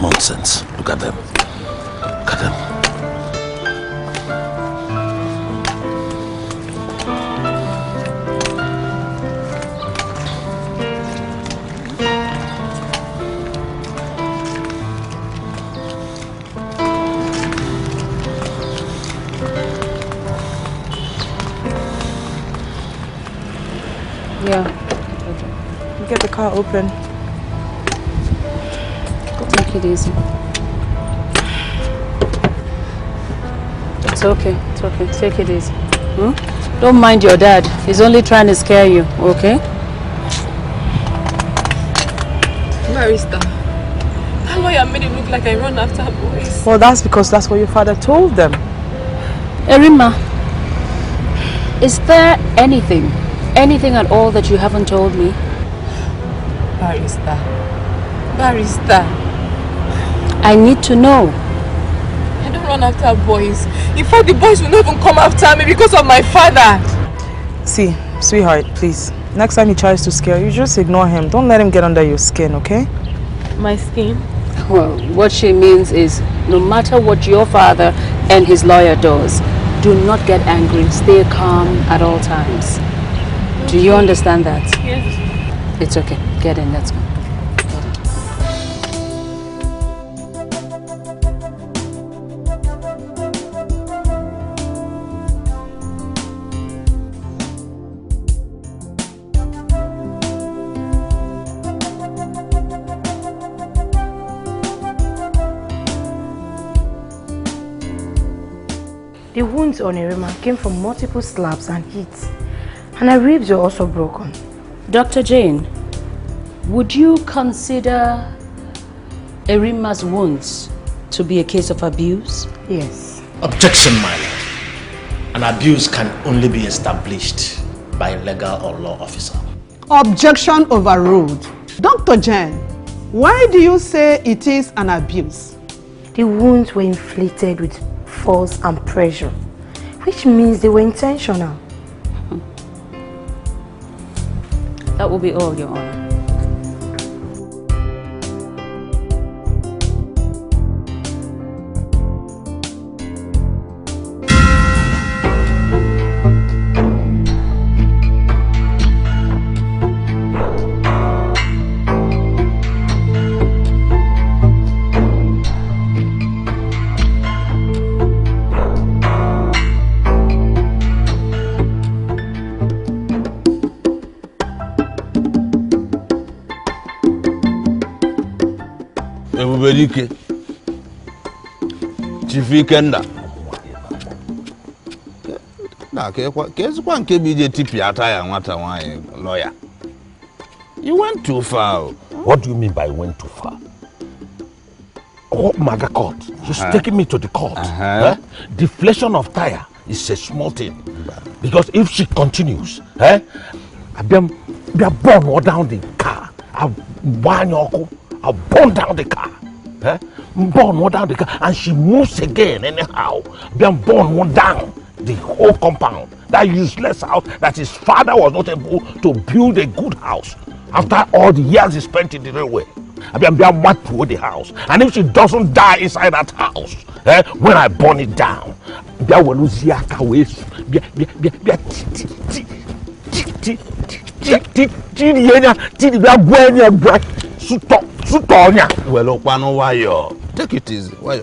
Nonsense. Look at them. Look at them. Get the car open. Take it easy. It's okay. It's okay. Take it easy. Don't mind your dad. He's only trying to scare you, okay? Barrister, that lawyer made it look like I run after boys. Well, that's because that's what your father told them. Erima, is there anything at all that you haven't told me? Barrister. I need to know. I don't run after boys. In fact, the boys will not even come after me because of my father. See, sweetheart, please. Next time he tries to scare you, just ignore him. Don't let him get under your skin, okay? My skin? Well, what she means is, no matter what your father and his lawyer does, do not get angry. Stay calm at all times. Do you understand that? Yes. It's okay. Get in. Let's go. The wounds on Erima came from multiple slaps and hits, and her ribs were also broken. Dr. Jane, would you consider Erima's wounds to be a case of abuse? Yes. Objection, my lord. An abuse can only be established by a legal or law officer. Objection overruled. Dr. Jane, why do you say it is an abuse? The wounds were inflicted with force and pressure, which means they were intentional. That will be all, Your Honor. Everybody, Chief Kenda. Lawyer. You went too far. What do you mean by went too far? Oh, Maga court. She's taking me to the court. Deflation of tire is a small thing. Because if she continues, I'll burn down the car. I'll burn down the car. Burn down the car. And she moves again anyhow. Burn down the whole compound. That useless house that his father was not able to build a good house after all the years he spent in the railway. I'm to the house. And if she doesn't die inside that house, when I burn it down, take it easy. Why?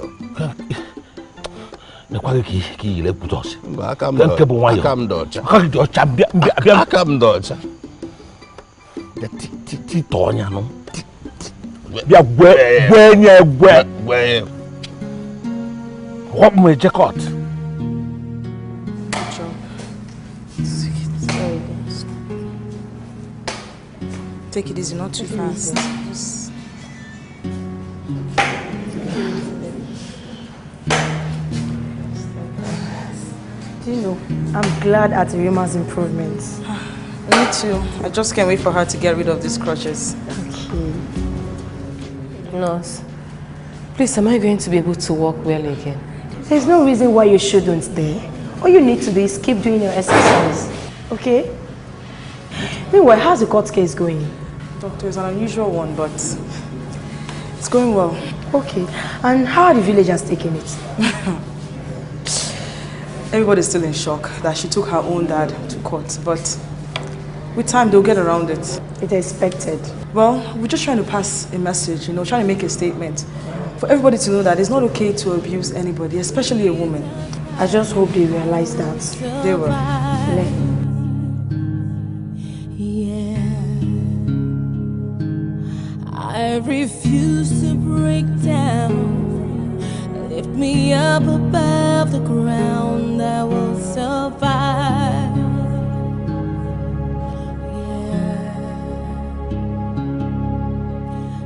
What may Jacob? Take it easy, not too fast. Do you know, I'm glad at Rima's improvements. Me too. I just can't wait for her to get rid of these crutches. Okay. Nurse, please, am I going to be able to walk well again? There's no reason why you shouldn't there. All you need to do is keep doing your exercise. Okay? Meanwhile, how's the court case going? Doctor, it's an unusual one, but it's going well. Okay. And how are the villagers taking it? Everybody's still in shock that she took her own dad to court, but with time they'll get around it. It's expected. Well, we're just trying to pass a message, trying to make a statement for everybody to know that it's not okay to abuse anybody, especially a woman. I just hope they realize that. They will. I refuse to break down. Lift me up above the ground, I will survive.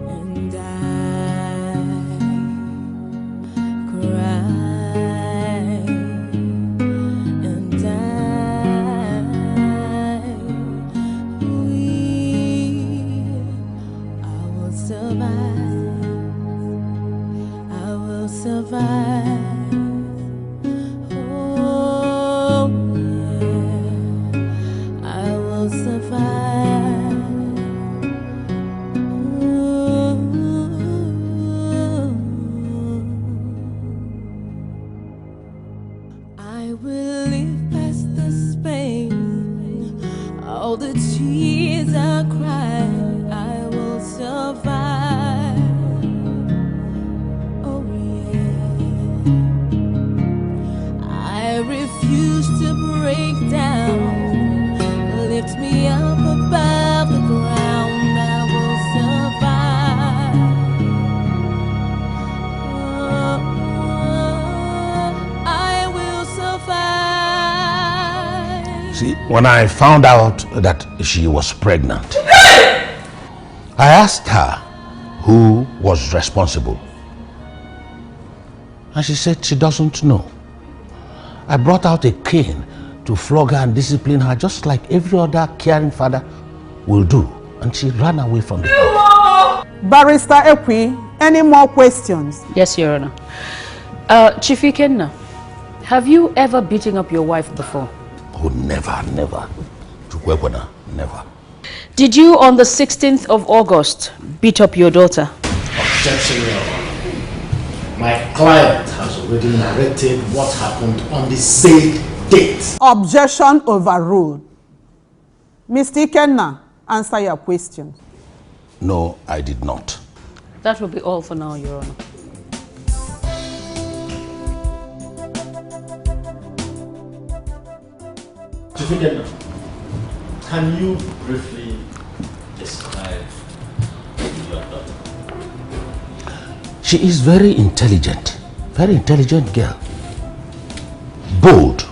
And I cry, and I will survive. I will survive. Oh, yeah. I will survive. I will live past this pain. All the tears I cried, I will survive. Oh yeah. I refuse to break down. Lift me up above the ground, I will survive. Oh, I will survive. See, when I found out that she was pregnant, I asked her who was responsible. And she said she doesn't know. I brought out a cane to flog her and discipline her just like every other caring father will do. And she ran away from the house. Barrister Ekwi, any more questions? Yes, Your Honor. Chief Ikenna, have you ever beaten up your wife before? Oh, never, never. Chukwebona, never. Did you on the 16th of August beat up your daughter? Objection, Your Honor. My client has already narrated what happened on the said date. Objection overruled. Mr. Ikenna, answer your question. No, I did not. That will be all for now, Your Honor. Chief Ikenna, can you briefly describe your daughter? She is very intelligent girl. Bold,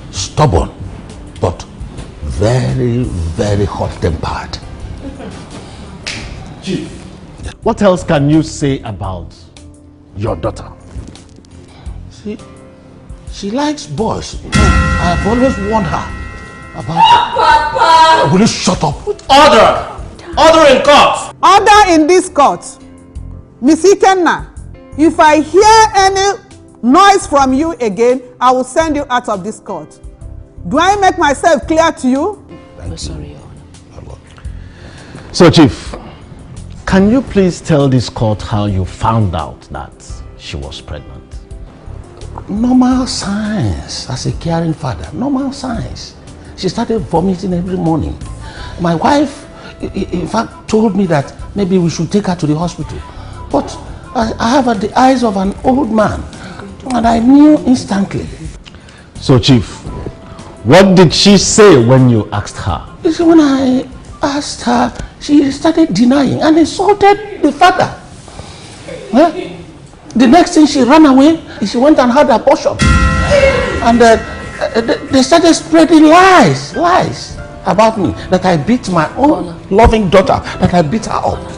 stubborn, but very, very hot-tempered. Chief, what else can you say about your daughter? She likes boys. I've always warned her about Papa! Will you shut up? Order! Order in court! Order in this court. Miss Ikenna, if I hear any noise from you again, I will send you out of this court. Do I make myself clear to you? I'm sorry, Your Honor. So, Chief, can you please tell this court how you found out that she was pregnant? Normal signs as a caring father. Normal signs. She started vomiting every morning. My wife, in fact, told me that maybe we should take her to the hospital. But I have the eyes of an old man, and I knew instantly. So, Chief, what did she say when you asked her? You see, when I asked her, she started denying and insulted the father. Huh? The next thing, she ran away. She went and had an abortion. And they started spreading lies about me, that I beat my own loving daughter, that I beat her up.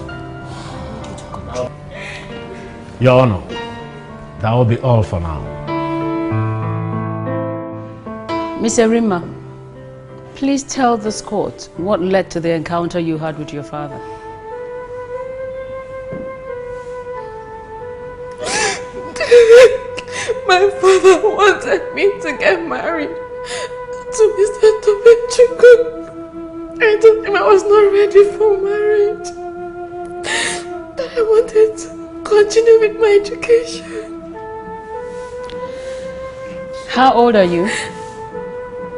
Your Honor, that will be all for now. Miss Erima, please tell this court what led to the encounter you had with your father. My father wanted me to get married to Mr. Tobechukwu. I told him I was not ready for marriage. That I wanted to continue with my education. How old are you?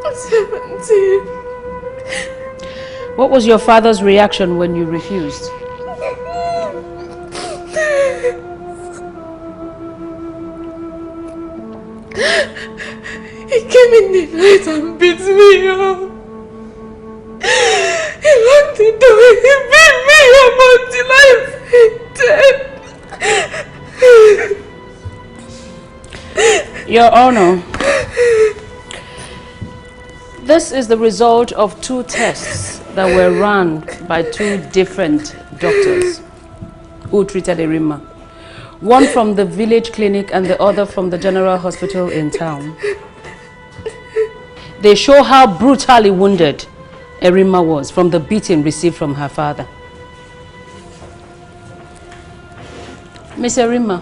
17. What was your father's reaction when you refused? He came in the night and beat me up. He locked the door, he beat me up until I fainted. Your Honor, this is the result of 2 tests that were run by 2 different doctors who treated Erima. One from the village clinic and the other from the general hospital in town. They show how brutally wounded Erima was from the beating received from her father. Miss Erima,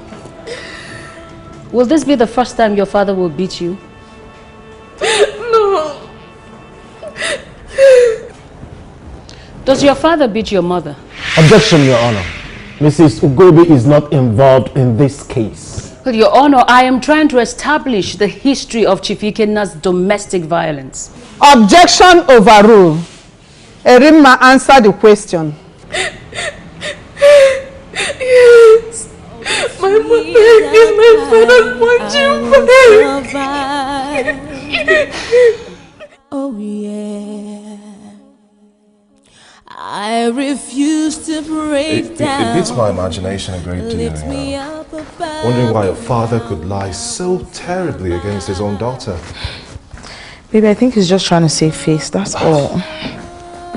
will this be the first time your father will beat you? No. Does your father beat your mother? Objection, Your Honor. Mrs. Ugobi is not involved in this case. Well, Your Honor, I am trying to establish the history of Chief Ikenna's domestic violence. Objection overruled. Erima, answer the question. Yes. My mother is my father's punching bag. Oh yeah. I refuse to break down. It beats my imagination a great deal. Wondering why a father could lie so terribly against his own daughter. Baby, I think he's just trying to save face, that's all.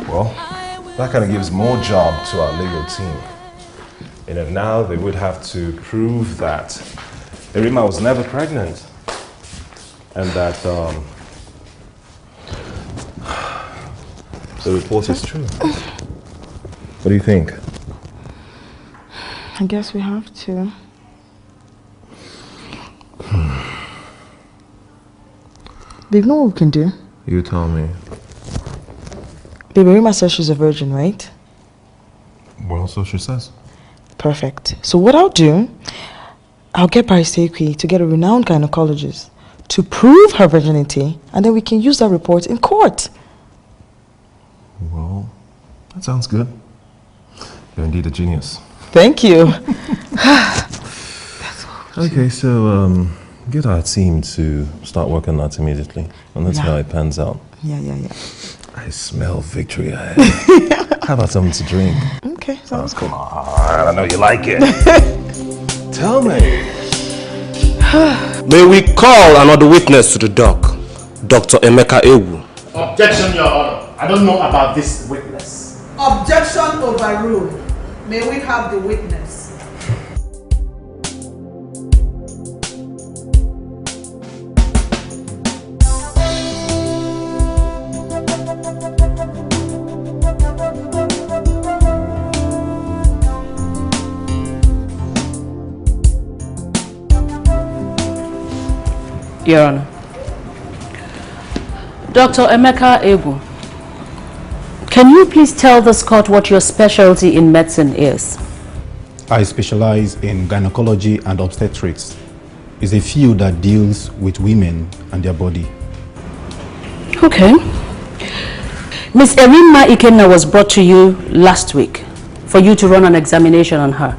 Well, that kind of gives more job to our legal team. You know, now they would have to prove that Erima was never pregnant. And that the report is true. What do you think? I guess we have to. Babe, know what we can do? You tell me. Babe, Erima says she's a virgin, right? Well, so she says. Perfect. So what I'll do, I'll get Pariseki to get a renowned gynecologist to prove her virginity, and then we can use that report in court. Well, that sounds good. You're indeed a genius. Thank you. Okay, so get our team to start working on that immediately, and let's see how it pans out. Yeah. I smell victory ahead. How about something to drink? Okay, sounds good. Come on, I know you like it. Tell me. May we call another witness to the dock, Dr. Emeka Ewu. Objection, Your Honor. I don't know about this witness. Objection overruled. May we have the witness? Your Honor. Dr. Emeka Ebu, can you please tell this court what your specialty in medicine is? I specialize in gynecology and obstetrics. It's a field that deals with women and their body. Okay. Miss Erinma Ikenna was brought to you last week for you to run an examination on her.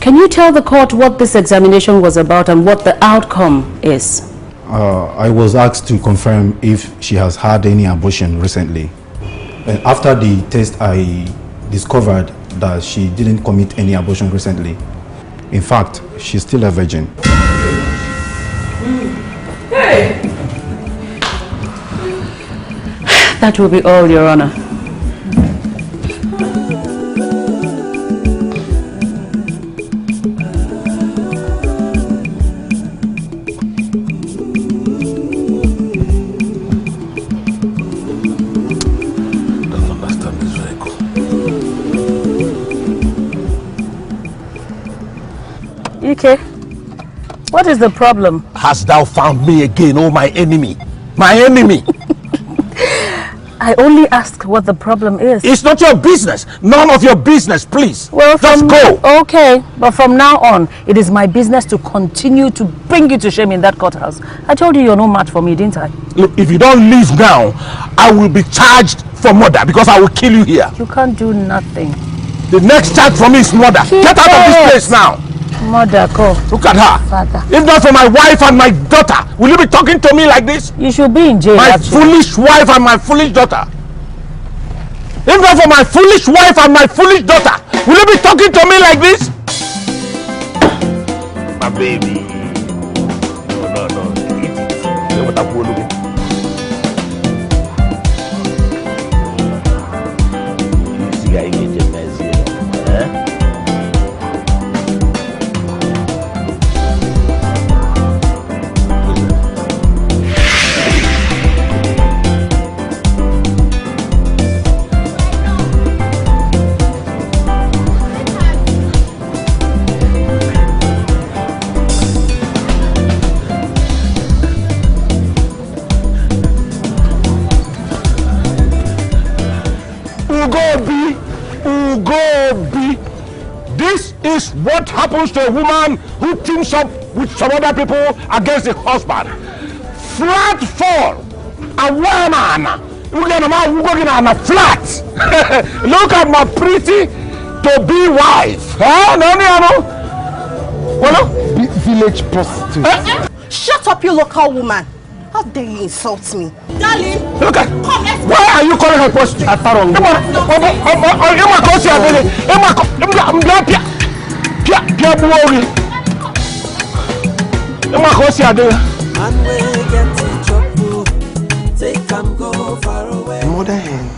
Can you tell the court what this examination was about and what the outcome is? I was asked to confirm if she has had any abortion recently. And after the test, I discovered that she didn't commit any abortion recently. In fact, she's still a virgin. Hey! That will be all, Your Honor. Dikeh, what is the problem? Hast thou found me again, oh my enemy? My enemy! I only ask what the problem is. It's not your business. None of your business, please. Well, just go. Okay, but from now on, it is my business to continue to bring you to shame in that courthouse. I told you you're no match for me, didn't I? Look, if you don't leave now, I will be charged for murder because I will kill you here. You can't do nothing. The next charge for me is murder. Get out of this place now. Mother, go. Look at her. Father. If not for my wife and my daughter, will you be talking to me like this? You should be in jail. My foolish wife and my foolish daughter. If not for my foolish wife and my foolish daughter, will you be talking to me like this? My baby. No. Eat it. You what I'm looking. You see, I get your messy, eh? Ugobi. This is what happens to a woman who teams up with some other people against the husband. Flat fall. A woman. Flat. Look at my pretty to-be wife. Village prostitute. Shut up, you local woman. How dare you insult me? Darling, look at. Come, let's why are you calling her prostitute? The mother hen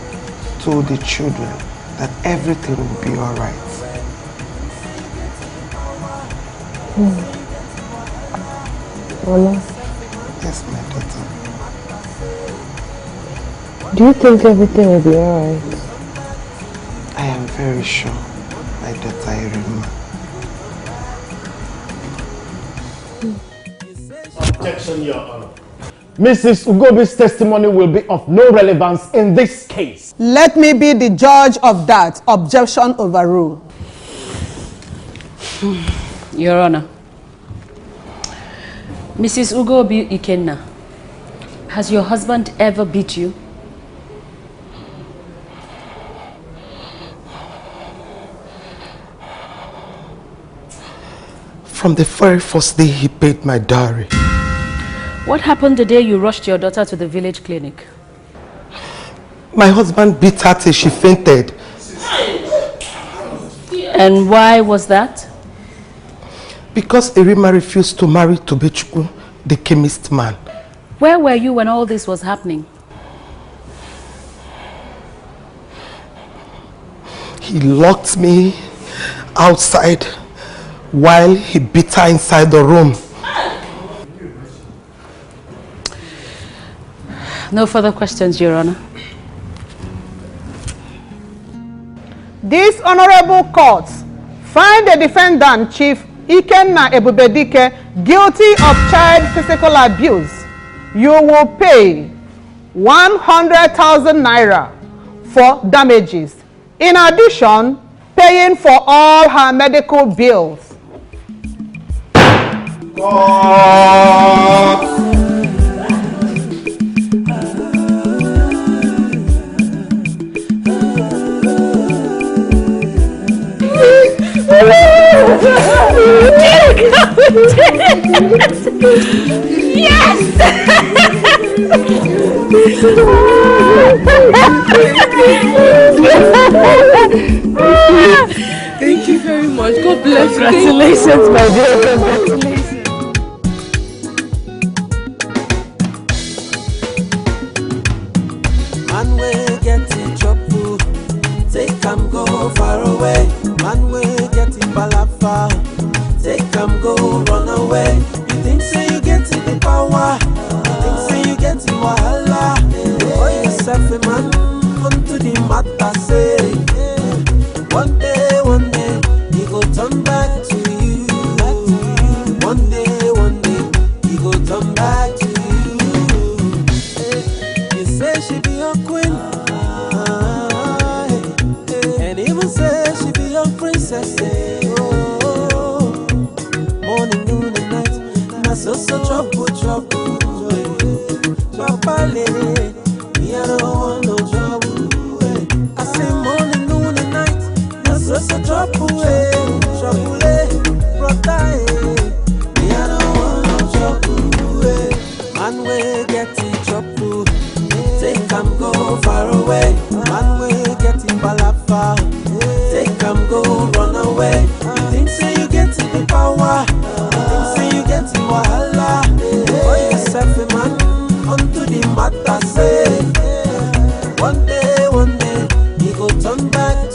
told the children that everything will be alright. Mama. Yes, my daughter. Do you think everything will be alright? I am very sure, my daughter Irima. Objection, Your Honor. Mrs. Ugobi's testimony will be of no relevance in this case. Let me be the judge of that. Objection overruled. Your Honor. Mrs. Ugobi Ikenna, has your husband ever beat you? From the very first day he paid my dowry. What happened the day you rushed your daughter to the village clinic? My husband beat her till she fainted. And why was that? Because Erima refused to marry Tobechukwu, the chemist man. Where were you when all this was happening? He locked me outside while he beat her inside the room. No further questions, Your Honor. This honorable court find the defendant, Chief Ikenna Ebubedike, guilty of child physical abuse. You will pay 100,000 naira for damages. In addition, paying for all her medical bills. Yes! Thank you very much. God bless you. Congratulations, my dear. Congratulations. Man will get in trouble. Take come go far away. Man will get in palafa. Take come go run away. You think say you get in the power. You think say you get in wahala. Boy yourself a man unto the matter say. One day he go turn back to you. One day he go turn back to you. You say she be your queen, and even say she be your princess. Oh, morning, noon, and night, my so trouble. Me I don't want no trouble. I say morning, noon, and night, my so trouble, brother. Me I don't want no trouble. Man will get in trouble. Take come go far away. Man will get in palafa. Take come go run away. You think say you get in the power. You think say you get in wahala. Boy yourself a man unto the matter say. One day he go turn back